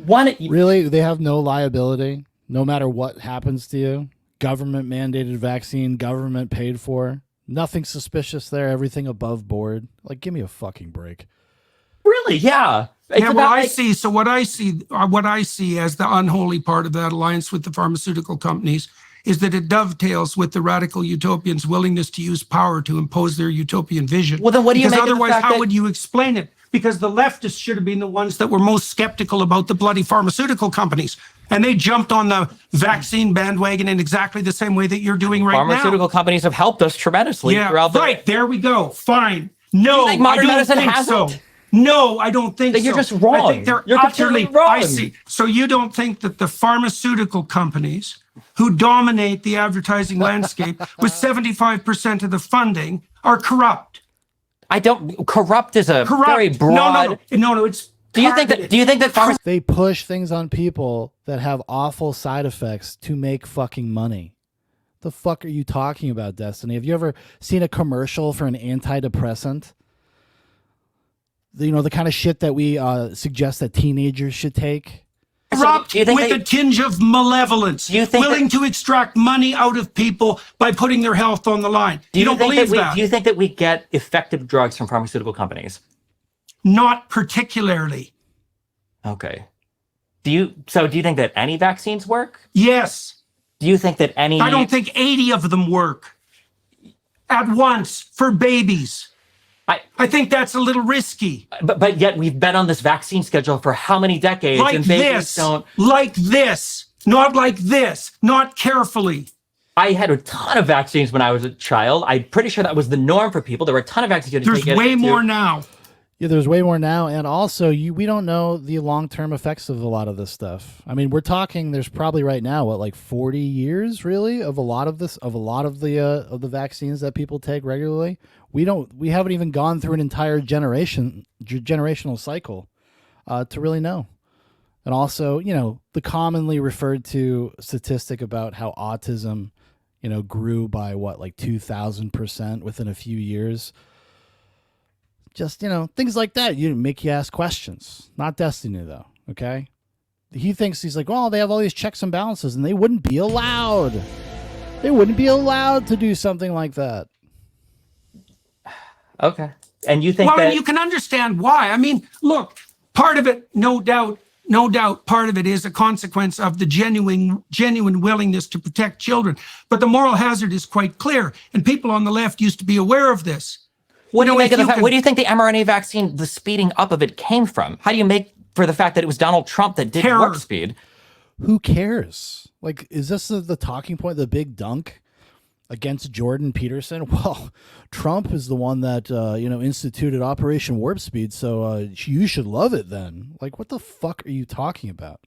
they have no liability, no matter what happens to you. Government mandated vaccine, government paid for. Nothing suspicious there. Everything above board. Like, give me a fucking break. Really? Yeah. What I see as the unholy part of that alliance with the pharmaceutical companies is that it dovetails with the radical utopians' willingness to use power to impose their utopian vision. Well, then what do you make of the otherwise, fact how that- would you explain it? Because the leftists should have been the ones that were most skeptical about the bloody pharmaceutical companies. And they jumped on the vaccine bandwagon in exactly the same way that you're doing right now. Pharmaceutical companies have helped us tremendously throughout the... Right, there we go. Fine. No, You think modern I don't medicine think hasn't? so. No, I don't think Then so. you're just wrong. I think they're You're utterly completely wrong. I see. So you don't think that the pharmaceutical companies who dominate the advertising landscape with 75% of the funding are corrupt? I don't... Corrupt is a very broad... No, it's... Do you think that They push things on people that have awful side effects to make fucking money. The fuck are you talking about, Destiny? Have you ever seen a commercial for an antidepressant? The kind of shit that we suggest that teenagers should take? Corrupt with a tinge of malevolence, willing to extract money out of people by putting their health on the line. You don't believe that? Do you think that we get effective drugs from pharmaceutical companies? Not particularly. Okay. Do you think that any vaccines work? Yes. Do you think that any... I don't think 80 of them work at once for babies. I think that's a little risky. But yet we've been on this vaccine schedule for how many decades? Like this, not like this, not carefully. I had a ton of vaccines when I was a child. I'm pretty sure that was the norm for people. There were a ton of vaccines. There's way more now. Yeah, there's way more now, and also we don't know the long-term effects of a lot of this stuff. I mean, we're talking. There's probably right now like 40 years, really, of a lot of the vaccines that people take regularly. We haven't even gone through an entire generational cycle to really know. And also, the commonly referred to statistic about how autism, grew by 2,000% within a few years. Just, things like that, make you ask questions. Not Destiny, though, okay? He's like, well, they have all these checks and balances, and they wouldn't be allowed. They wouldn't be allowed to do something like that. Okay. And you think Well, that and you can understand why. I mean, look, part of it, no doubt, part of it is a consequence of the genuine willingness to protect children. But the moral hazard is quite clear, and people on the left used to be aware of this. what do you make of the fact? can- What do you think the mRNA vaccine, the speeding up of it, came from? How do you make for the fact that it was Donald Trump that did Terror. warp speed? Who cares? Like, is this the talking point, the big dunk against Jordan Peterson? Well, Trump is the one that, instituted Operation Warp Speed, so you should love it then. Like, what the fuck are you talking about?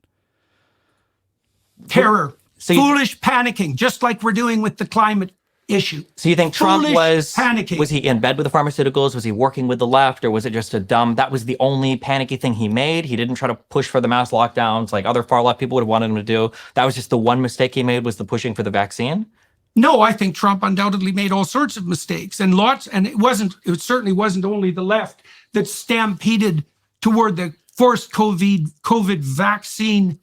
Terror, So foolish panicking, just like we're doing with the climate issue. So you think Trump Foolish was panicking. Was he in bed with the pharmaceuticals? Was he working with the left, or was it just that was the only panicky thing he made? He didn't try to push for the mass lockdowns like other far left people would have wanted him to do. That was just the one mistake he made, was the pushing for the vaccine. No, I think Trump undoubtedly made all sorts of mistakes, and it certainly wasn't only the left that stampeded toward the forced COVID vaccine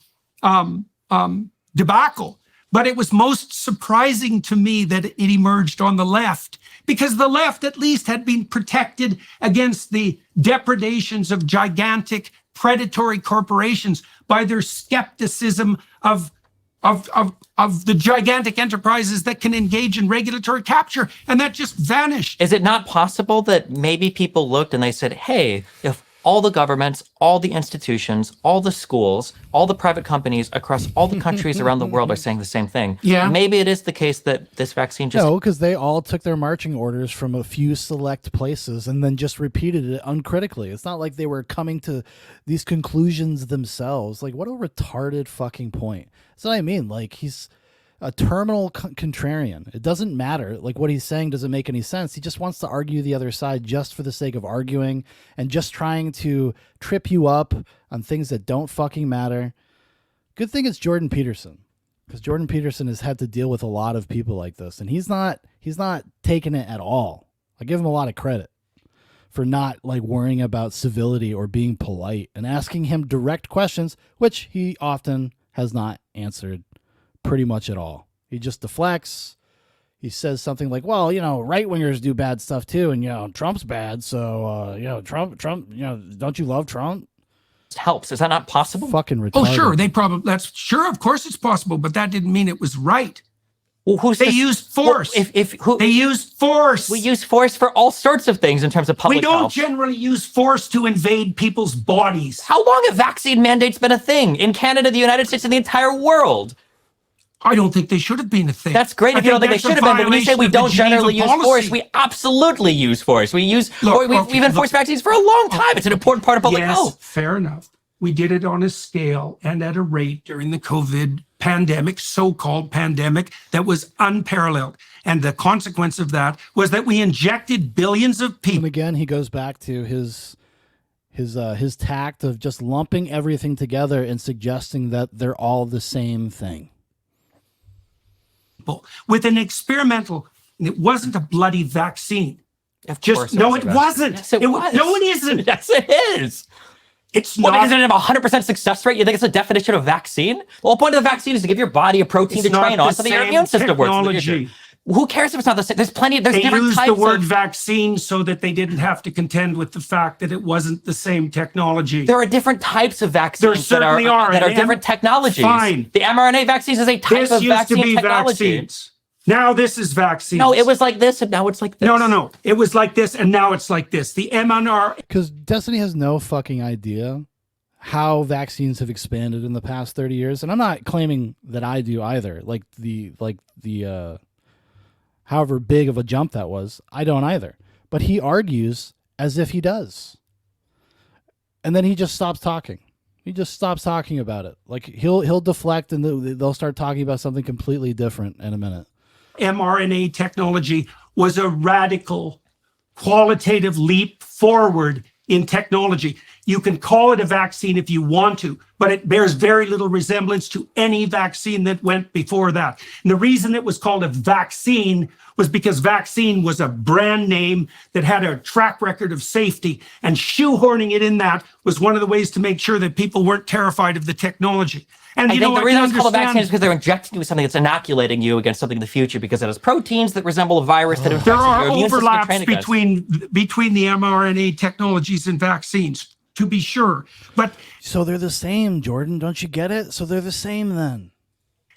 debacle. But it was most surprising to me that it emerged on the left, because the left at least had been protected against the depredations of gigantic predatory corporations by their skepticism of the gigantic enterprises that can engage in regulatory capture, and that just vanished. Is it not possible that maybe people looked and they said, hey, if all the governments, all the institutions, all the schools, all the private companies across all the countries around the world are saying the same thing, Yeah. maybe it is the case that this vaccine just... No, because they all took their marching orders from a few select places and then just repeated it uncritically. It's not like they were coming to these conclusions themselves. Like, what a retarded fucking point. That's what I mean. Like, he's a terminal contrarian. It doesn't matter. Like, what he's saying doesn't make any sense. He just wants to argue the other side just for the sake of arguing and just trying to trip you up on things that don't fucking matter. Good thing it's Jordan Peterson, because Jordan Peterson has had to deal with a lot of people like this, and he's not taking it at all. I give him a lot of credit for not like worrying about civility or being polite and asking him direct questions, which he often has not answered pretty much at all. He just deflects. He says something like, well, right-wingers do bad stuff too, and, Trump's bad, so, Trump, don't you love Trump? helps. Is that not possible? Fucking retarded. Oh, sure. Of course it's possible, but that didn't mean it was right. Well, They used force. They used force. We use force for all sorts of things in terms of public We don't health. generally use force to invade people's bodies. How long have vaccine mandates been a thing in Canada, the United States, and the entire world? I don't think they should have been a thing. That's great if you don't think they should have been, but when you say we don't generally use force, we absolutely use force. We've enforced vaccines for a long time. It's an important part of public health. Fair enough. We did it on a scale and at a rate during the COVID pandemic, so-called pandemic, that was unparalleled. And the consequence of that was that we injected billions of people. And again, he goes back to his tact of just lumping everything together and suggesting that they're all the same thing. With an experimental, it wasn't a bloody vaccine. Of course No, it wasn't. Yes, it was. No, it isn't. Yes, it is. It's What, not. isn't it a 100% success rate? You think it's a definition of vaccine? The whole point of the vaccine is to give your body a protein It's to train not on the so that your same immune system works in the technology. future. Who cares if it's not the same? There's They different used types the word of... vaccine so that they didn't have to contend with the fact that it wasn't the same technology. There are different types of vaccines There certainly are. that are And different technologies. Fine. The mRNA vaccines is a type This of used vaccine to be technology. vaccines. Now this is vaccines. No, it was like this and now it's like this. No. It was like this and now it's like this. The mRNA. Because Destiny has no fucking idea how vaccines have expanded in the past 30 years. And I'm not claiming that I do either. Like the however big of a jump that was, I don't either. But he argues as if he does. And then he just stops talking. He just stops talking about it. Like he'll deflect and they'll start talking about something completely different in a minute. mRNA technology was a radical qualitative leap forward in technology. You can call it a vaccine if you want to, but it bears very little resemblance to any vaccine that went before that. And the reason it was called a vaccine was because vaccine was a brand name that had a track record of safety, and shoehorning it in that was one of the ways to make sure that people weren't terrified of the technology. And I think the reason it's called a vaccine is because they're injecting you with something that's inoculating you against something in the future because it has proteins that resemble a virus that infects there your are immune system overlaps trained against. between the mRNA technologies and vaccines, to be sure. But So they're the same, Jordan. Don't you get it? So they're the same then.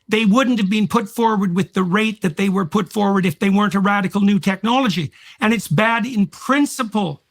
they wouldn't have been put forward with the rate that they were put forward if they weren't a radical new technology. And it's bad in principle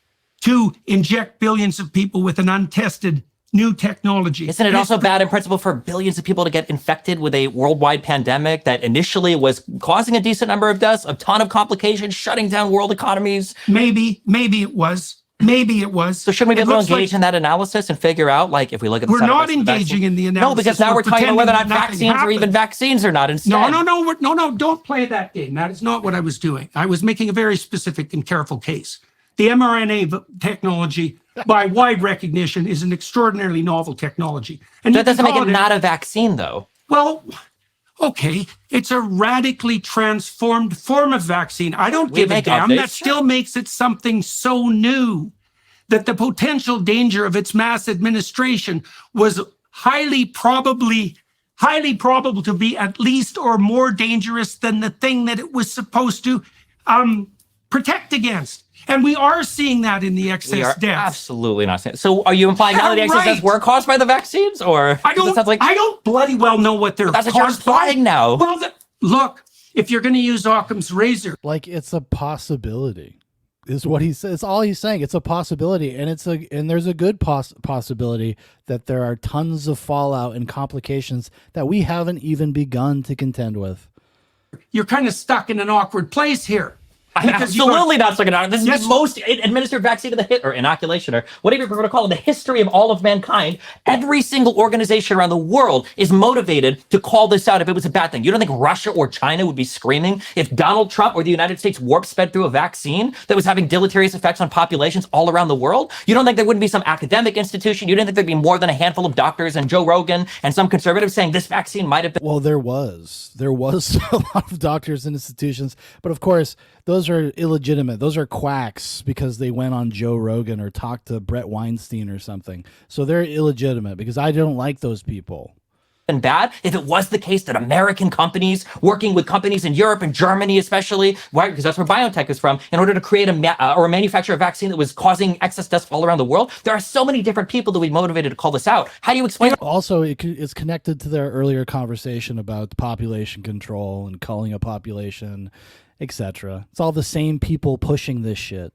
to inject billions of people with an untested new technology. Isn't it also bad in principle for billions of people to get infected with a worldwide pandemic that initially was causing a decent number of deaths, a ton of complications, shutting down world economies? Maybe it was. Maybe it was. So shouldn't we be It able to looks engage like in that analysis and figure out, like, if we look at the we're side not effects of the engaging vaccine- in the analysis. No, because now we're talking about whether or not pretending that vaccines nothing or even happened. vaccines or not instead. No, don't play that game. That is not what I was doing. I was making a very specific and careful case. The mRNA technology, by wide recognition, is an extraordinarily novel technology. And That you can doesn't make call it not a vaccine, though. Well, okay, it's a radically transformed form of vaccine. I don't We give a make damn. updates, That still makes it something so new that the potential danger of its mass administration was highly probable to be at least or more dangerous than the thing that it was supposed to protect against. And we are seeing that in the We are excess deaths. absolutely not saying. So are you implying now that the excess deaths were caused by the vaccines? Or I don't bloody well know what they're That's what you're caused by. implying now. Well, look, if you're going to use Occam's razor, Like, it's a possibility, is what he says. It's all he's saying. It's a possibility, and there's a good possibility that there are tons of fallout and complications that we haven't even begun to contend with. you're kind of stuck in an awkward place here. I'm Because you absolutely not stuck in it. This is Yes. the most administered vaccine in or inoculation, or whatever you prefer to call it, in the history of all of mankind. Every single organization around the world is motivated to call this out if it was a bad thing. You don't think Russia or China would be screaming if Donald Trump or the United States warp sped through a vaccine that was having deleterious effects on populations all around the world? You don't think there wouldn't be some academic institution? You didn't think there'd be more than a handful of doctors and Joe Rogan and some conservatives saying this vaccine might have been... Well, there was a lot of doctors and institutions, but of course, those are illegitimate. Those are quacks because they went on Joe Rogan or talked to Brett Weinstein or something. So they're illegitimate because I don't like those people. Been bad if it was the case that American companies working with companies in Europe and Germany especially, right, because that's where biotech is from, in order to create or manufacture a vaccine that was causing excess deaths all around the world. There are so many different people that would be motivated to call this out. How do you explain it? Also, it's connected to their earlier conversation about population control and culling a population, etc. It's all the same people pushing this shit.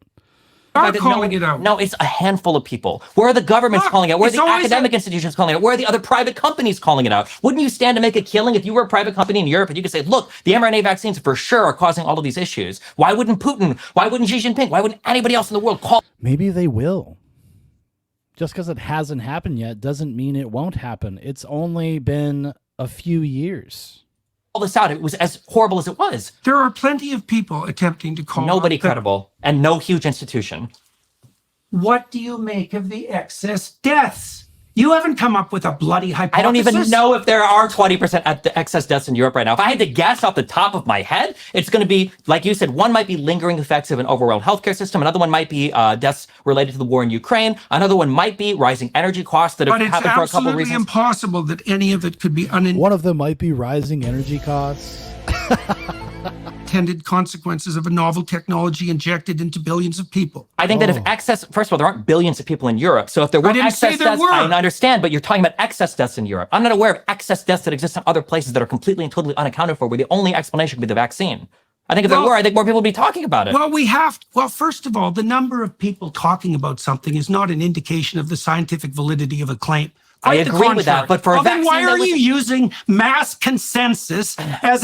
Are calling it out. No, it's a handful of people. Where are the governments Look, calling it out? Where are it's the always academic institutions calling it out? Where are the other private companies calling it out? Wouldn't you stand to make a killing if you were a private company in Europe and you could say, look, the mRNA vaccines for sure are causing all of these issues? Why wouldn't Putin? Why wouldn't Xi Jinping? Why wouldn't anybody else in the world call? Maybe they will. Just because it hasn't happened yet doesn't mean it won't happen. It's only been a few years. All this out? It was as horrible as it was. There are plenty of people attempting to call Nobody out the- credible and no huge institution. What do you make of the excess deaths? You haven't come up with a bloody hypothesis. I don't even know if there are 20% at the excess deaths in Europe right now. If I had to guess off the top of my head, it's going to be, like you said, one might be lingering effects of an overwhelmed healthcare system. Another one might be deaths related to the war in Ukraine. Another one might be rising energy costs that have But it's happened for a couple of absolutely reasons. impossible that any of it could be One of them might be rising energy costs. unintended consequences of a novel technology injected into billions of people. I think that if excess, first of all, there aren't billions of people in Europe. So if there were didn't say excess there deaths, were. I understand, but you're talking about excess deaths in Europe. I'm not aware of excess deaths that exist in other places that are completely and totally unaccounted for, where the only explanation could be the vaccine. I think if there Well- were, I think more people would be talking about it. Well, first of all, the number of people talking about something is not an indication of the scientific validity of a claim. I Quite the agree with that, contrary. but for a Well, then why vaccine that are was- you using mass consensus as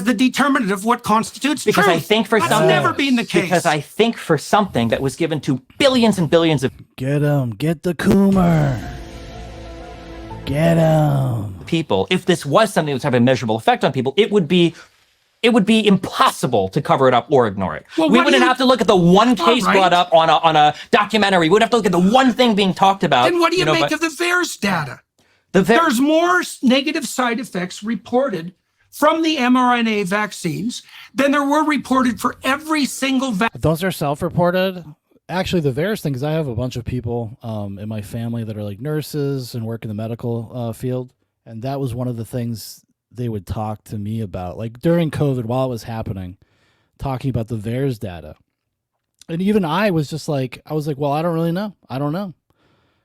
the determinant of what constitutes Because truth? I think for That's something, never been the case. Because I think for something that was given to billions and billions of Get him. Get the Coomer. Get him. people, if this was something that was having a measurable effect on people, it would be it would be impossible to cover it up or ignore it. Well, We what do wouldn't you- have to look at the one case right. brought up on a documentary. We would have to look at the one thing being talked about. Then what do you know, make but of the VAERS data? the ver- There's more negative side effects reported from the mRNA vaccines than there were reported for every single vaccine. Those are self-reported. Actually, the VAERS thing, because I have a bunch of people in my family that are like nurses and work in the medical field, and that was one of the things they would talk to me about, like during COVID while it was happening, talking about the VAERS data. And even I was like, well, I don't really know. I don't know.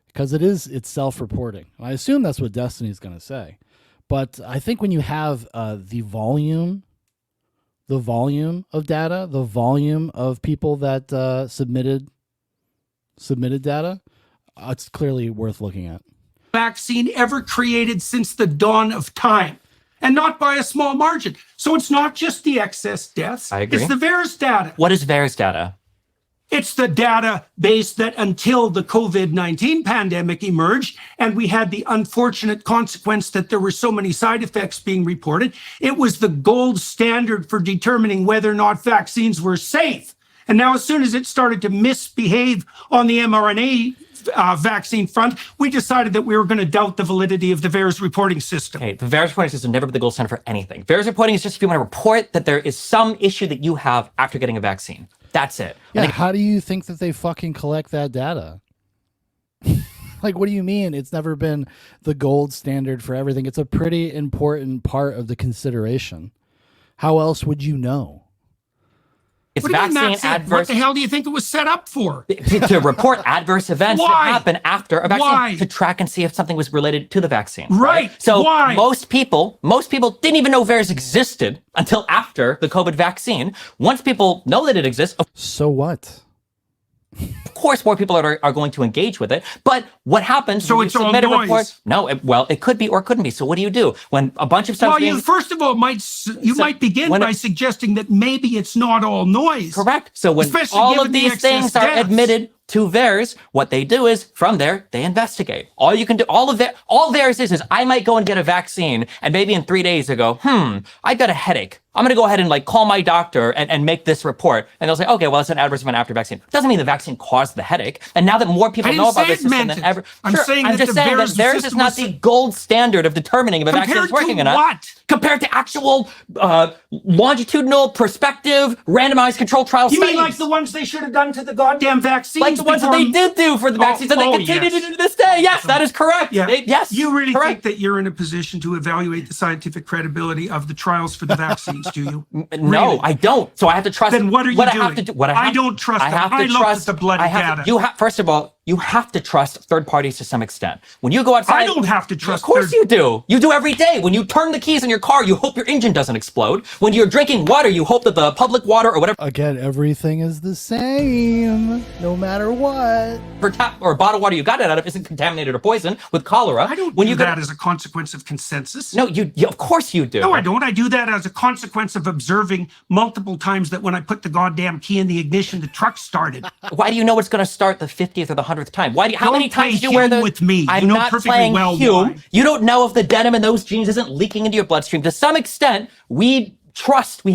Because it's self-reporting. I assume that's what Destiny's going to say. But I think when you have the volume of data, the volume of people that submitted data, it's clearly worth looking at. Vaccine ever created since the dawn of time, and not by a small margin. So it's not just the excess deaths. I agree. It's the VAERS data. What is VAERS data? It's the database that until the COVID-19 pandemic emerged, and we had the unfortunate consequence that there were so many side effects being reported, it was the gold standard for determining whether or not vaccines were safe. And now as soon as it started to misbehave on the mRNA vaccine front, we decided that we were going to doubt the validity of the VAERS reporting system. Okay, the VAERS reporting system never been the gold standard for anything. VAERS reporting is just if you want to report that there is some issue that you have after getting a vaccine. That's it. Yeah, how do you think that they fucking collect that data? Like, what do you mean? It's never been the gold standard for everything. It's a pretty important part of the consideration. How else would you know? It's What do you mean vaccine that's it? adverse. What the hell do you think it was set up for? to report adverse events that Why? happen after a vaccine, Why? to track and see if something was related to the vaccine. Right. So Why? most people didn't even know VAERS existed until after the COVID vaccine. Once people know that it exists, So what? of course, more people are going to engage with it. But what happens So when it's you all submit a noise. report? No, it could be or it couldn't be. So what do? When a bunch of stuff Well, being you first of all might begin when by suggesting that maybe it's not all noise. correct. So when Especially all given of the these excess things are deaths. admitted to VAERS, what they do is from there they investigate. All you can do, all VAERS is I might go and get a vaccine, and maybe in 3 days they go, I got a headache. I'm going to go ahead and call my doctor and make this report. And they'll say, okay, well, it's an adverse event after vaccine. Doesn't mean the vaccine caused the headache. And now that more people I didn't know about say this it system meant than it. ever. I'm saying that just the saying that VAERS VAERS is system not was- the gold standard of determining if a vaccine is Compared working to or not. what? Compared to actual longitudinal, prospective, randomized controlled trial You studies. mean like the ones they should have done to the goddamn vaccines? Like the ones that before- they did do for the vaccines that they continue to do to this day. Yes, that is correct. Yeah. Yes. You really correct. think that you're in a position to evaluate the scientific credibility of the trials for the vaccines, do you? No, Really? I don't. So I have to trust. Then what are you I have doing? to do, what I, I have, don't trust I them. have to I looked trust at the bloody data. First of all, you have to trust third parties to some extent. When you go outside, I don't have to trust Of course third- you do. You do every day. When you turn the keys in your car, you hope your engine doesn't explode. When you're drinking water, you hope that the public water or whatever Again, everything is the same, no matter what. tap or bottled water you got it out of isn't contaminated or poisoned with cholera. I don't when do you that as a consequence of consensus. No, you of course you do. No, I don't. I do that as a consequence of observing multiple times that when I put the goddamn key in the ignition, the truck started. Why do you know it's going to start the 50th or the 100th time? Why do you, how Don't many times play do you wear Hume the with me. You I'm know not perfectly playing well Hume. why. You don't know if the denim in those jeans isn't leaking into your bloodstream. To some extent, we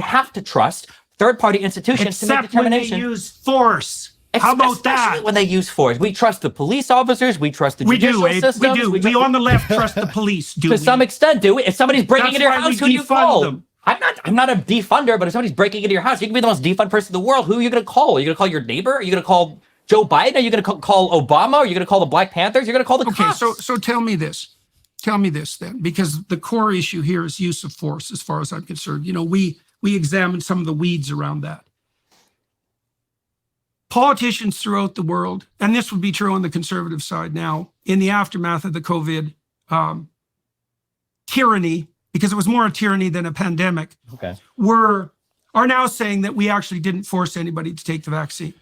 have to trust third-party institutions to make Except when they determination. use force. How about Especially that? when they use force. We trust the police officers. We trust the We judicial do, Abe. We systems. do. We on the left trust the police, do to we? some extent, do we? If somebody's breaking That's into your why we house, who do you defund call? them. I'm not a defunder, but if somebody's breaking into your house, you can be the most defund person in the world. Who are you going to call? Are you going to call your neighbor? Are you going to call Joe Biden? Are you going to call Obama? Are you going to call the Black Panthers? You're going to call the Okay, cops. so tell me this. Tell me this then, because the core issue here is use of force, as far as I'm concerned. You know, we examined some of the weeds around that. Politicians throughout the world, and this would be true on the conservative side now, in the aftermath of the COVID tyranny, because it was more a tyranny than a pandemic, Okay. are now saying that we actually didn't force anybody to take the vaccine.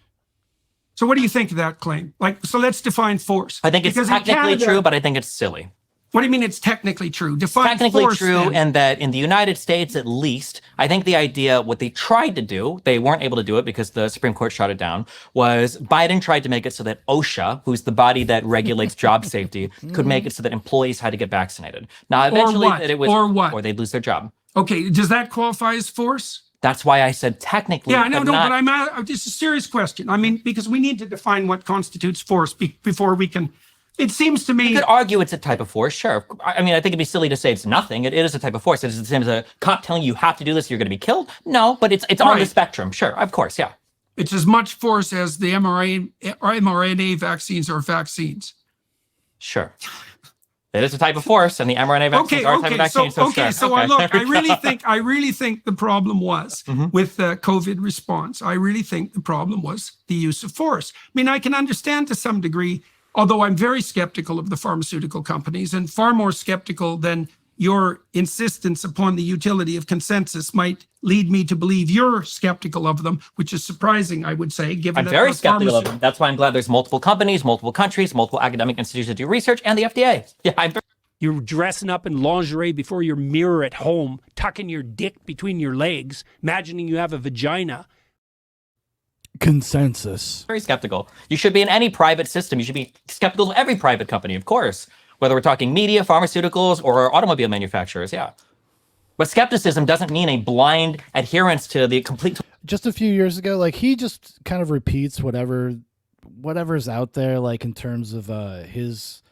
So what do you think of that claim? So let's define force. I think it's Because in technically Canada- true, but I think it's silly. What do you mean it's technically true? Define Technically force, true, then. and that in the United States, at least, I think the idea, what they tried to do, they weren't able to do it because the Supreme Court shut it down, was Biden tried to make it so that OSHA, who's the body that regulates job safety, could make it so that employees had to get vaccinated. Now, eventually, what? that it was, Or what? or they'd lose their job. Okay, does that qualify as force? That's why I said technically. Yeah, no, not, but I'm it's a serious question. I mean, because we need to define what constitutes force before we can. It seems to me. You could argue it's a type of force, sure. I mean, I think it'd be silly to say it's nothing. It is a type of force. It is the same as a cop telling you have to do this, you're going to be killed. No, but it's on the spectrum, sure, of course, yeah. It's as much force as the mRNA vaccines are vaccines. Sure. It is a type of force, and the mRNA vaccines are a type of vaccine. I really think the problem was with the COVID response. I really think the problem was the use of force. I mean, I can understand to some degree, although I'm very skeptical of the pharmaceutical companies, and far more skeptical than your insistence upon the utility of consensus might lead me to believe you're skeptical of them, which is surprising, I would say, given that I'm very skeptical of them. That's why I'm glad there's multiple companies, multiple countries, multiple academic institutions that do research, and the FDA. Yeah, You're dressing up in lingerie before your mirror at home, tucking your dick between your legs, imagining you have a vagina. Consensus. very skeptical. You should be in any private system. You should be skeptical of every private company, of course, whether we're talking media, pharmaceuticals, or automobile manufacturers, yeah. But skepticism doesn't mean a blind adherence to the complete... Just a few years ago, like, he just kind of repeats whatever's out there, like, in terms of his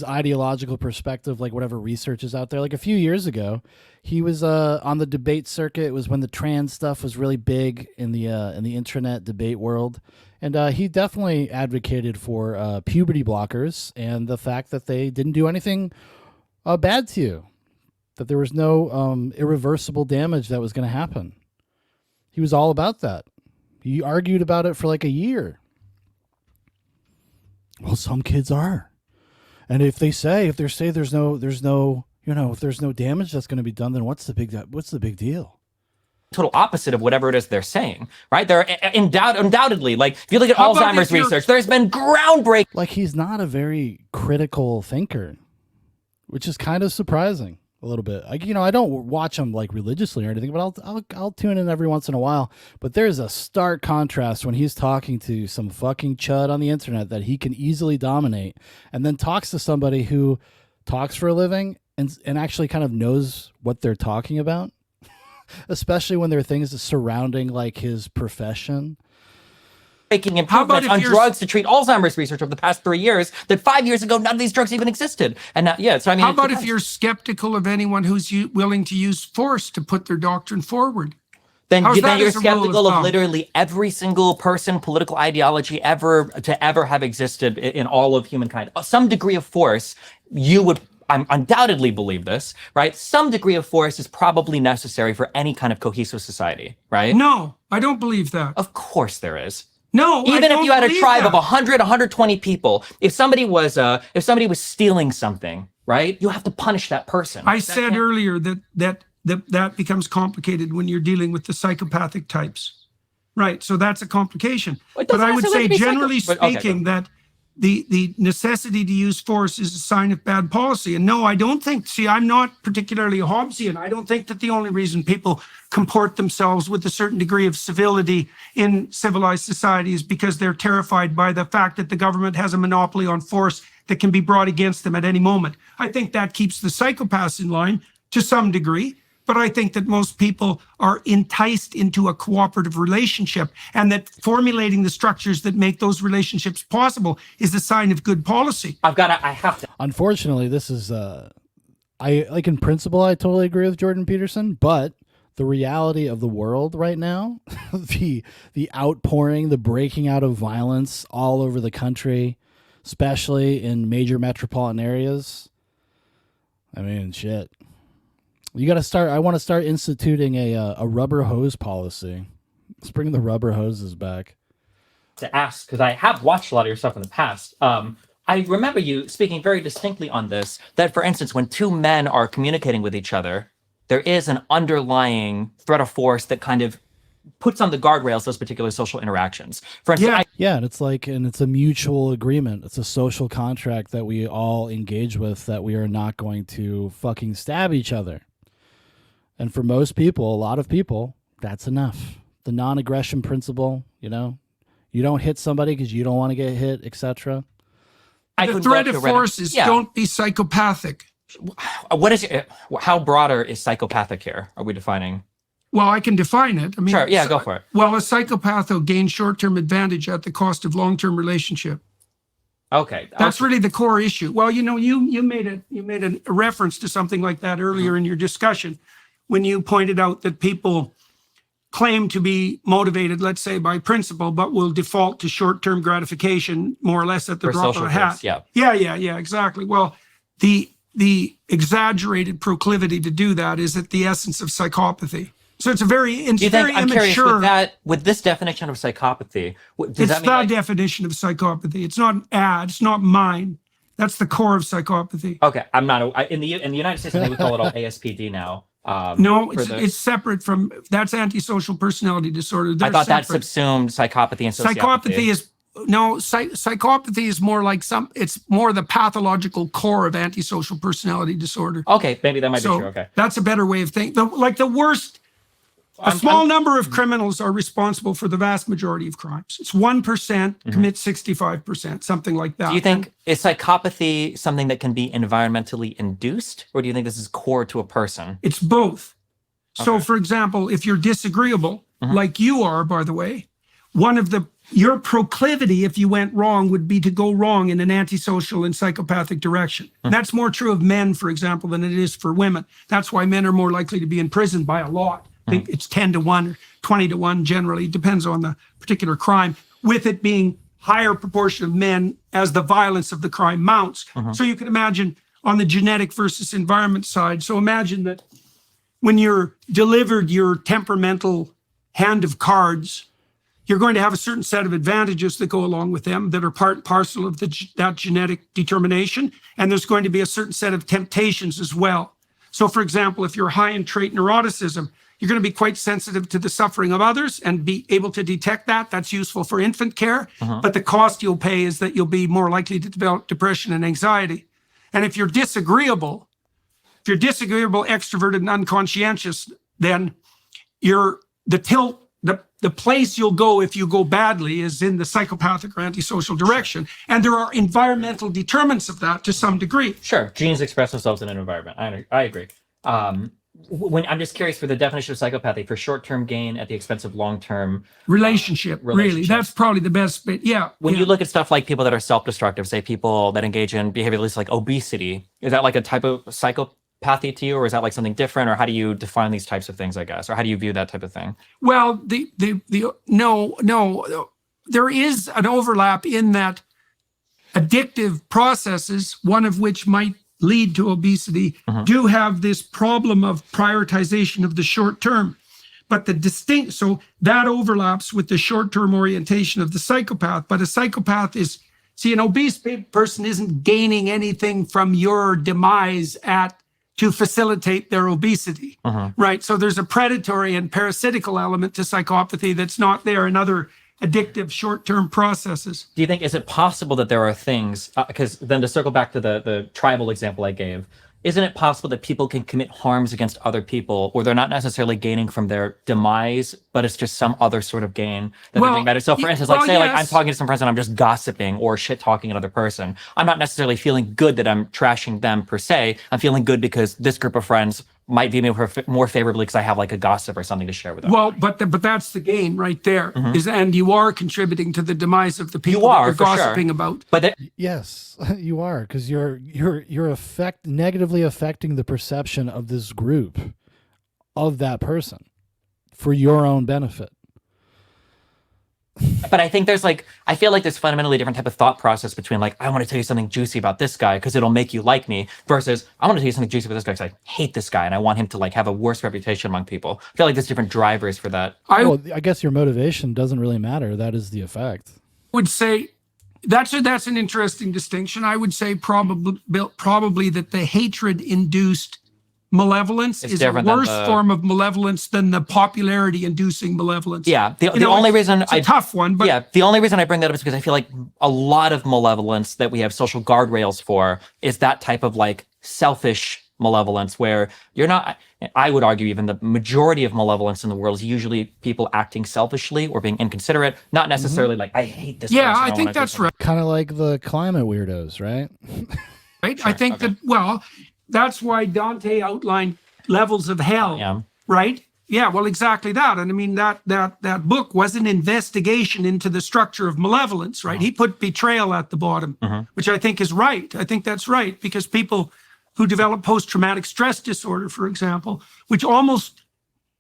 ideological perspective, like whatever research is out there. Like a few years ago, he was on the debate circuit. It was when the trans stuff was really big in the internet debate world. And he definitely advocated for puberty blockers and the fact that they didn't do anything bad to you, that there was no irreversible damage that was going to happen. He was all about that. He argued about it for like a year. Well, some kids are. And if they say there's no, if there's no damage that's going to be done, then what's the big deal? Total opposite of whatever it is they're saying, right? They're undoubtedly, like, if you look at Alzheimer's research, there's been groundbreaking. Like, he's not a very critical thinker, which is kind of surprising a little bit. I don't watch him like religiously or anything, but I'll tune in every once in a while. But there's a stark contrast when he's talking to some fucking chud on the internet that he can easily dominate, and then talks to somebody who talks for a living and actually kind of knows what they're talking about, especially when there are things surrounding like his profession. Making improvements on drugs to treat Alzheimer's research over the past 3 years that 5 years ago, none of these drugs even existed. And now, so I mean, how about if you're skeptical of anyone who's willing to use force to put their doctrine forward? Then you're skeptical of literally every single person, political ideology ever have existed in all of humankind. Some degree of force, you would undoubtedly believe this, right? Some degree of force is probably necessary for any kind of cohesive society, right? No, I don't believe that. Of course there is. No, even if you had a tribe of 100, 120 people, if somebody was stealing something, right? You have to punish that person. I said earlier that becomes complicated when you're dealing with the psychopathic types. Right, so that's a complication. But I would say, generally speaking, that the necessity to use force is a sign of bad policy. And no, I don't think, I'm not particularly Hobbesian. I don't think that the only reason people comport themselves with a certain degree of civility in civilized society is because they're terrified by the fact that the government has a monopoly on force that can be brought against them at any moment. I think that keeps the psychopaths in line to some degree. But I think that most people are enticed into a cooperative relationship, and that formulating the structures that make those relationships possible is a sign of good policy. I have to. Unfortunately, this is, in principle, I totally agree with Jordan Peterson, but the reality of the world right now, the outpouring, the breaking out of violence all over the country, especially in major metropolitan areas. I mean, shit. You got to start. I want to start instituting a rubber hose policy. Let's bring the rubber hoses back. To ask, because I have watched a lot of your stuff in the past. I remember you speaking very distinctly on this, that, for instance, when two men are communicating with each other, there is an underlying threat of force that kind of puts on the guardrails those particular social interactions. For instance, and it's a mutual agreement. It's a social contract that we all engage with, that we are not going to fucking stab each other. And for most people, a lot of people, that's enough. The non-aggression principle, you don't hit somebody because you don't want to get hit, etc. The threat of force is don't be psychopathic. What is how broader is psychopathic here? Are we defining? Well, I can define it. I mean, Sure, yeah, go for it. Well, a psychopath will gain short-term advantage at the cost of long-term relationship. Okay, That's really the core issue. Well, you know, you made a reference to something like that earlier in your discussion when you pointed out that people claim to be motivated, let's say, by principle, but will default to short-term gratification more or less at the For drop of social a hat. goods, yeah. Yeah, exactly. Well, the exaggerated proclivity to do that is at the essence of psychopathy. So it's very I'm curious immature. with this definition of psychopathy. Does It's that the mean definition of psychopathy. It's not an ad. It's not mine. That's the core of psychopathy. okay? I'm not in the United States. They would call it all ASPD now. No, it's separate from that's antisocial personality disorder. I thought that subsumed psychopathy and sociopathy. Psychopathy is more like it's more the pathological core of antisocial personality disorder. Okay, maybe that might be true. Okay, that's a better way of thinking. Like the worst. A small number of criminals are responsible for the vast majority of crimes. It's 1% commit 65%, something like that. Do you think is psychopathy something that can be environmentally induced, or do you think this is core to a person? It's both. So, Okay. for example, if you're disagreeable, like you are, by the way, your proclivity, if you went wrong, would be to go wrong in an antisocial and psychopathic direction. And that's more true of men, for example, than it is for women. That's why men are more likely to be in prison by a lot. I think it's 10 to 1 or 20 to 1 generally. It depends on the particular crime, with it being higher proportion of men as the violence of the crime mounts. So you can imagine on the genetic versus environment side. So imagine that when you're delivered your temperamental hand of cards, you're going to have a certain set of advantages that go along with them that are part and parcel of that genetic determination. And there's going to be a certain set of temptations as well. So for example, if you're high in trait neuroticism, you're going to be quite sensitive to the suffering of others and be able to detect that. That's useful for infant care. But the cost you'll pay is that you'll be more likely to develop depression and anxiety. And if you're disagreeable, extroverted, and unconscientious, then the place you'll go if you go badly is in the psychopathic or antisocial direction. And there are environmental determinants of that to some degree. Sure, genes express themselves in an environment. I agree. When I'm just curious for the definition of psychopathy for short-term gain at the expense of long-term relationship. Really, that's probably the best bit. Yeah. When you look at stuff like people that are self-destructive, say people that engage in behavioralists like obesity, is that like a type of psychopathy to you, or is that like something different, or how do you define these types of things, I guess, or how do you view that type of thing? Well, no, there is an overlap in that addictive processes, one of which might lead to obesity, do have this problem of prioritization of the short term. But so that overlaps with the short-term orientation of the psychopath. But a psychopath an obese person isn't gaining anything from your demise to facilitate their obesity, right? So there's a predatory and parasitical element to psychopathy that's not there in other addictive short-term processes. Do you think, is it possible that there are things, because then to circle back to the tribal example I gave, isn't it possible that people can commit harms against other people where they're not necessarily gaining from their demise, but it's just some other sort of gain that they're being better? So for instance, like I'm talking to some friends and I'm just gossiping or shit talking another person. I'm not necessarily feeling good that I'm trashing them per se. I'm feeling good because this group of friends might view me more favorably because I have like a gossip or something to share with them. Well, but that's the gain right there. And you are contributing to the demise of the people that you're gossiping about. But yes, you are, because you're negatively affecting the perception of this group of that person for your own benefit. But I think I feel like there's fundamentally different type of thought process between like, I want to tell you something juicy about this guy because it'll make you like me, versus I want to tell you something juicy about this guy because I hate this guy and I want him to like have a worse reputation among people. I feel like there's different drivers for that. I guess your motivation doesn't really matter. That is the effect. Would say that's an interesting distinction. I would say probably that the hatred-induced malevolence is a worse form of malevolence than the popularity-inducing malevolence. Yeah, the only reason it's a tough one, but the only reason I bring that up is because I feel like a lot of malevolence that we have social guardrails for is that type of like selfish malevolence where you're not. I would argue even the majority of malevolence in the world is usually people acting selfishly or being inconsiderate, not necessarily like I hate this. Yeah, person, I think that's right. Kind of like the climate weirdos, right? Right. I think that that's why Dante outlined levels of hell, Yeah. right? Yeah, well, exactly that. And I mean, that book was an investigation into the structure of malevolence, right? He put betrayal at the bottom, which I think is right. I think that's right, because people who develop post-traumatic stress disorder, for example, which almost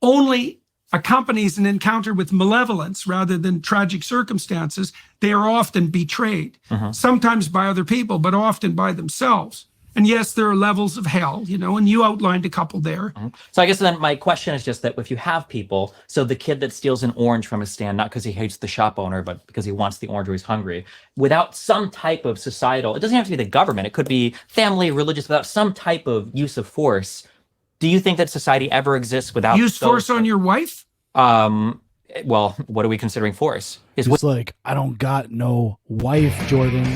only accompanies an encounter with malevolence rather than tragic circumstances, they are often betrayed, sometimes by other people, but often by themselves. And yes, there are levels of hell, you know, and you outlined a couple there. So I guess then my question is just that if you have people, so the kid that steals an orange from a stand, not because he hates the shop owner, but because he wants the orange or he's hungry, without some type of societal, it doesn't have to be the government, it could be family, religious, without some type of use of force, do you think that society ever exists without Use force on your wife? Well, what are we considering force? It's like, I don't got no wife, Jordan.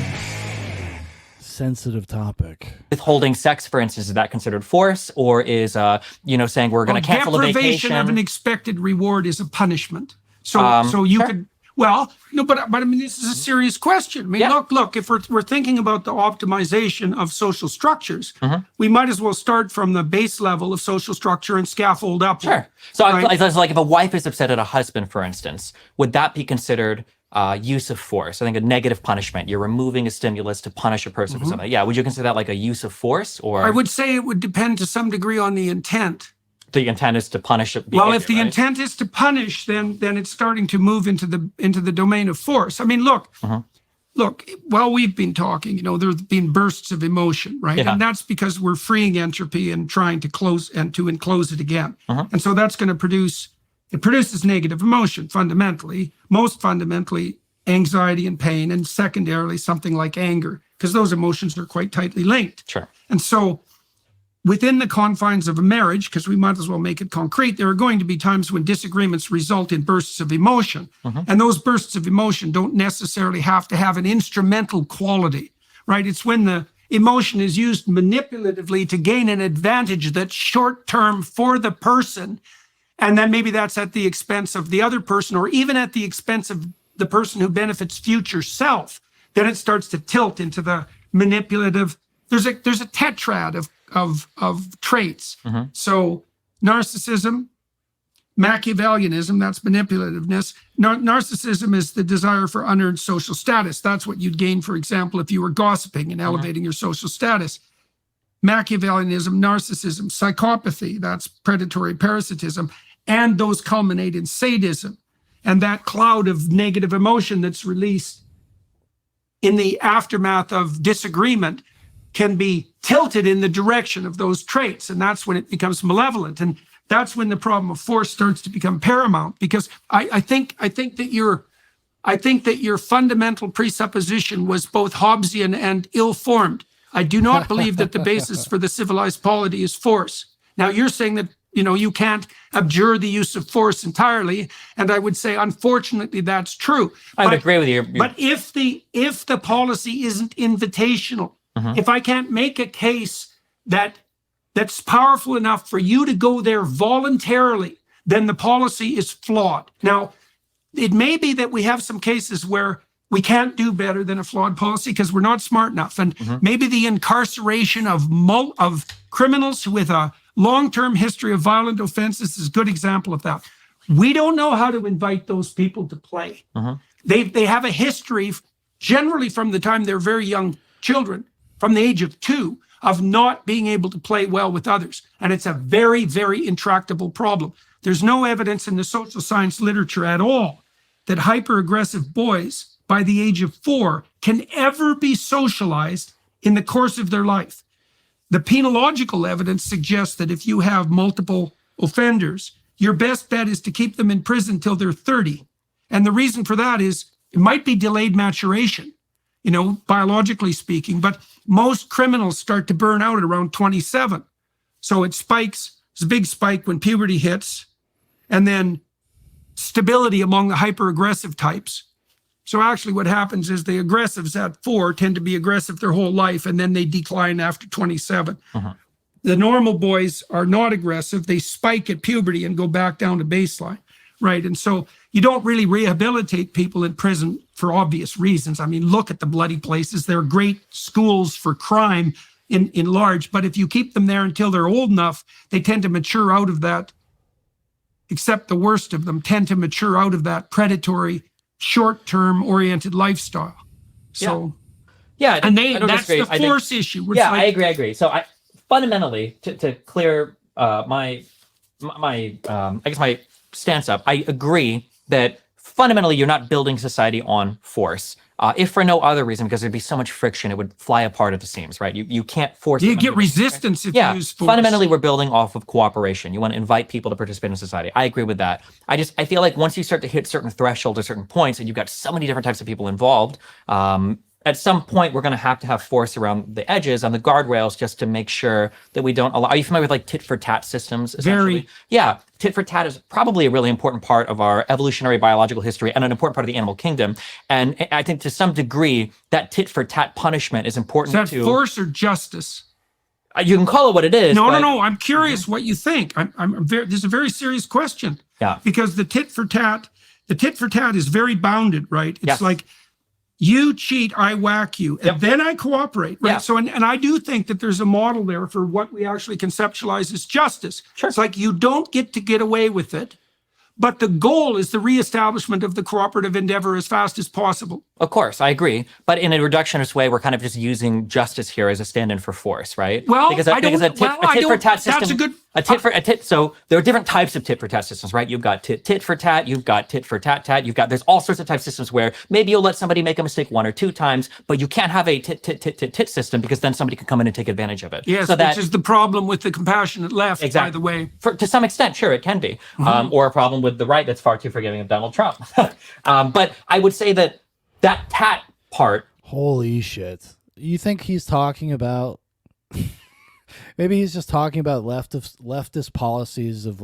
Sensitive topic. Withholding sex, for instance, is that considered force, or is saying we're going to cancel a vacation? Deprivation of an expected reward is a punishment. So you could, well, no, but I mean, this is a serious question. I mean, look, if we're thinking about the optimization of social structures, we might as well start from the base level of social structure and scaffold up. Sure. So right? I was like, if a wife is upset at a husband, for instance, would that be considered use of force? I think a negative punishment. You're removing a stimulus to punish a person for something. Yeah, would you consider that like a use of force? Or I would say it would depend to some degree on the intent. The intent is to punish it. Well, if the intent is to punish, then it's starting to move into the domain of force. I mean, look, while we've been talking, you know, there's been bursts of emotion, right? Yeah. And that's because we're freeing entropy and trying to close and to enclose it again. And so that's going to produces negative emotion fundamentally, most fundamentally anxiety and pain, and secondarily something like anger, because those emotions are quite tightly linked. Sure. And so within the confines of a marriage, because we might as well make it concrete, there are going to be times when disagreements result in bursts of emotion. And those bursts of emotion don't necessarily have to have an instrumental quality, right? It's when the emotion is used manipulatively to gain an advantage that's short-term for the person, and then maybe that's at the expense of the other person, or even at the expense of the person who benefits future self. Then it starts to tilt into the manipulative. There's a tetrad of traits. So narcissism, Machiavellianism, that's manipulativeness. Narcissism is the desire for unearned social status. That's what you'd gain, for example, if you were gossiping and elevating your social status. Machiavellianism, narcissism, psychopathy, that's predatory parasitism, and those culminate in sadism. And that cloud of negative emotion that's released in the aftermath of disagreement can be tilted in the direction of those traits. And that's when it becomes malevolent. And that's when the problem of force starts to become paramount, because I think that your fundamental presupposition was both Hobbesian and ill-formed. I do not believe that the basis for the civilized polity is force. Now, you're saying that, you know, you can't abjure the use of force entirely, and I would say, unfortunately, that's true. I would agree with you. But if the policy isn't invitational, if I can't make a case that's powerful enough for you to go there voluntarily, then the policy is flawed. Now, it may be that we have some cases where we can't do better than a flawed policy because we're not smart enough. And maybe the incarceration of criminals with a long-term history of violent offenses is a good example of that. We don't know how to invite those people to play. They have a history, generally from the time they're very young children, from the age of 2, of not being able to play well with others. And it's a very, very intractable problem. There's no evidence in the social science literature at all that hyper-aggressive boys by the age of 4 can ever be socialized in the course of their life. The penological evidence suggests that if you have multiple offenders, your best bet is to keep them in prison till they're 30. And the reason for that is it might be delayed maturation, you know, biologically speaking, but most criminals start to burn out at around 27. So it spikes, it's a big spike when puberty hits, and then stability among the hyper-aggressive types. So actually what happens is the aggressives at 4 tend to be aggressive their whole life, and then they decline after 27. The normal boys are not aggressive. They spike at puberty and go back down to baseline, right? And so you don't really rehabilitate people in prison for obvious reasons. I mean, look at the bloody places. They're great schools for crime, in large. But if you keep them there until they're old enough, they tend to mature out of that, except the worst of them tend to mature out of that predatory, short-term oriented lifestyle. So, yeah, and I don't that's disagree. the force issue. Yeah, I agree. So I fundamentally, to clear my I guess my stance up, I agree that fundamentally you're not building society on force. If for no other reason, because there'd be so much friction, it would fly apart at the seams, right? You can't force. You get resistance if you use force. Fundamentally, we're building off of cooperation. You want to invite people to participate in society. I agree with that. I feel like once you start to hit certain thresholds or certain points, and you've got so many different types of people involved, at some point we're going to have force around the edges on the guardrails just to make sure that we don't allow. Are you familiar with like tit for tat systems? Very. Yeah, tit for tat is probably a really important part of our evolutionary biological history and an important part of the animal kingdom. And I think to some degree that tit for tat punishment is important. Is that force or justice? You can call it what it is. No. I'm curious what you think. This is a very serious question. Yeah. Because the tit for tat is very bounded, right? It's like, you cheat, I whack you, and then I cooperate, right? Yeah. So, and I do think that there's a model there for what we actually conceptualize as justice. Sure. It's like you don't get away with it, but the goal is the reestablishment of the cooperative endeavor as fast as possible. Of course, I agree. But in a reductionist way, we're kind of just using justice here as a stand-in for force, right? Well, because a tit for tat system. That's a good. So there are different types of tit for tat systems, right? You've got tit for tat, you've got tit for tat tat, there's all sorts of type systems where maybe you'll let somebody make a mistake 1 or 2 times, but you can't have a tit system because then somebody can come in and take advantage of it. Yes, which is the problem with the compassionate left, by the way. To some extent, sure, it can be. Or a problem with the right that's far too forgiving of Donald Trump. But I would say that tat part. Holy shit. You think he's talking about... Maybe he's just talking about leftist policies of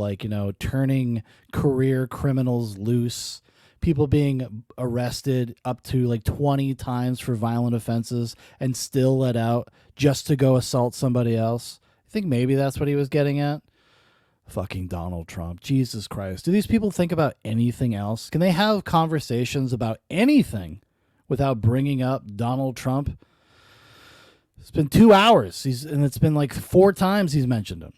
turning career criminals loose, people being arrested up to 20 times for violent offenses and still let out just to go assault somebody else. I think maybe that's what he was getting at. Fucking Donald Trump. Jesus Christ. Do these people think about anything else? Can they have conversations about anything without bringing up Donald Trump? It's been 2 hours. And it's been 4 times he's mentioned him.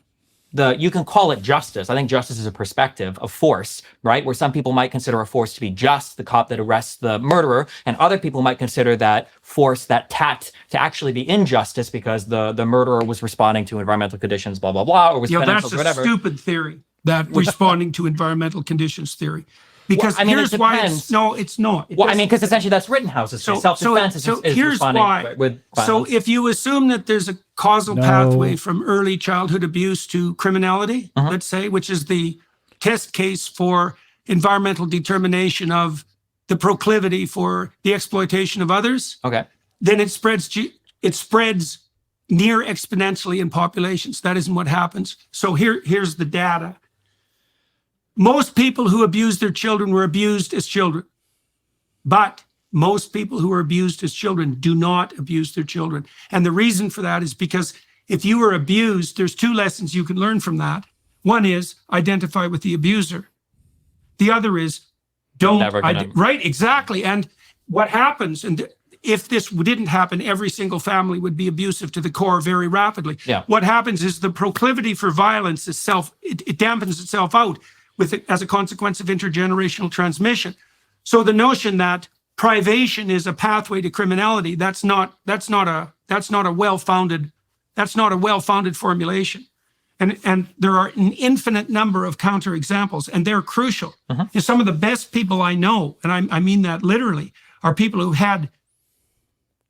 You can call it justice. I think justice is a perspective of force, right? Where some people might consider a force to be just, the cop that arrests the murderer, and other people might consider that force, that tat, to actually be injustice because the murderer was responding to environmental conditions, blah, blah, blah, or was that's or whatever. A stupid theory, that responding to environmental conditions theory. Because here's why it's not. Because essentially that's Rittenhouse's self-defense is responding with violence. So if you assume that there's a causal pathway from early childhood abuse to criminality, let's say, which is the test case for environmental determination of the proclivity for the exploitation of others, then it spreads near exponentially in populations. That isn't what happens. So here's the data. Most people who abused their children were abused as children. But most people who are abused as children do not abuse their children. And the reason for that is because if you were abused, there's 2 lessons you can learn from that. One is identify with the abuser. The other is right, exactly. And what happens, and if this didn't happen, every single family would be abusive to the core very rapidly. Yeah. What happens is the proclivity for violence itself, it dampens itself out as a consequence of intergenerational transmission. So the notion that privation is a pathway to criminality, that's not a well-founded formulation. And there are an infinite number of counterexamples, and they're crucial. And some of the best people I know, and I mean that literally, are people who had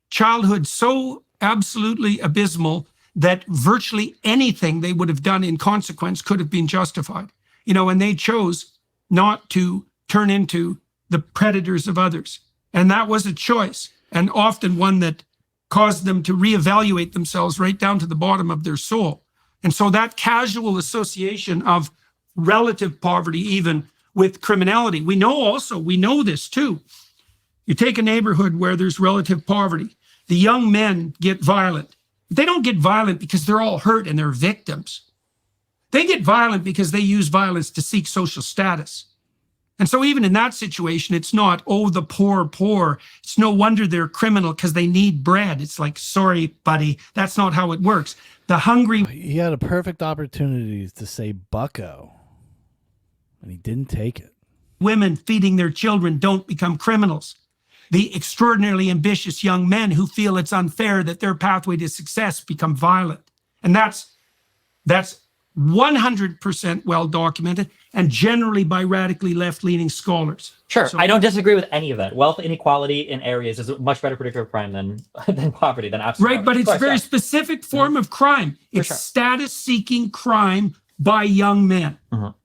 childhood so absolutely abysmal that virtually anything they would have done in consequence could have been justified. And they chose not to turn into the predators of others. And that was a choice, and often one that caused them to reevaluate themselves right down to the bottom of their soul. And so that casual association of relative poverty, even with criminality, we know this too. You take a neighborhood where there's relative poverty, the young men get violent. They don't get violent because they're all hurt and they're victims. They get violent because they use violence to seek social status. And so even in that situation, it's not, oh, the poor. It's no wonder they're criminal because they need bread. It's like, sorry, buddy, that's not how it works. The hungry He had a perfect opportunity to say bucko, and he didn't take it. women feeding their children don't become criminals. The extraordinarily ambitious young men who feel it's unfair that their pathway to success become violent. And that's 100% well documented, and generally by radically left-leaning scholars. Sure, So- I don't disagree with any of that. Wealth inequality in areas is a much better predictor of crime than poverty, than absolute Right, poverty. but Of it's a course, very yeah. specific form of crime. It's sure. status-seeking crime by young men.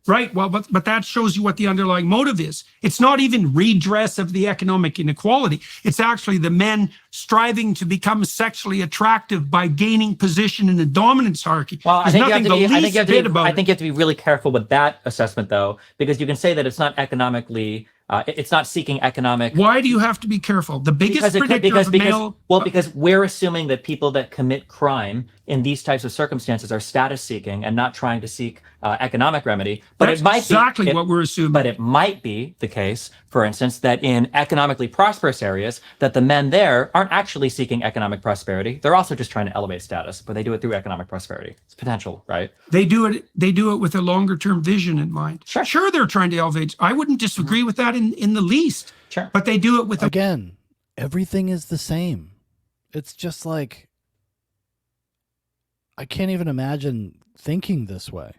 Right, well, but that shows you what the underlying motive is. It's not even redress of the economic inequality. It's actually the men striving to become sexually attractive by gaining position in the dominance hierarchy. Well, I There's think you nothing have to be. the I think least you have to bit be. about I it. think you have to be really careful with that assessment, though, because you can say that it's not economically. It's not seeking economic. Why do you have to be careful? The biggest predictor of male... Because we're assuming that people that commit crime in these types of circumstances are status seeking and not trying to seek economic remedy. But That's it might exactly be what we're assuming. But it might be the case, for instance, that in economically prosperous areas, that the men there aren't actually seeking economic prosperity. They're also just trying to elevate status, but they do it through economic prosperity. It's potential, right? They do it with a longer term vision in mind. Sure. They're trying to elevate. I wouldn't disagree with that in the least. Sure. But they do it with Again, everything is the same. It's just like, I can't even imagine thinking this way.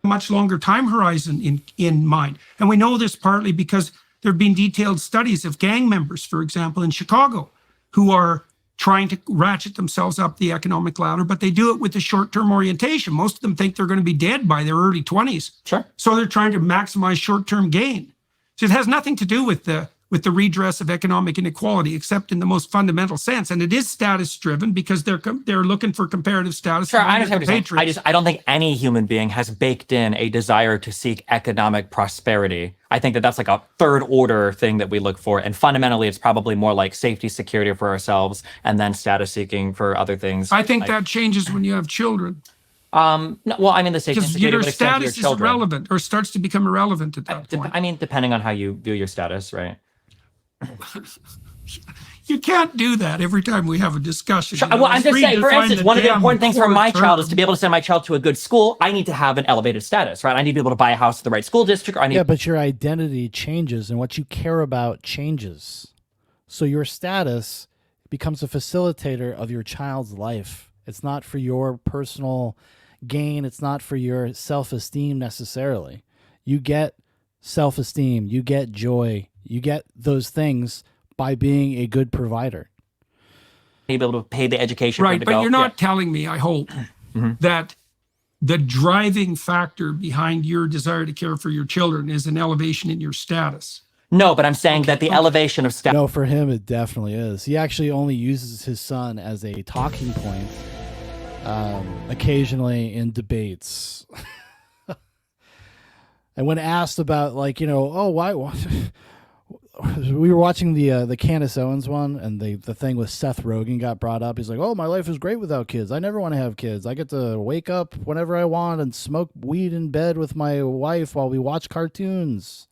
a much longer time horizon in mind. And we know this partly because there have been detailed studies of gang members, for example, in Chicago, who are trying to ratchet themselves up the economic ladder, but they do it with a short-term orientation. Most of them think they're going to be dead by their early 20s. Sure. So they're trying to maximize short-term gain. So it has nothing to do with the redress of economic inequality, except in the most fundamental sense. And it is status-driven because they're looking for comparative status. Sure, I among understand what you're saying. compatriots. I don't think any human being has baked in a desire to seek economic prosperity. I think that that's like a third order thing that we look for. And fundamentally, it's probably more like safety, security for ourselves, and then status seeking for other things. I think that changes when you have children. No, well, I mean, the safety and Because security your would extend to your status is children. irrelevant or starts to become irrelevant at that point. I mean, depending on how you view your status, right? You can't do that every time we have a discussion. Sure, You know, well, I'm just saying, for redefine instance, one of the damn important things for core my child is term. to be able to send my child to a good school. I need to have an elevated status, right? I need to be able to buy a house in the right school district. Or I need Yeah, but your identity changes and what you care about changes. So your status becomes a facilitator of your child's life. It's not for your personal gain. It's not for your self-esteem necessarily. You get self-esteem. You get joy. You get those things by being a good provider. be able to pay the education for him Right, to but go. you're not telling me, I hope, that the driving factor behind your desire to care for your children is an elevation in your status. No, but I'm saying that the elevation of status. No, for him, it definitely is. He actually only uses his son as a talking point occasionally in debates. And when asked about, like, you know, oh, why we were watching the Candace Owens one, and the thing with Seth Rogen got brought up. He's like, oh, my life is great without kids. I never want to have kids. I get to wake up whenever I want and smoke weed in bed with my wife while we watch cartoons.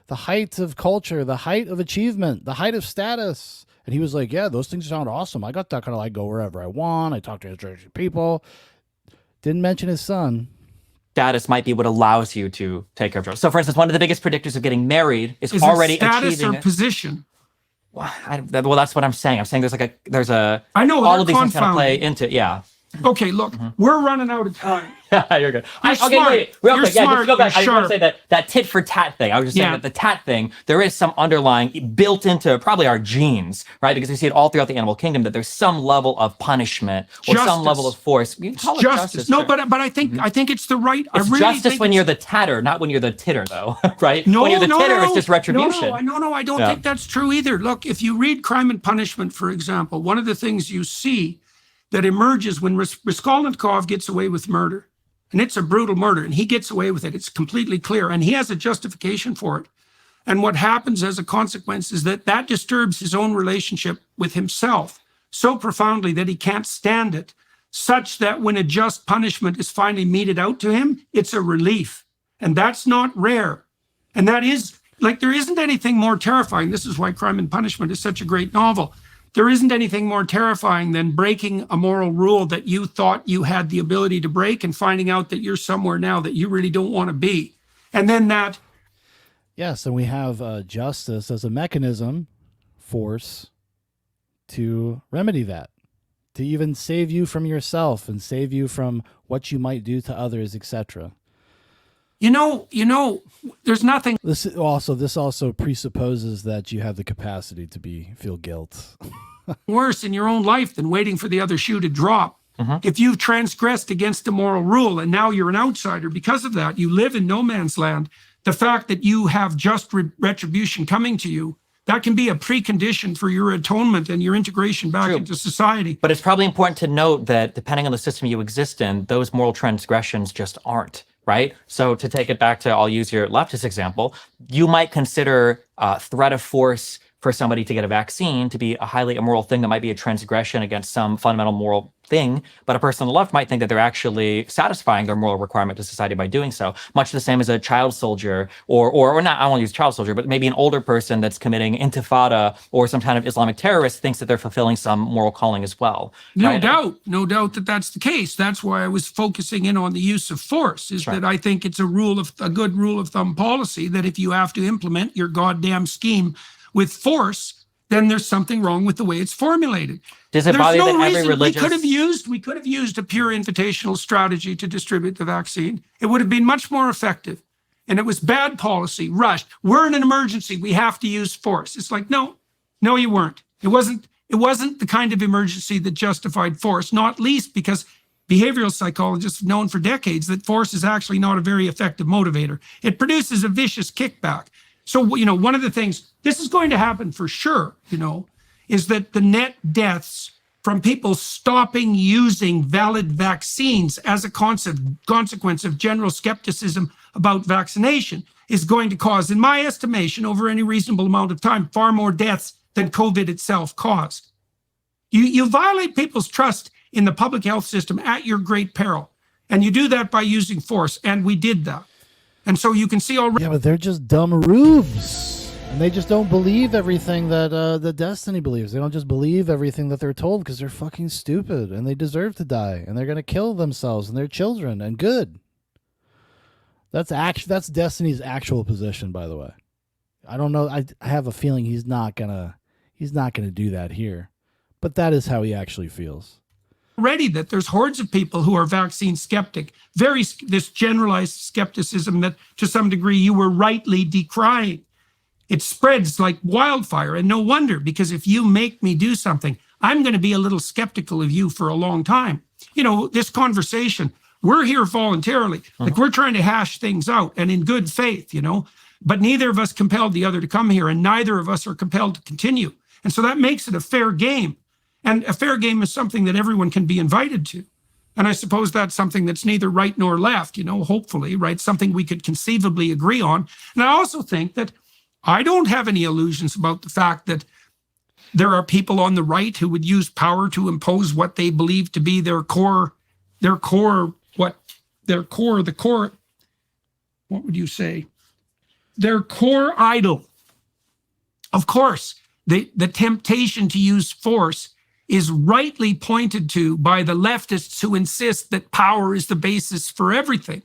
The height of culture, the height of achievement, the height of status. And he was like, yeah, those things sound awesome. I got that kind of, like, go wherever I want. I talk to interesting people. Didn't mention his son. Status might be what allows you to take care of children. So, for instance, one of the biggest predictors of getting married is already it status achieving. or position? Well, that's what I'm saying. I'm saying there's a. I know, all they're of these things kind of play confounding. into, yeah. Okay, look, we're running out of time. Yeah, you're good. You're Okay, smart. wait, real You're quick. Yeah, just smart. to go back. You're I just want to sharp. say that tit for tat thing. I was just saying Yeah. that the tat thing, there is some underlying built into probably our genes, right? Because we see it all throughout the animal kingdom that there's some level of punishment or some Justice. level of force. You can call it Justice. No, sure. but I think it's the right. It's I really justice think when it's- you're the tatter, not when you're the titter, though, right? No, when you're the no, titter, no, it's just retribution. No, I don't Yeah. think that's true either. Look, if you read Crime and Punishment, for example, one of the things you see that emerges when Raskolnikov gets away with murder, and it's a brutal murder, and he gets away with it. It's completely clear, and he has a justification for it. And what happens as a consequence is that disturbs his own relationship with himself so profoundly that he can't stand it, such that when a just punishment is finally meted out to him, it's a relief. And that's not rare. And that is like, there isn't anything more terrifying. This is why Crime and Punishment is such a great novel. There isn't anything more terrifying than breaking a moral rule that you thought you had the ability to break and finding out that you're somewhere now that you really don't want to be. And then that. Yes, and we have justice as a mechanism, force, to remedy that, to even save you from yourself and save you from what you might do to others, etc. You know, there's nothing. This also presupposes that you have the capacity to feel guilt. Worse in your own life than waiting for the other shoe to drop. If you've transgressed against a moral rule and now you're an outsider because of that, you live in no man's land. The fact that you have just retribution coming to you, that can be a precondition for your atonement and your integration back into society. But it's probably important to note that depending on the system you exist in, those moral transgressions just aren't. Right? So to take it back to, I'll use your leftist example, you might consider threat of force for somebody to get a vaccine to be a highly immoral thing that might be a transgression against some fundamental moral thing, but a person on the left might think that they're actually satisfying their moral requirement to society by doing so. Much the same as a child soldier, or not, I won't use child soldier, but maybe an older person that's committing intifada or some kind of Islamic terrorist thinks that they're fulfilling some moral calling as well. No doubt that that's the case. That's why I was focusing in on the use of force, is that I think it's a good rule of thumb policy that if you have to implement your goddamn scheme with force, then there's something wrong with the way it's formulated. Does it bother you that every religious... We could have used a pure invitational strategy to distribute the vaccine. It would have been much more effective. And it was bad policy, rushed. We're in an emergency. We have to use force. It's like, no, you weren't. It wasn't the kind of emergency that justified force, not least because behavioral psychologists have known for decades that force is actually not a very effective motivator. It produces a vicious kickback. So, one of the things, this is going to happen for sure, is that the net deaths from people stopping using valid vaccines as a consequence of general skepticism about vaccination is going to cause, in my estimation, over any reasonable amount of time, far more deaths than COVID itself caused. You violate people's trust in the public health system at your great peril. And you do that by using force. And we did that. And so you can see already. Yeah, but they're just dumb rubes. And they just don't believe everything that the Destiny believes. They don't just believe everything that they're told because they're fucking stupid and they deserve to die and they're going to kill themselves and their children and good. That's Destiny's actual position, by the way. I don't know. I have a feeling he's not gonna do that here, but that is how he actually feels. Already that there's hordes of people who are vaccine skeptic, this generalized skepticism that to some degree you were rightly decrying. It spreads like wildfire, and no wonder, because if you make me do something, I'm going to be a little skeptical of you for a long time. This conversation, we're here voluntarily, like we're trying to hash things out and in good faith, but neither of us compelled the other to come here, and neither of us are compelled to continue. And so that makes it a fair game. And a fair game is something that everyone can be invited to. And I suppose that's something that's neither right nor left, hopefully, right? Something we could conceivably agree on. And I also think that I don't have any illusions about the fact that there are people on the right who would use power to impose what they believe to be what would you say? Their core idol. Of course, the temptation to use force is rightly pointed to by the leftists who insist that power is the basis for everything.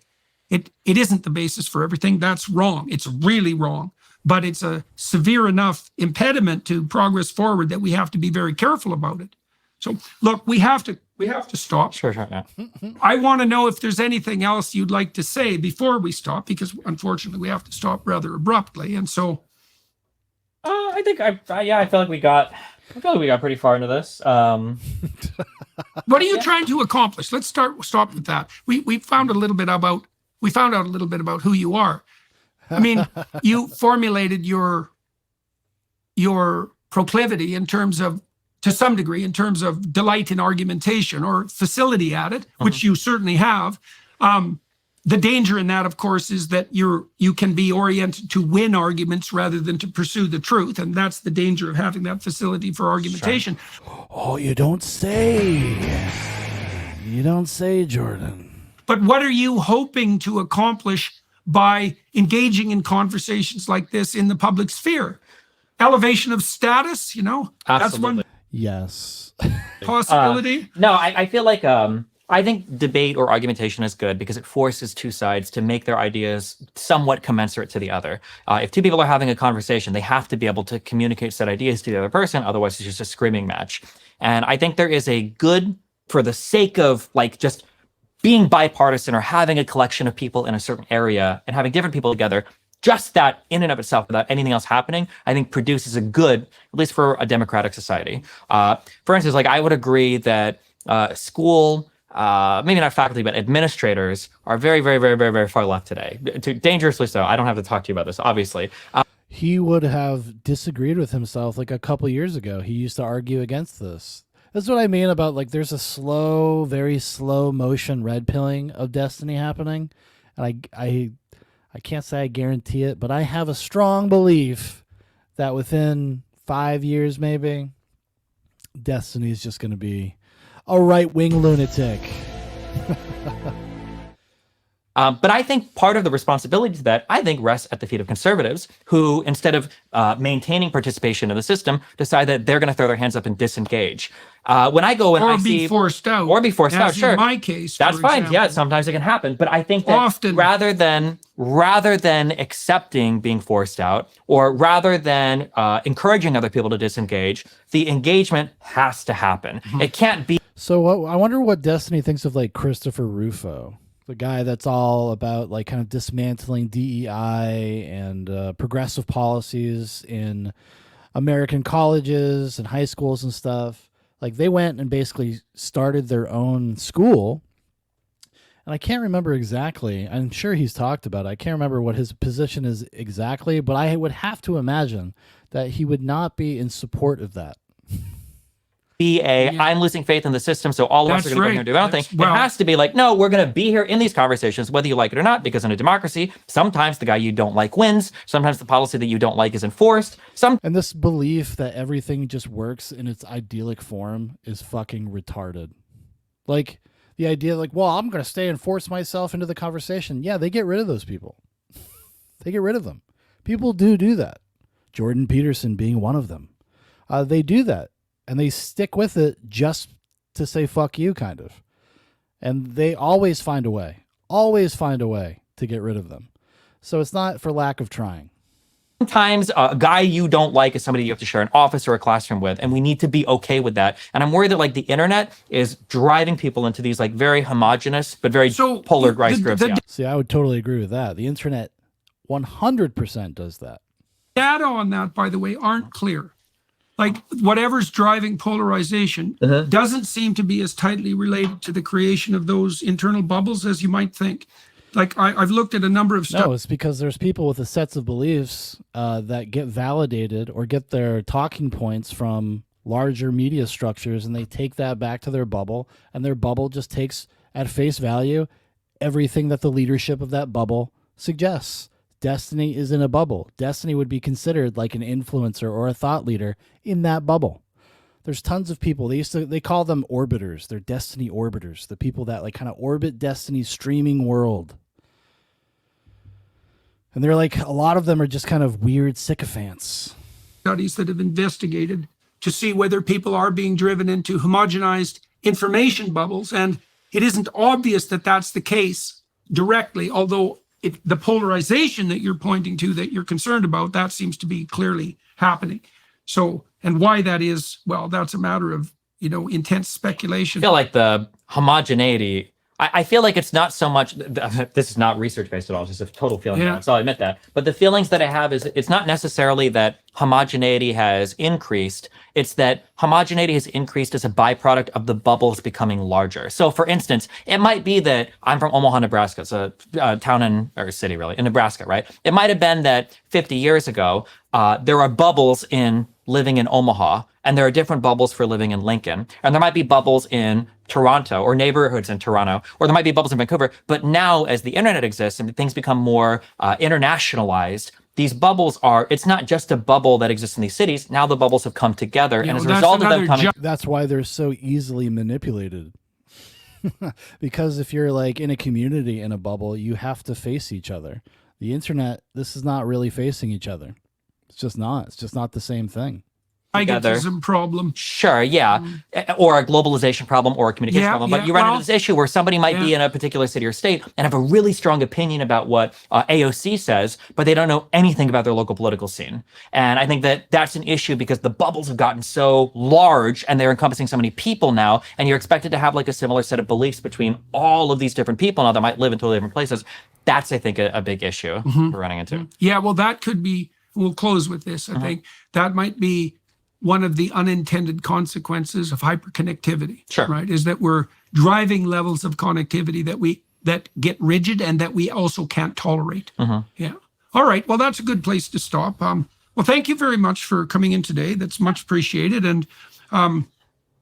It isn't the basis for everything. That's wrong. It's really wrong. But it's a severe enough impediment to progress forward that we have to be very careful about it. So look, we have to stop. Sure, yeah. I want to know if there's anything else you'd like to say before we stop, because unfortunately we have to stop rather abruptly. And so I feel like we got pretty far into this. What are you trying to accomplish? Let's stop with that. We found out a little bit about who you are. I mean, you formulated your proclivity in terms of, to some degree, in terms of delight in argumentation or facility at it, which you certainly have. The danger in that, of course, is that you can be oriented to win arguments rather than to pursue the truth. And that's the danger of having that facility for argumentation. Sure. Oh, you don't say. You don't say, Jordan. But what are you hoping to accomplish by engaging in conversations like this in the public sphere. Elevation of status, that's one Yes. possibility. No, I feel like I think debate or argumentation is good because it forces two sides to make their ideas somewhat commensurate to the other. If two people are having a conversation, they have to be able to communicate said ideas to the other person. Otherwise, it's just a screaming match. And I think there is a good, for the sake of like just being bipartisan or having a collection of people in a certain area and having different people together, just that in and of itself, without anything else happening, I think produces a good, at least for a democratic society. For instance, like I would agree that school, maybe not faculty, but administrators are very, very, very, very, very far left today. Dangerously so. I don't have to talk to you about this, obviously. He would have disagreed with himself like a couple years ago. He used to argue against this. That's what I mean about like there's a slow, very slow motion red pilling of destiny happening. And I can't say I guarantee it, but I have a strong belief that within 5 years, maybe, Destiny is just going to be a right-wing lunatic. But I think part of the responsibility to that, I think, rests at the feet of conservatives who, instead of maintaining participation in the system, decide that they're going to throw their hands up and disengage. When I go and I see... Or be forced out. Or be forced out, sure. In my case, that's fine. example. Yeah, sometimes it can happen. But I think that Often. rather than accepting being forced out, or rather than encouraging other people to disengage, the engagement has to happen. Mm-hmm. It can't be... So I wonder what Destiny thinks of like Christopher Rufo, the guy that's all about like kind of dismantling DEI and progressive policies in American colleges and high schools and stuff. Like they went and basically started their own school. And I can't remember exactly. I'm sure he's talked about it. I can't remember what his position is exactly, but I would have to imagine that he would not be in support of that. I'm losing faith in the system, so all of us are going to go here and do their own thing. Well, it has to be like, no, we're going to be here in these conversations, whether you like it or not, because in a democracy, sometimes the guy you don't like wins. Sometimes the policy that you don't like is enforced. And this belief that everything just works in its idyllic form is fucking retarded. Like the idea like, well, I'm going to stay and force myself into the conversation. Yeah, they get rid of those people. They get rid of them. People do that. Jordan Peterson being one of them. They do that. And they stick with it just to say fuck you, kind of. And they always find a way to get rid of them. So it's not for lack of trying. Sometimes a guy you don't like is somebody you have to share an office or a classroom with, and we need to be okay with that. And I'm worried that like the internet is driving people into these like very homogenous but very polarized groups. See, I would totally agree with that. The internet 100% does that. Data on that, by the way, aren't clear. Like whatever's driving polarization doesn't seem to be as tightly related to the creation of those internal bubbles as you might think. Like I've looked at a number of stuff. No, it's because there's people with a sets of beliefs that get validated or get their talking points from larger media structures, and they take that back to their bubble, and their bubble just takes at face value everything that the leadership of that bubble suggests. Destiny is in a bubble. Destiny would be considered like an influencer or a thought leader in that bubble. There's tons of people. They call them orbiters. They're Destiny orbiters, the people that like kind of orbit Destiny's streaming world. And they're like, a lot of them are just kind of weird sycophants. Studies that have investigated to see whether people are being driven into homogenized information bubbles. And it isn't obvious that that's the case directly, although the polarization that you're pointing to, that you're concerned about, that seems to be clearly happening. So, and why that is, well, that's a matter of, intense speculation. I feel like the homogeneity, I feel like it's not so much, this is not research-based at all, it's just a total feeling. Yeah. So I'll admit that. But the feelings that I have is it's not necessarily that homogeneity has increased, it's that homogeneity has increased as a byproduct of the bubbles becoming larger. So for instance, it might be that I'm from Omaha, Nebraska. It's a town or city really, in Nebraska, right? It might have been that 50 years ago, there are bubbles in living in Omaha, and there are different bubbles for living in Lincoln. And there might be bubbles in Toronto or neighborhoods in Toronto, or there might be bubbles in Vancouver. But now as the internet exists and things become more internationalized, these bubbles it's not just a bubble that exists in these cities. Now the bubbles have come together. And as a result of them coming... That's why they're so easily manipulated. Because if you're like in a community in a bubble, you have to face each other. The internet, this is not really facing each other. It's just not. It's just not the same thing. Gigantism problem. Sure, yeah. Or a globalization problem or a communication problem. But you run into this issue where somebody might be in a particular city or state and have a really strong opinion about what AOC says, but they don't know anything about their local political scene. And I think that that's an issue because the bubbles have gotten so large and they're encompassing so many people now, and you're expected to have like a similar set of beliefs between all of these different people now that might live in totally different places. That's, I think, a big issue we're running into. Yeah, well, that could be, we'll close with this, I think. That might be one of the unintended consequences of hyperconnectivity, right? Is that we're driving levels of connectivity that get rigid and that we also can't tolerate. Yeah. All right. Well, that's a good place to stop. Well, thank you very much for coming in today. That's much appreciated. And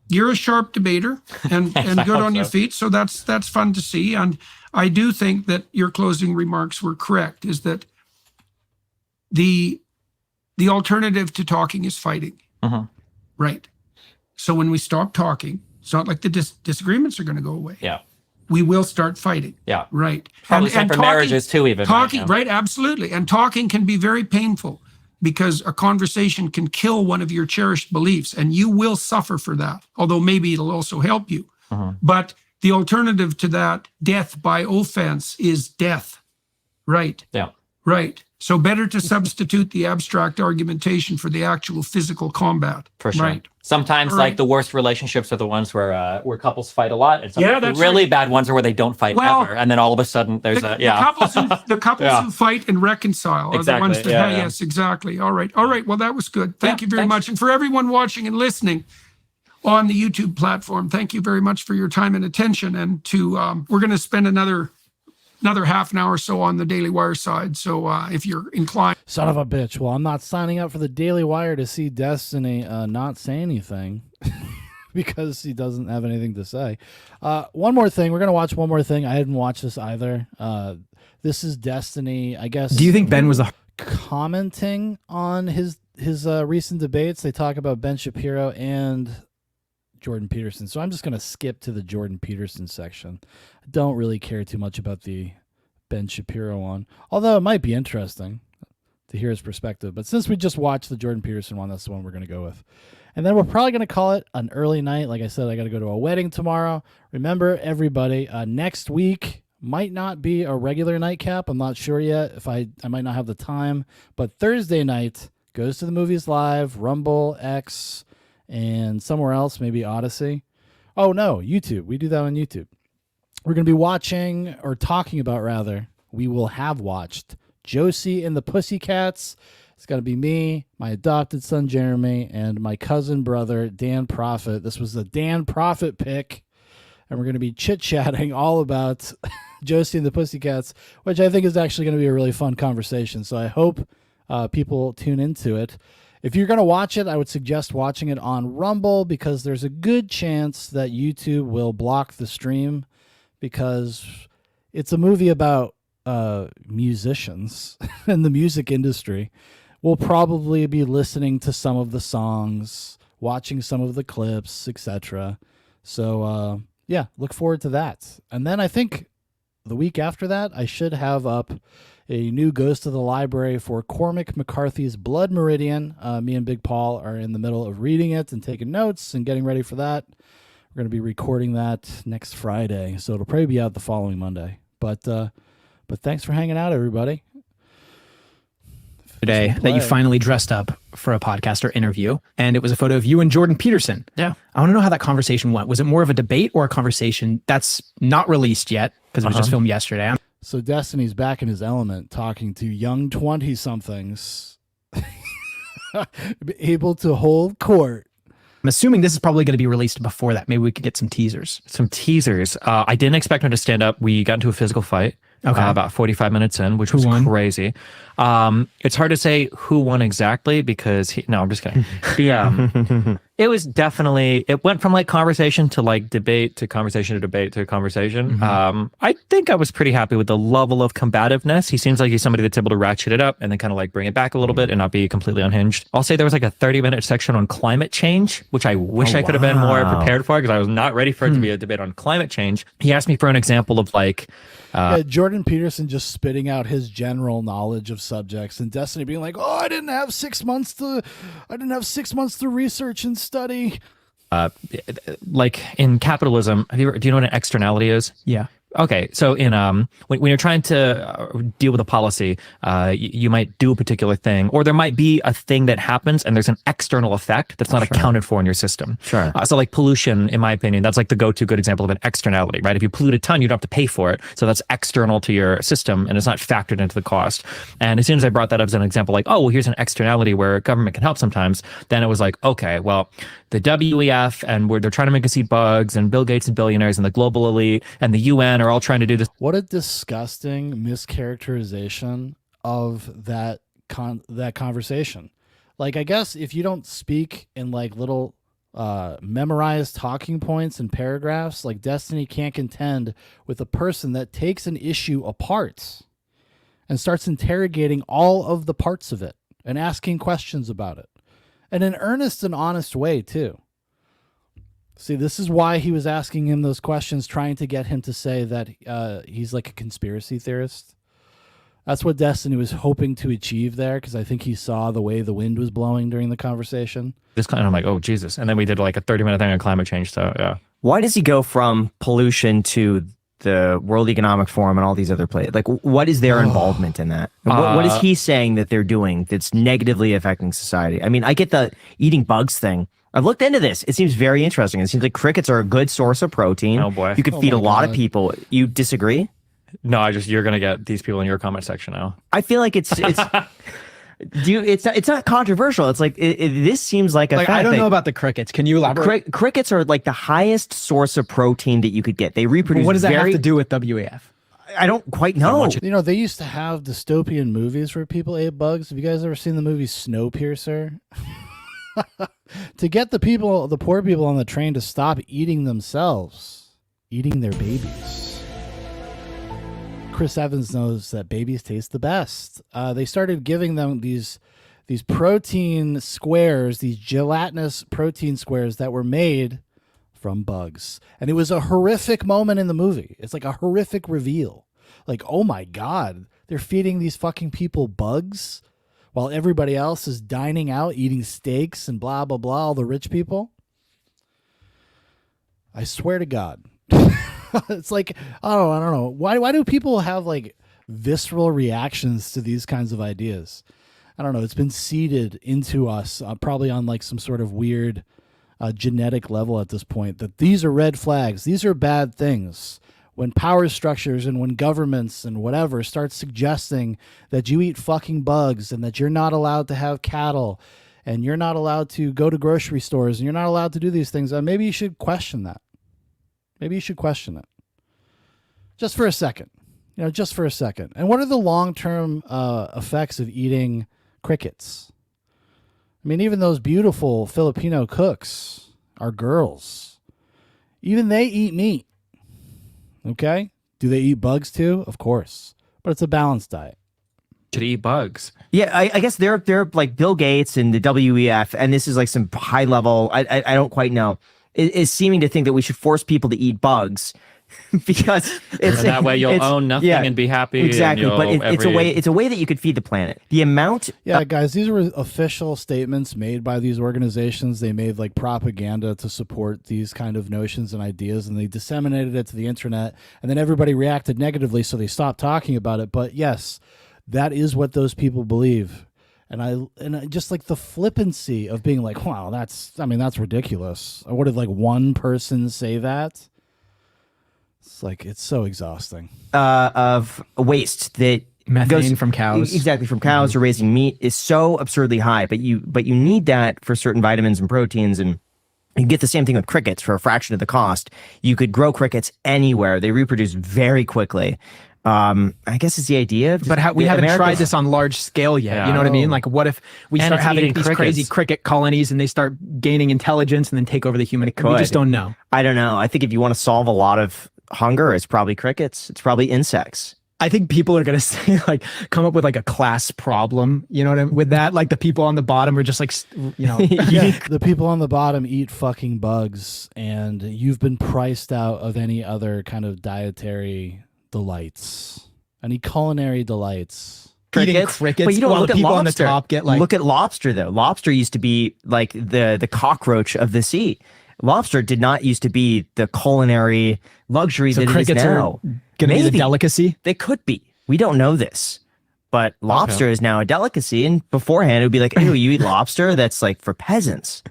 you're a sharp debater and good on your feet. So that's fun to see. And I do think that your closing remarks were correct, is that the alternative to talking is fighting. Right. So when we stop talking, it's not like the disagreements are going to go away. Yeah. We will start fighting. Yeah. Right. Probably same for marriages too, even. Talking, right, absolutely. And talking can be very painful because a conversation can kill one of your cherished beliefs, and you will suffer for that, although maybe it'll also help you. But the alternative to that, death by offense, is death. Right. Yeah. Right. So better to substitute the abstract argumentation for the actual physical combat. For sure. Right. Sometimes like the worst relationships are the ones where couples fight a lot. And sometimes that's the really bad ones are where they don't fight ever. And then all of a sudden there's the couples who fight and reconcile are the ones that, yes, exactly. All right. Well, that was good. Thank you very much. And for everyone watching and listening on the YouTube platform, thank you very much for your time and attention. And we're going to spend another half an hour or so on the Daily Wire side. So if you're inclined. Son of a bitch. Well, I'm not signing up for the Daily Wire to see Destiny not say anything because he doesn't have anything to say. One more thing. We're going to watch one more thing. I hadn't watched this either. This is Destiny, I guess. Do you think Ben was commenting on his recent debates? They talk about Ben Shapiro and Jordan Peterson. So I'm just going to skip to the Jordan Peterson section. I don't really care too much about the Ben Shapiro one, although it might be interesting to hear his perspective. But since we just watched the Jordan Peterson one, that's the one we're going to go with. And then we're probably going to call it an early night. Like I said, I got to go to a wedding tomorrow. Remember, everybody, next week might not be a regular nightcap. I'm not sure yet if I might not have the time. But Thursday night goes to the movies live, Rumble, X, and somewhere else, maybe Odyssey. Oh, no, YouTube. We do that on YouTube. We're going to be watching, or talking about, rather, we will have watched Josie and the Pussycats. It's going to be me, my adopted son, Jeremy, and my cousin brother, Dan Prophet. This was the Dan Prophet pick, and we're going to be chit-chatting all about Josie and the Pussycats, which I think is actually going to be a really fun conversation. So I hope people tune into it. If you're going to watch it, I would suggest watching it on Rumble because there's a good chance that YouTube will block the stream because it's a movie about musicians and the music industry. We'll probably be listening to some of the songs, watching some of the clips, etc. So, yeah, look forward to that. And then I think the week after that, I should have up a new Goes to the Library for Cormac McCarthy's Blood Meridian. Me and Big Paul are in the middle of reading it and taking notes and getting ready for that. We're going to be recording that next Friday, so it'll probably be out the following Monday. But thanks for hanging out, everybody. Today that you finally dressed up for a podcast or interview, and it was a photo of you and Jordan Peterson. Yeah. I want to know how that conversation went. Was it more of a debate or a conversation that's not released yet because it was just filmed yesterday? So Destiny's back in his element, talking to young 20-somethings, able to hold court. I'm assuming this is probably going to be released before that. Maybe we could get some teasers. I didn't expect him to stand up. We got into a physical fight about 45 minutes in, which was crazy. It's hard to say who won exactly because no, I'm just kidding. It was definitely, it went from like conversation to like debate to conversation to debate to conversation. I think I was pretty happy with the level of combativeness. He seems like he's somebody that's able to ratchet it up and then kind of like bring it back a little bit and not be completely unhinged. I'll say there was like a 30-minute section on climate change, which I wish I could have been more prepared for because I was not ready for it to be a debate on climate change. He asked me for an example of like, Jordan Peterson just spitting out his general knowledge of subjects, and Destiny being like, "Oh, I didn't have 6 months to research and study." like in capitalism, do you know what an externality is? Yeah. Okay, so in when you're trying to deal with a policy, you might do a particular thing, or there might be a thing that happens, and there's an external effect that's not accounted for in your system. Sure. So like pollution, in my opinion, that's like the go-to good example of an externality, right? If you pollute a ton, you don't have to pay for it, so that's external to your system, and it's not factored into the cost. And as soon as I brought that up as an example, like, oh, well, here's an externality where government can help sometimes, then it was like, okay, well, the WEF and where they're trying to make us eat bugs, and Bill Gates and billionaires and the global elite and the UN are all trying to do this. What a disgusting mischaracterization of that conversation. Like, I guess if you don't speak in like little memorized talking points and paragraphs, like Destiny can't contend with a person that takes an issue apart and starts interrogating all of the parts of it and asking questions about it in an earnest and honest way too. See, this is why he was asking him those questions, trying to get him to say that he's like a conspiracy theorist. That's what Destiny was hoping to achieve there, because I think he saw the way the wind was blowing during the conversation. This kind of, I'm like, oh, Jesus. And then we did like a 30-minute thing on climate change. So, yeah. Why does he go from pollution to the World Economic Forum and all these other places? Like, what is their involvement in that? What is he saying that they're doing that's negatively affecting society? I mean, I get the eating bugs thing. I've looked into this. It seems very interesting. It seems like crickets are a good source of protain. Oh, boy. You could feed a lot of people. You disagree? No, you're going to get these people in your comment section now. I feel like it's not controversial. It's like this seems like a fact. I don't know about the crickets. Can you elaborate? Crickets are like the highest source of protein that you could get. They reproduce. What does that have to do with WEF? I don't quite know. You know, they used to have dystopian movies where people ate bugs. Have you guys ever seen the movie Snowpiercer? To get the poor people on the train to stop eating themselves, eating their babies. Chris Evans knows that babies taste the best. They started giving them these protein squares, these gelatinous protein squares that were made from bugs. And it was a horrific moment in the movie. It's like a horrific reveal. Like, oh my God, they're feeding these fucking people bugs while everybody else is dining out, eating steaks and blah, blah, blah, all the rich people. I swear to God. It's like, I don't know. Why do people have like visceral reactions to these kinds of ideas? I don't know. It's been seeded into us, probably on like some sort of weird genetic level at this point, that these are red flags. These are bad things. When power structures and when governments and whatever start suggesting that you eat fucking bugs and that you're not allowed to have cattle and you're not allowed to go to grocery stores and you're not allowed to do these things, maybe you should question that. Maybe you should question it. Just for a second. You know, just for a second. And what are the long-term effects of eating crickets? I mean, even those beautiful Filipino cooks are girls. Even they eat meat. Okay? Do they eat bugs too? Of course. But it's a balanced diet. Should eat bugs. Yeah, I guess they're like Bill Gates and the WEF, and this is like some high level, I don't quite know, is seeming to think that we should force people to eat bugs. Because it's and that way you'll own nothing and be happy. Exactly, but it's a way that you could feed the planet. The amount. Yeah, guys, these were official statements made by these organizations. They made like propaganda to support these kind of notions and ideas, and they disseminated it to the internet. And then everybody reacted negatively, so they stopped talking about it. But yes, that is what those people believe. And I just like the flippancy of being like, wow, that's ridiculous. Or what did like one person say that? It's like, it's so exhausting. Of waste that methane from cows. Exactly, from cows or raising meat is so absurdly high. But you need that for certain vitamins and proteins, and you get the same thing with crickets for a fraction of the cost. You could grow crickets anywhere. They reproduce very quickly. I guess it's the idea. But we haven't tried this on large scale yet. Yeah. You know what I mean? Like, what if we And start it's having eating these crickets. crazy cricket colonies and they start gaining intelligence and then take over the human? We could. just don't know. I don't know. I think if you want to solve a lot of hunger, it's probably crickets. It's probably insects. I think people are going to say, like, come up with like a class problem, you know what I mean? With that, like the people on the bottom are just like, you know, Yeah, the people on the bottom eat fucking bugs, and you've been priced out of any other kind of dietary delights, any culinary delights. eating crickets. But you don't while look the at people lobster. on the top get like, Look at lobster though. Lobster used to be like the cockroach of the sea. Lobster did not used to be the culinary luxury so that it is crickets now. are going to be the Maybe. delicacy. They could be. We don't know this. But lobster is now a delicacy, and beforehand it would be like, "Ew, you eat lobster? That's like for peasants."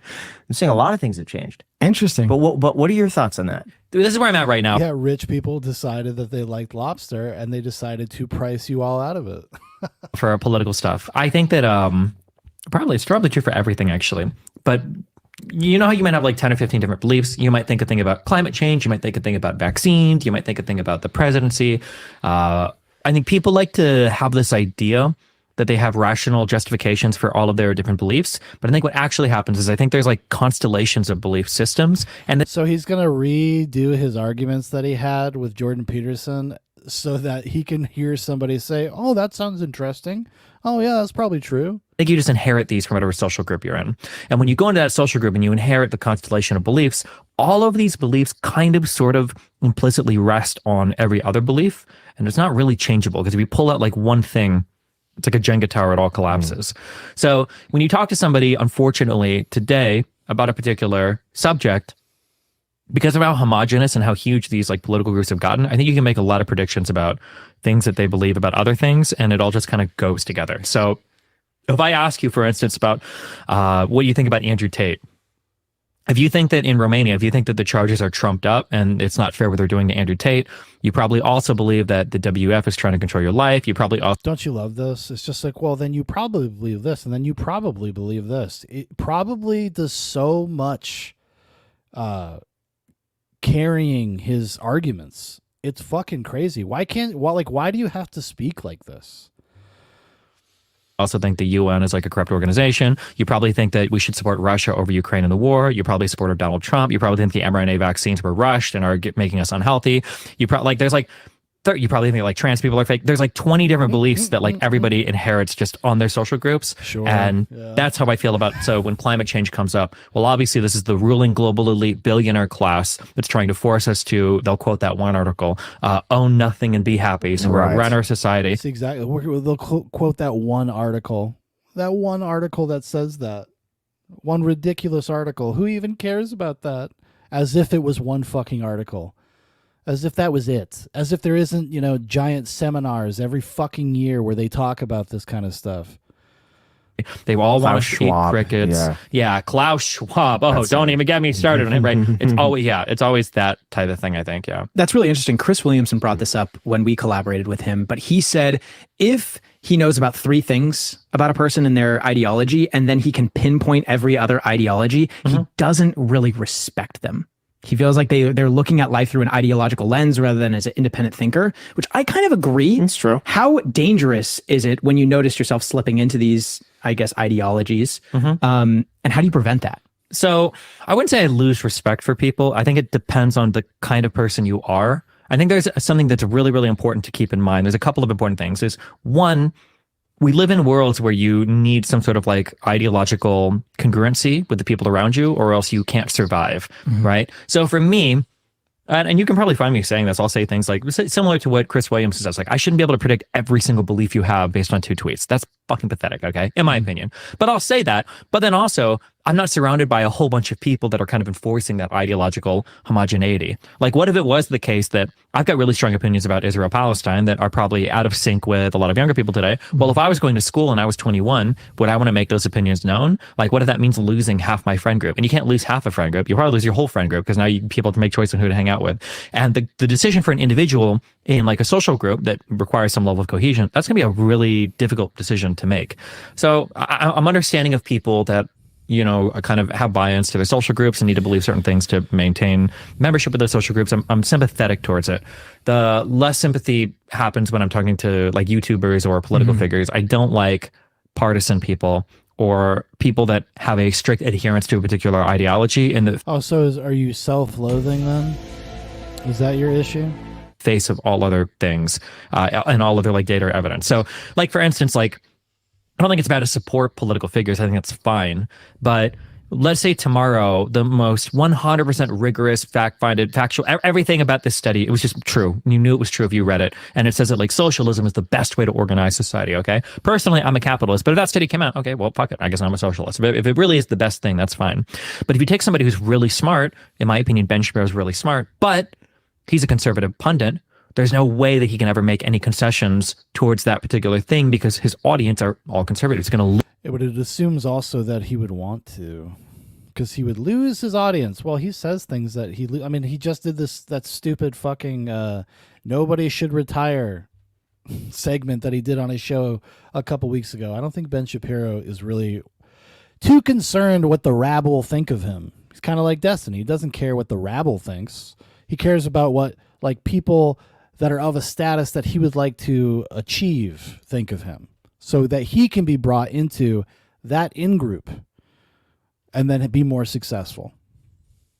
I'm saying a lot of things have changed. Interesting. But what are your thoughts on that? This is where I'm at right now. Yeah, rich people decided that they liked lobster, and they decided to price you all out of it. For political stuff. I think that it's probably true for everything actually. But you know how you might have like 10 or 15 different beliefs. You might think a thing about climate change. You might think a thing about vaccines. You might think a thing about the presidency. I think people like to have this idea that they have rational justifications for all of their different beliefs. But I think what actually happens is I think there's like constellations of belief systems. And So he's going to redo his arguments that he had with Jordan Peterson so that he can hear somebody say, "Oh, that sounds interesting. Oh, yeah, that's probably true." I think you just inherit these from whatever social group you're in. And when you go into that social group and you inherit the constellation of beliefs, all of these beliefs kind of sort of implicitly rest on every other belief. And it's not really changeable because if you pull out like one thing, it's like a Jenga tower, it all collapses. So when you talk to somebody, unfortunately, today about a particular subject, because of how homogenous and how huge these like political groups have gotten, I think you can make a lot of predictions about things that they believe about other things, and it all just kind of goes together. So if I ask you, for instance, about what you think about Andrew Tate, if you think that in Romania, if you think that the charges are trumped up and it's not fair what they're doing to Andrew Tate, you probably also believe that the WF is trying to control your life. You probably also... Don't you love this? It's just like, well, then you probably believe this, and then you probably believe this. It probably does so much carrying his arguments. It's fucking crazy. Why do you have to speak like this? also think the UN is like a corrupt organization. You probably think that we should support Russia over Ukraine in the war. You probably support Donald Trump. You probably think the mRNA vaccines were rushed and are making us unhealthy. You probably like there's like you probably think like trans people are fake. There's like 20 different beliefs that like everybody inherits just on their social groups. Sure. And that's how I feel about, so when climate change comes up, well, obviously this is the ruling global elite billionaire class that's trying to force us to, they'll quote that one article, own nothing and be happy. So we're a runner society. That's exactly. They'll quote that one article. That one article that says that. One ridiculous article. Who even cares about that? As if it was one fucking article. As if that was it. As if there isn't, giant seminars every fucking year where they talk about this kind of stuff. They all want to eat crickets. Yeah, Klaus Schwab. Oh, don't even get me started on it, right? It's always that type of thing, I think, yeah. That's really interesting. Chris Williamson brought this up when we collaborated with him, but he said if he knows about 3 things about a person and their ideology, and then he can pinpoint every other ideology, he doesn't really respect them. He feels like they're looking at life through an ideological lens rather than as an independent thinker, which I kind of agree. It's true. How dangerous is it when you notice yourself slipping into these, I guess, ideologies? And how do you prevent that? So I wouldn't say I lose respect for people. I think it depends on the kind of person you are. I think there's something that's really, really important to keep in mind. There's a couple of important things. Is one, we live in worlds where you need some sort of like ideological congruency with the people around you, or else you can't survive, right? So for me, and you can probably find me saying this, I'll say things like similar to what Chris Williams says, like I shouldn't be able to predict every single belief you have based on 2 tweets. That's fucking pathetic, okay? In my opinion. But I'll say that. But then also, I'm not surrounded by a whole bunch of people that are kind of enforcing that ideological homogeneity. Like, what if it was the case that I've got really strong opinions about Israel-Palestine that are probably out of sync with a lot of younger people today? Well, if I was going to school and I was 21, would I want to make those opinions known? Like, what if that means losing half my friend group? And you can't lose half a friend group. You probably lose your whole friend group because now people have to make choice on who to hang out with. And the decision for an individual in like a social group that requires some level of cohesion, that's going to be a really difficult decision to make. So I'm understanding of people that, you know, kind of have buy-ins to their social groups and need to believe certain things to maintain membership with those social groups, I'm sympathetic towards it. The less sympathy happens when I'm talking to like YouTubers or political figures. I don't like partisan people or people that have a strict adherence to a particular ideology in the are you self-loathing then? Is that your issue? face of all other things and all other like data or evidence. So like, for instance, like, I don't think it's bad to support political figures. I think that's fine. But let's say tomorrow, the most 100% rigorous, fact-finded, factual, everything about this study, it was just true. You knew it was true if you read it. And it says that like socialism is the best way to organize society, okay? Personally, I'm a capitalist, but if that study came out, okay, well, fuck it. I guess I'm a socialist. But if it really is the best thing, that's fine. But if you take somebody who's really smart, in my opinion, Ben Shapiro is really smart, but he's a conservative pundit, there's no way that he can ever make any concessions towards that particular thing because his audience are all conservatives. But it assumes also that he would want to, because he would lose his audience. Well, he says things that I mean, he just did that stupid fucking nobody should retire segment that he did on his show a couple weeks ago. I don't think Ben Shapiro is really too concerned what the rabble think of him. He's kind of like Destiny. He doesn't care what the rabble thinks. He cares about what like people that are of a status that he would like to achieve think of him, so that he can be brought into that in-group and then be more successful.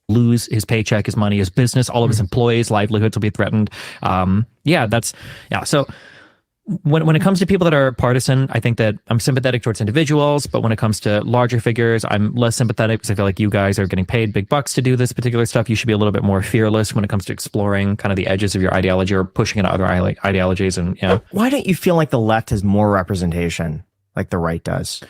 Lose his paycheck, his money, his business, all of his employees' livelihoods will be threatened. So when it comes to people that are partisan, I think that I'm sympathetic towards individuals, but when it comes to larger figures, I'm less sympathetic because I feel like you guys are getting paid big bucks to do this particular stuff. You should be a little bit more fearless when it comes to exploring kind of the edges of your ideology or pushing into other ideologies. And why don't you feel like the left has more representation like the right does?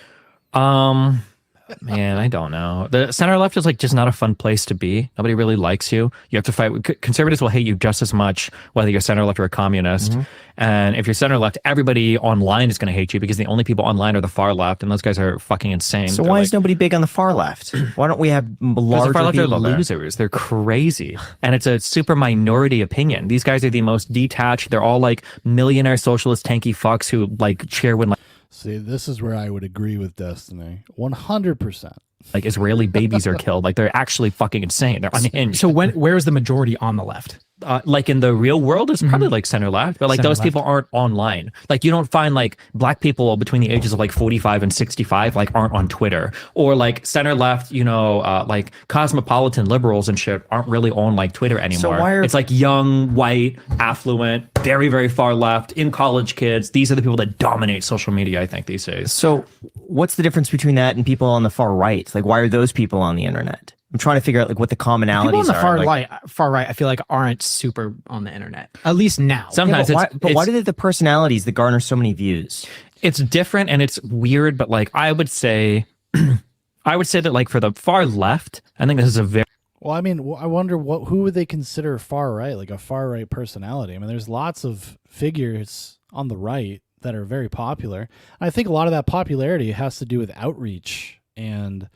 Man, I don't know. The center left is like just not a fun place to be. Nobody really likes you. You have to fight. Conservatives will hate you just as much whether you're center left or a communist. And if you're center left, everybody online is going to hate you because the only people online are the far left, and those guys are fucking insane. So why is nobody big on the far left? Why don't we have larger the far left people are losers. They're crazy, and it's a super minority opinion. These guys are the most detached. They're all like millionaire socialist tanky fucks who like cheer when like. See, this is where I would agree with Destiny 100%. Like Israeli babies are killed. Like they're actually fucking insane. They're unhinged. So where is the majority on the left? Like in the real world, it's probably like center left, but like Center those left. people aren't online. Like you don't find like black people between the ages of like 45 and 65 like aren't on Twitter, or like center left, you know, like cosmopolitan liberals and shit aren't really on like Twitter anymore. So why are it's like young, white, affluent, very, very far left, in college kids. These are the people that dominate social media, I think, these days. So what's the difference between that and people on the far right? Like, why are those people on the internet? I'm trying to figure out like what the commonalities People on the are. far right, I feel like aren't super on the internet. At least now. Sometimes Yeah, but why do they have the personalities that garner so many views? It's different and it's weird, but like I would say that like for the far left, I think this is a very Well, I mean, I wonder who would they consider far right, like a far right personality? I mean, there's lots of figures on the right that are very popular. I think a lot of that popularity has to do with outreach and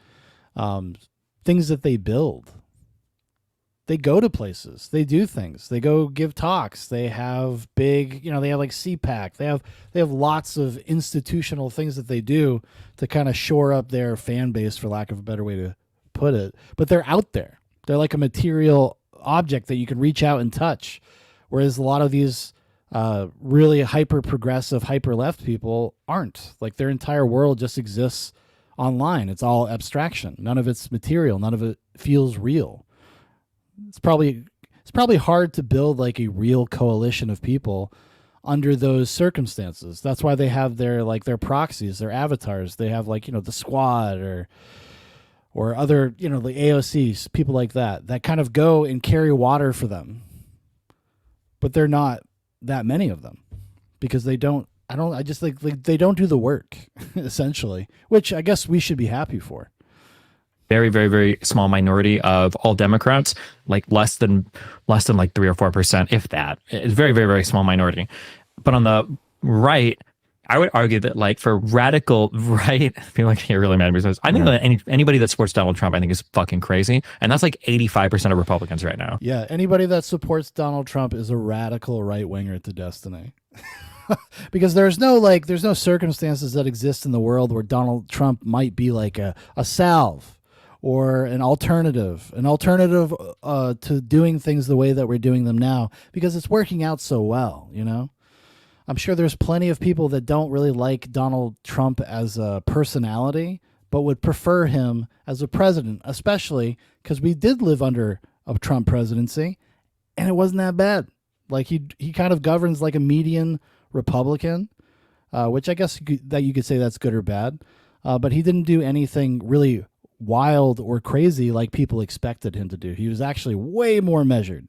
things that they build. They go to places, they do things, they go give talks, they have big, they have like CPAC, they have lots of institutional things that they do to kind of shore up their fan base, for lack of a better way to put it. But they're out there. They're like a material object that you can reach out and touch. Whereas a lot of these really hyper progressive, hyper left people aren't. Like their entire world just exists online. It's all abstraction. None of it's material. None of it feels real. It's probably hard to build like a real coalition of people under those circumstances. That's why they have their proxies, their avatars. They have like, the squad or other, the AOCs, people like that kind of go and carry water for them. But they're not that many of them because they don't do the work essentially, which I guess we should be happy for. very, very, very small minority of all Democrats, like less than like 3 or 4%, if that. It's very, very, very small minority. But on the right, I would argue that like for radical right, I feel like you're really mad at me. I think that anybody that supports Donald Trump, I think is fucking crazy. And that's like 85% of Republicans right now. Yeah, anybody that supports Donald Trump is a radical right-winger to Destiny. because there's no circumstances that exist in the world where Donald Trump might be like a salve or an alternative to doing things the way that we're doing them now, because it's working out so well, you know? I'm sure there's plenty of people that don't really like Donald Trump as a personality, but would prefer him as a president, especially because we did live under a Trump presidency and it wasn't that bad. Like he kind of governs like a median Republican, which I guess you could say that's good or bad. But he didn't do anything really wild or crazy like people expected him to do. He was actually way more measured,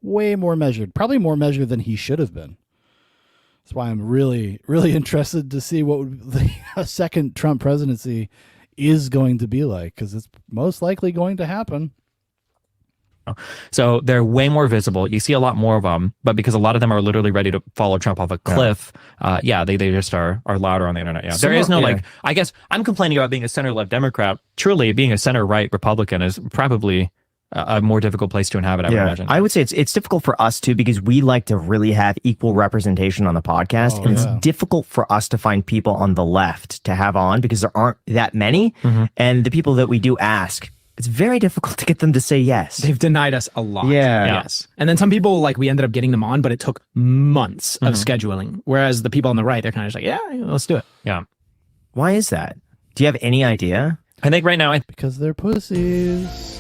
probably more measured than he should have been. That's why I'm really, really interested to see what a second Trump presidency is going to be like, because it's most likely going to happen. So they're way more visible. You see a lot more of them, but because a lot of them are literally ready to follow Trump off a cliff, they just are louder on the internet. Yeah, there is no like. I guess I'm complaining about being a center-left Democrat. Truly, being a center-right Republican is probably a more difficult place to inhabit, I would imagine. I would say it's difficult for us too, because we like to really have equal representation on the podcast. And it's difficult for us to find people on the left to have on because there aren't that many. And the people that we do ask, it's very difficult to get them to say yes. They've denied us a lot. Yeah. Yes. And then some people, like, we ended up getting them on, but it took months of scheduling. Whereas the people on the right, they're kind of just like, yeah, let's do it. Yeah. Why is that? Do you have any idea? I think right now, because they're pussies.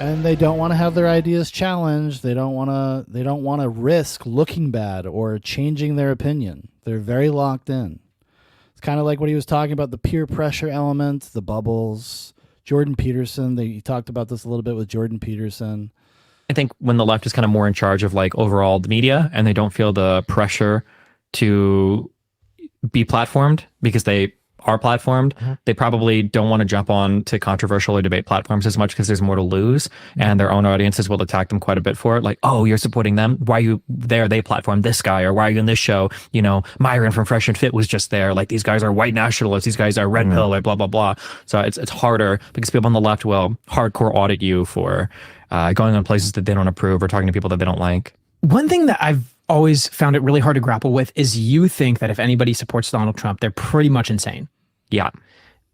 And they don't want to have their ideas challenged. They don't want to risk looking bad or changing their opinion. They're very locked in. It's kind of like what he was talking about, the peer pressure element, the bubbles. Jordan Peterson, he talked about this a little bit with Jordan Peterson. I think when the left is kind of more in charge of like overall the media and they don't feel the pressure to be platformed because they are platformed, they probably don't want to jump on to controversial or debate platforms as much because there's more to lose, and their own audiences will attack them quite a bit for it. Like, oh, you're supporting them? Why are you there? They platformed this guy, or why are you in this show? You know, Myron from Fresh and Fit was just there. Like, these guys are white nationalists. These guys are red pill, like blah, blah, blah. So it's harder because people on the left will hardcore audit you for going on places that they don't approve or talking to people that they don't like. One thing that I've always found it really hard to grapple with is you think that if anybody supports Donald Trump, they're pretty much insane. Yeah.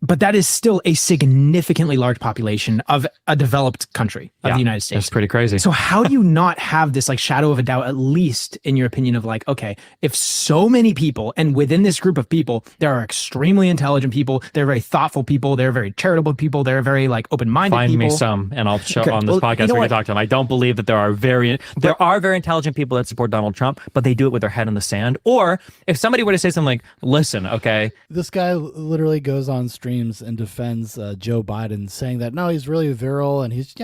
But that is still a significantly large population of a developed country of the United States. That's pretty crazy. So how do you not have this like shadow of a doubt, at least in your opinion, of like, okay, if so many people, and within this group of people, there are extremely intelligent people, they're very thoughtful people, they're very charitable people, they're very like open-minded people. Find me some, and I'll show on this podcast we can talk to them. I don't believe that there are very intelligent people that support Donald Trump, but they do it with their head in the sand. Or if somebody were to say something like, listen, okay. This guy literally goes on streams and defends Joe Biden, saying that no, he's really virile, and he's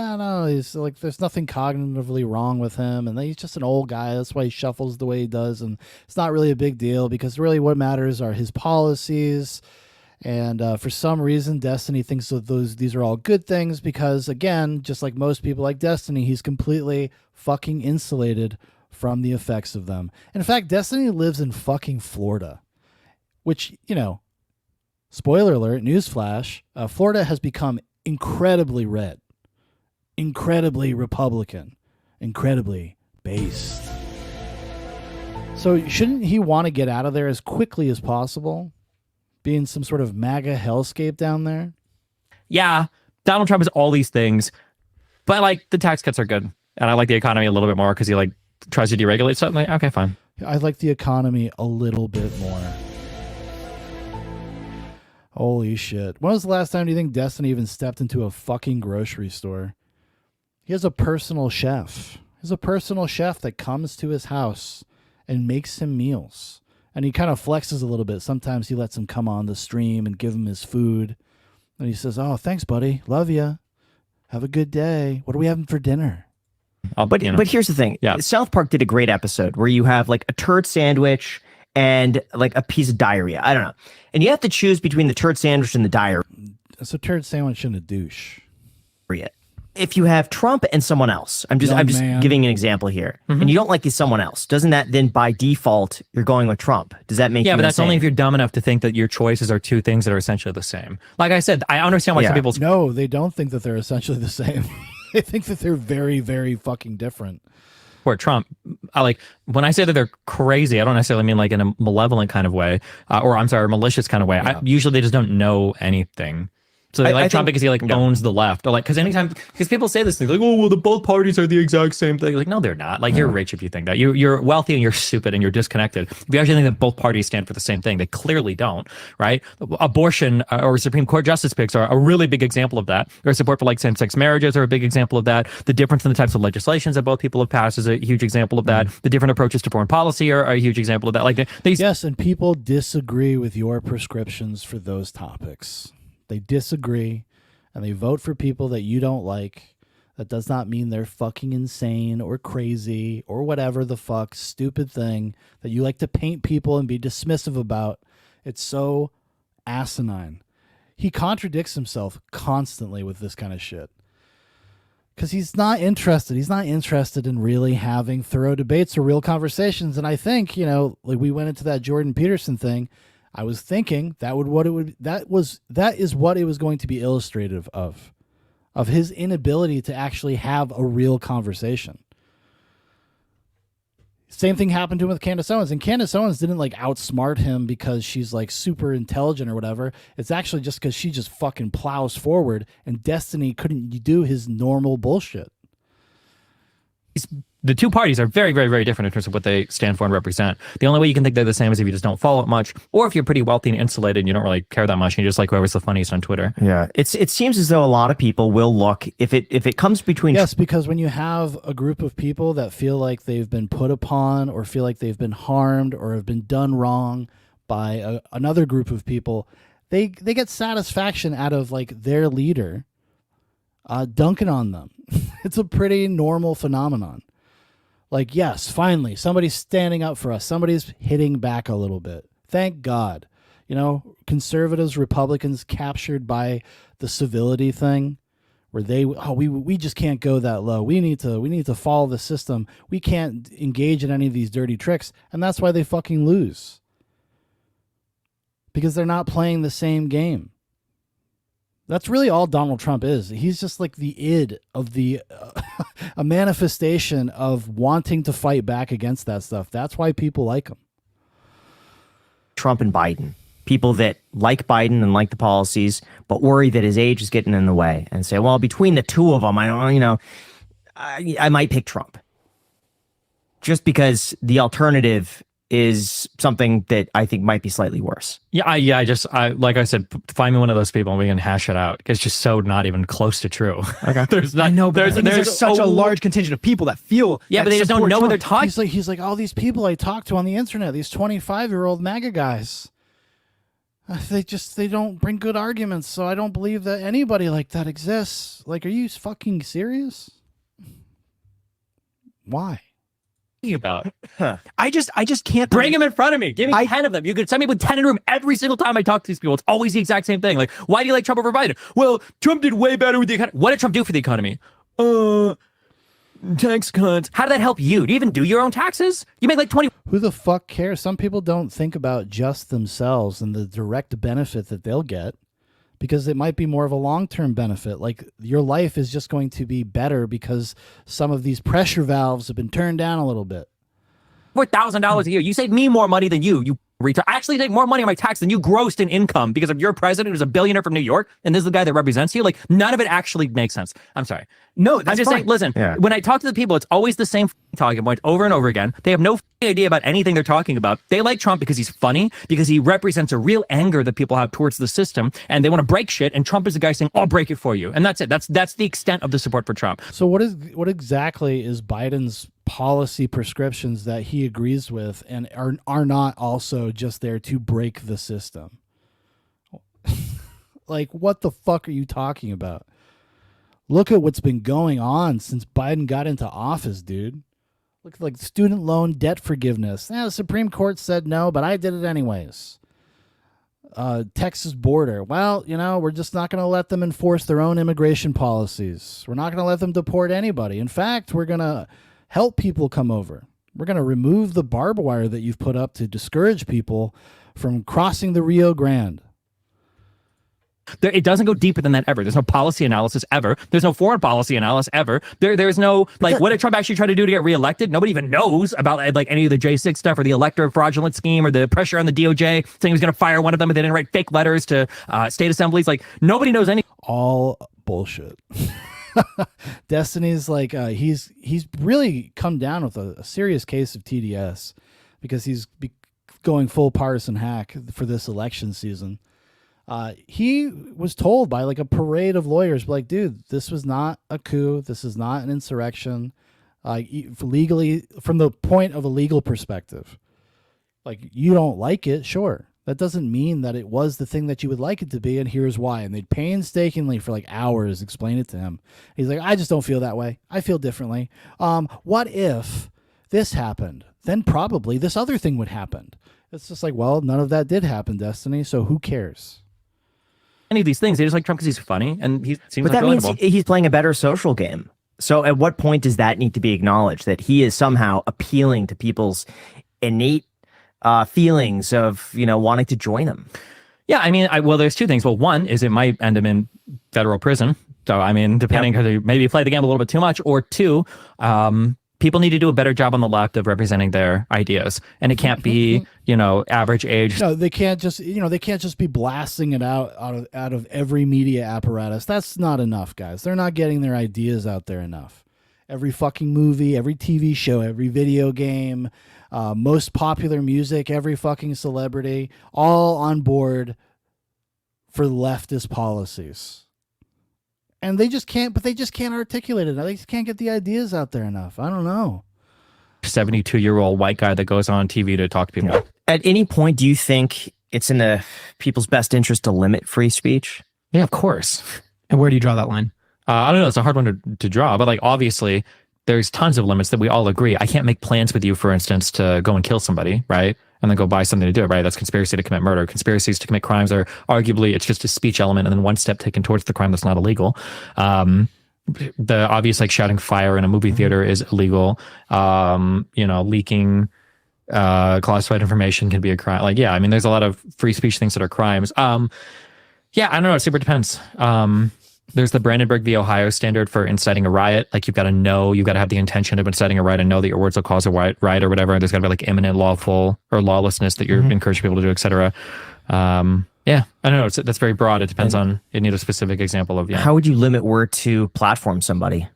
like, there's nothing cognitively wrong with him, and he's just an old guy. That's why he shuffles the way he does, and it's not really a big deal because really what matters are his policies. And for some reason, Destiny thinks that these are all good things because, again, just like most people like Destiny, he's completely fucking insulated from the effects of them. In fact, Destiny lives in fucking Florida, which, you know, spoiler alert, newsflash, Florida has become incredibly red, incredibly Republican, incredibly based. So shouldn't he want to get out of there as quickly as possible? Be in some sort of MAGA hellscape down there? Yeah, Donald Trump is all these things, but like the tax cuts are good. And I like the economy a little bit more because he like tries to deregulate something. Like, okay, fine. I like the economy a little bit more. Holy shit. When was the last time do you think Destiny even stepped into a fucking grocery store? He has a personal chef. He's a personal chef that comes to his house and makes him meals. And he kind of flexes a little bit. Sometimes he lets him come on the stream and give him his food. And he says, oh, thanks, buddy. Love you. Have a good day. What are we having for dinner? But here's the thing. Yeah. South Park did a great episode where you have like a turd sandwich and like a piece of diarrhea. I don't know. And you have to choose between the turd sandwich and the diarrhea. It's a turd sandwich and a douche. If you have Trump and someone else, I'm just giving an example here, and you don't like someone else, doesn't that then by default you're going with Trump? Does that make you but that's insane? only if you're dumb enough to think that your choices are two things that are essentially the same. Like I said, I understand why some people... No, they don't think that they're essentially the same. They think that they're very, very fucking different. For Trump, like when I say that they're crazy, I don't necessarily mean like in a malevolent kind of way, or I'm sorry, malicious kind of way. Usually they just don't know anything. So they like Trump because he like owns the left, or like because people say this thing like, oh well, the both parties are the exact same thing. Like, no, they're not. Like, you're rich if you think that. You're wealthy and you're stupid and you're disconnected. If you actually think that both parties stand for the same thing, they clearly don't, right? Abortion or Supreme Court justice picks are a really big example of that. Their support for like same-sex marriages are a big example of that. The difference in the types of legislations that both people have passed is a huge example of that. The different approaches to foreign policy are a huge example of that. Like yes, and people disagree with your prescriptions for those topics. They disagree. And they vote for people that you don't like. That does not mean they're fucking insane or crazy or whatever the fuck stupid thing that you like to paint people and be dismissive about. It's so asinine. He contradicts himself constantly with this kind of shit. Because he's not interested. He's not interested in really having thorough debates or real conversations. And I think, like we went into that Jordan Peterson thing. I was thinking that is what it was going to be illustrative of his inability to actually have a real conversation. Same thing happened to him with Candace Owens, and Candace Owens didn't like outsmart him because she's like super intelligent or whatever. It's actually just because she just fucking plows forward, and Destiny couldn't do his normal bullshit. The two parties are very, very, very different in terms of what they stand for and represent. The only way you can think they're the same is if you just don't follow it much, or if you're pretty wealthy and insulated and you don't really care that much, and you just like whoever's the funniest on Twitter. Yeah, it seems as though a lot of people will look if it comes between. Yes, because when you have a group of people that feel like they've been put upon, or feel like they've been harmed, or have been done wrong by another group of people, they get satisfaction out of like their leader dunking on them. It's a pretty normal phenomenon. Like, yes, finally, somebody's standing up for us. Somebody's hitting back a little bit. Thank God. Conservatives, Republicans captured by the civility thing where we just can't go that low. We need to follow the system. We can't engage in any of these dirty tricks. And that's why they fucking lose. Because they're not playing the same game. That's really all Donald Trump is. He's just like the id of a manifestation of wanting to fight back against that stuff. That's why people like him. Trump and Biden. People that like Biden and like the policies, but worry that his age is getting in the way and say, well, between the two of them, I might pick Trump. Just because the alternative is something that I think might be slightly worse. I like I said, find me one of those people and we can hash it out. It's just so not even close to true. Okay. There's such a large contingent of people that feel. Yeah, but they just don't know what they're talking. He's like all these people I talk to on the internet, these 25-year-old MAGA guys. They don't bring good arguments, so I don't believe that anybody like that exists. Like, are you fucking serious? Why? About I just can't bring them in front of me. Give me 10 of them. You could send me with 10 in a room every single time I talk to these people. It's always the exact same thing. Like, why do you like Trump over Biden? Well, Trump did way better with the economy. What did Trump do for the economy? Tax cuts. How did that help you? Do you even do your own taxes? You make like 20. Who the fuck cares? Some people don't think about just themselves and the direct benefit that they'll get, because it might be more of a long-term benefit. Like, your life is just going to be better because some of these pressure valves have been turned down a little bit. $4,000 a year. You save me more money than you retard. I actually take more money on my tax than you grossed in income because of your president who's a billionaire from New York, and this is the guy that represents you. Like, none of it actually makes sense. I'm sorry. No, I'm just saying, listen, when I talk to the people, it's always the same talking point over and over again. They have no idea about anything they're talking about. They like Trump because he's funny, because he represents a real anger that people have towards the system, and they want to break shit, and Trump is the guy saying, I'll break it for you. And that's it. That's the extent of the support for Trump. So what exactly is Biden's policy prescriptions that he agrees with and are not also just there to break the system? Like, what the fuck are you talking about? Look at what's been going on since Biden got into office, dude. Look, like student loan debt forgiveness. The Supreme Court said no, but I did it anyways. Texas border. Well, we're just not going to let them enforce their own immigration policies. We're not going to let them deport anybody. In fact, we're going to help people come over. We're going to remove the barbed wire that you've put up to discourage people from crossing the Rio Grande. It doesn't go deeper than that ever. There's no policy analysis ever. There's no foreign policy analysis ever. There's no, like, what did Trump actually try to do to get reelected? Nobody even knows about, like, any of the J6 stuff or the elector fraudulent scheme or the pressure on the DOJ saying he was going to fire one of them, but they didn't write fake letters to state assemblies. Like, nobody knows any. All bullshit. Destiny's like, he's really come down with a serious case of TDS because he's going full partisan hack for this election season. He was told by like a parade of lawyers, like, dude, this was not a coup. This is not an insurrection. Legally, from the point of a legal perspective, like, you don't like it. Sure. That doesn't mean that it was the thing that you would like it to be. And here's why. And they'd painstakingly for like hours explain it to him. He's like, I just don't feel that way. I feel differently. What if this happened? Then probably this other thing would happen. It's just like, well, none of that did happen, Destiny. So who cares? Any of these things. They just like Trump because he's funny and he seems But like that means relatable. he's playing a better social game. So at what point does that need to be acknowledged, that he is somehow appealing to people's innate feelings of, you know, wanting to join him? Yeah, I mean, well, there's two things. Well, one is it might end him in federal prison. So, I mean, depending, because he maybe play the game a little bit too much. Or two, people need to do a better job on the left of representing their ideas. And it can't be, you know, average age. No, they can't just, you know, they can't just be blasting it out of every media apparatus. That's not enough, guys. They're not getting their ideas out there enough. Every fucking movie, every TV show, every video game, most popular music, every fucking celebrity, all on board for leftist policies. And they just can't articulate it. They just can't get the ideas out there enough. I don't know. 72-year-old white guy that goes on TV to talk to people. Yeah. At any point, do you think it's in the people's best interest to limit free speech? Yeah, of course. And where do you draw that line? I don't know. It's a hard one to draw, but like obviously there's tons of limits that we all agree. I can't make plans with you, for instance, to go and kill somebody, right? And then go buy something to do it, right? That's conspiracy to commit murder. Conspiracies to commit crimes are arguably, it's just a speech element and then one step taken towards the crime that's not illegal. The obvious, like shouting fire in a movie theater is illegal. You know, leaking classified information can be a crime. Like, yeah, I mean, there's a lot of free speech things that are crimes. Yeah, I don't know. It super depends. There's the Brandenburg v. Ohio standard for inciting a riot. Like, you've got to have the intention of inciting a riot and know that your words will cause a riot or whatever. There's got to be like imminent lawful or lawlessness that you're encouraging people to do, etc. Yeah, I don't know. That's very broad. It depends on, you need a specific example of, yeah. How would you limit where to platform somebody,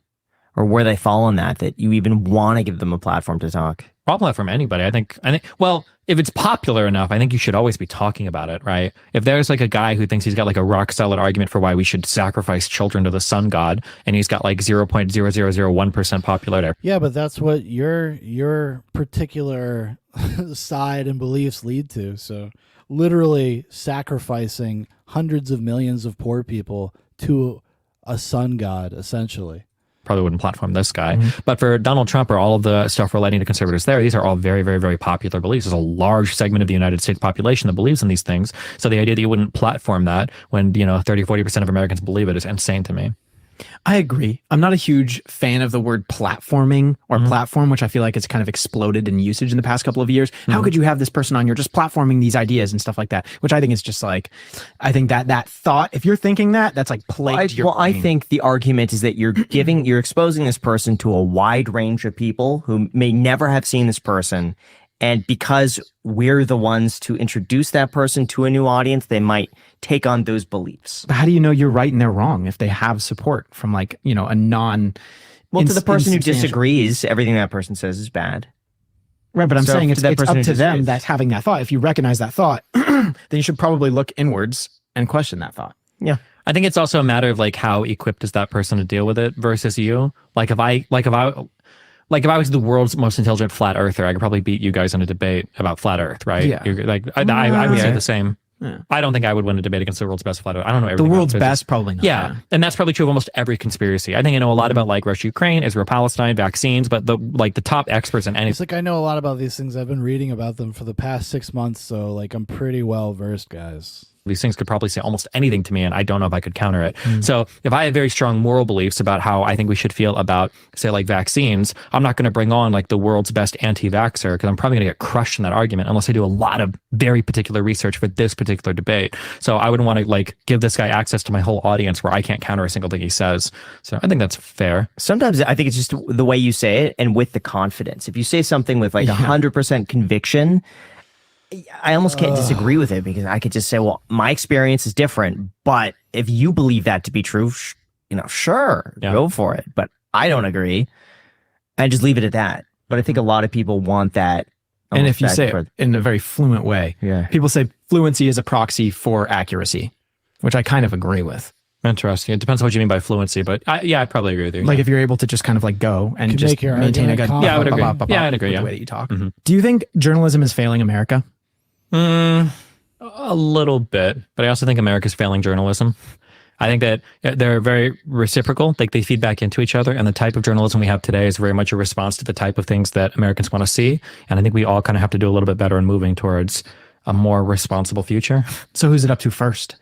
or where they fall on that you even want to give them a platform to talk? I'll platform anybody. I think, well, if it's popular enough, I think you should always be talking about it, right? If there's like a guy who thinks he's got like a rock solid argument for why we should sacrifice children to the sun god, and he's got like 0.0001% popularity. Yeah, but that's what your particular side and beliefs lead to. So literally sacrificing hundreds of millions of poor people to a sun god, essentially. Probably wouldn't platform this guy. But for Donald Trump or all of the stuff relating to conservatives there, these are all very, very, very popular beliefs. There's a large segment of the United States population that believes in these things. So the idea that you wouldn't platform that when, 30-40% of Americans believe it is insane to me. I agree. I'm not a huge fan of the word platforming or platform, which I feel like it's kind of exploded in usage in the past couple of years. How could you have this person on? You're just platforming these ideas and stuff like that, which I think is just like, I think that thought, if you're thinking that's like plagued your brain. I think the argument is that you're exposing this person to a wide range of people who may never have seen this person. And because we're the ones to introduce that person to a new audience, they might take on those beliefs. But how do you know you're right and they're wrong if they have support from like, a non... Well, to the person who disagrees, everything that person says is bad. Right, but I'm saying it's up to them that's having that thought. If you recognize that thought, then you should probably look inwards and question that thought. Yeah. I think it's also a matter of like how equipped is that person to deal with it versus you. Like if I was the world's most intelligent flat earther, I could probably beat you guys in a debate about flat Earth, right? Yeah. I would say the same. Yeah. I don't think I would win a debate against the world's best flat earther. I don't know everything. The world's best, probably not. Yeah, and that's probably true of almost every conspiracy. I think I know a lot about like Russia, Ukraine, Israel, Palestine, vaccines, but the top experts in any. It's like I know a lot about these things. I've been reading about them for the past 6 months, so like I'm pretty well versed, guys. These things could probably say almost anything to me, and I don't know if I could counter it. So if I have very strong moral beliefs about how I think we should feel about, say, like vaccines, I'm not going to bring on like the world's best anti-vaxxer, because I'm probably going to get crushed in that argument unless I do a lot of very particular research for this particular debate. So I wouldn't want to like give this guy access to my whole audience where I can't counter a single thing he says. So I think that's fair. Sometimes I think it's just the way you say it and with the confidence. If you say something with like 100% conviction, I almost can't disagree with it, because I could just say, well, my experience is different, but if you believe that to be true, sure, go for it. But I don't agree, and just leave it at that. But I think a lot of people want that. And if you say it in a very fluent way, people say fluency is a proxy for accuracy, which I kind of agree with. Interesting. It depends on what you mean by fluency, but I probably agree with you. Like if you're able to just kind of like go and just maintain a good, I would agree. I'd agree. The way that you talk. Do you think journalism is failing America? A little bit, but I also think America's failing journalism. I think that they're very reciprocal. Like they feed back into each other, and the type of journalism we have today is very much a response to the type of things that Americans want to see. And I think we all kind of have to do a little bit better in moving towards a more responsible future. So who's it up to first?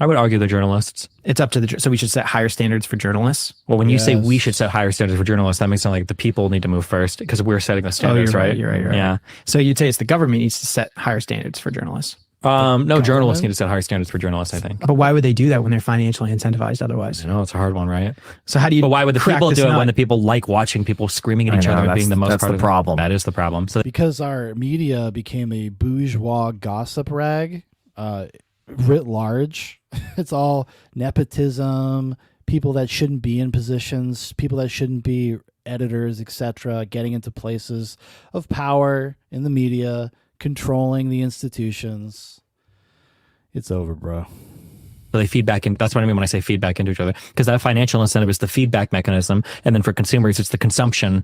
I would argue the journalists. It's up to so we should set higher standards for journalists. Well, when you say we should set higher standards for journalists, that makes it sound like the people need to move first, because we're setting the standards, You're right. Yeah. So you'd say it's the government needs to set higher standards for journalists. No, journalists need to set higher standards for journalists, I think. But why would they do that when they're financially incentivized otherwise? I know, it's a hard one, right? So how do you? But why would the people do it when the people like watching people screaming at each other and being the most part of the problem? That is the problem. So because our media became a bourgeois gossip rag, writ large. It's all nepotism, people that shouldn't be in positions, people that shouldn't be editors, etc., getting into places of power in the media, controlling the institutions. It's over, bro. So they feed back in. That's what I mean when I say feedback into each other, because that financial incentive is the feedback mechanism, and then for consumers, it's the consumption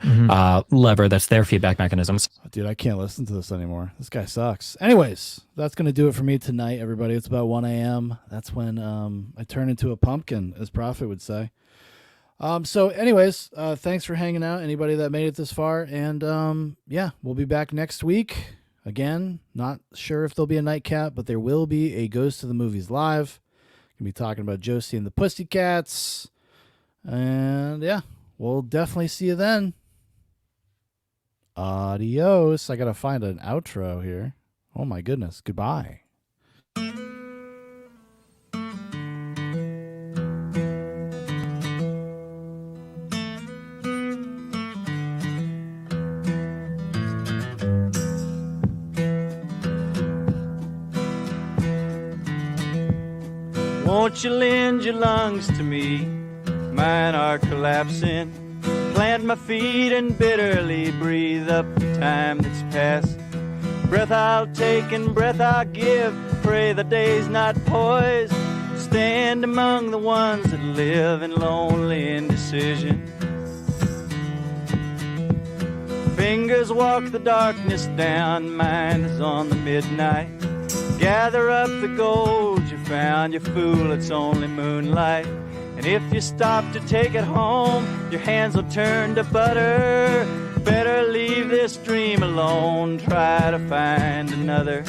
lever that's their feedback mechanisms. Dude, I can't listen to this anymore. This guy sucks. Anyways, that's going to do it for me tonight, everybody. It's about 1 a.m. That's when I turn into a pumpkin, as Prophet would say. So anyways, thanks for hanging out, anybody that made it this far. And yeah, we'll be back next week. Again, not sure if there'll be a nightcap, but there will be a Goes to the Movies live. Gonna be talking about Josie and the Pussycats. And yeah, we'll definitely see you then. Adios. I gotta find an outro here. Oh my goodness. Goodbye. Won't you lend your lungs to me? Mine are collapsing. Plant my feet and bitterly breathe up the time that's passed. Breath I'll take and breath I'll give. Pray the day's not poised. Stand among the ones that live in lonely indecision. Fingers walk the darkness down. Mine is on the midnight. Gather up the gold you found, you fool, it's only moonlight. And if you stop to take it home, your hands will turn to butter. Better leave this dream alone, try to find another.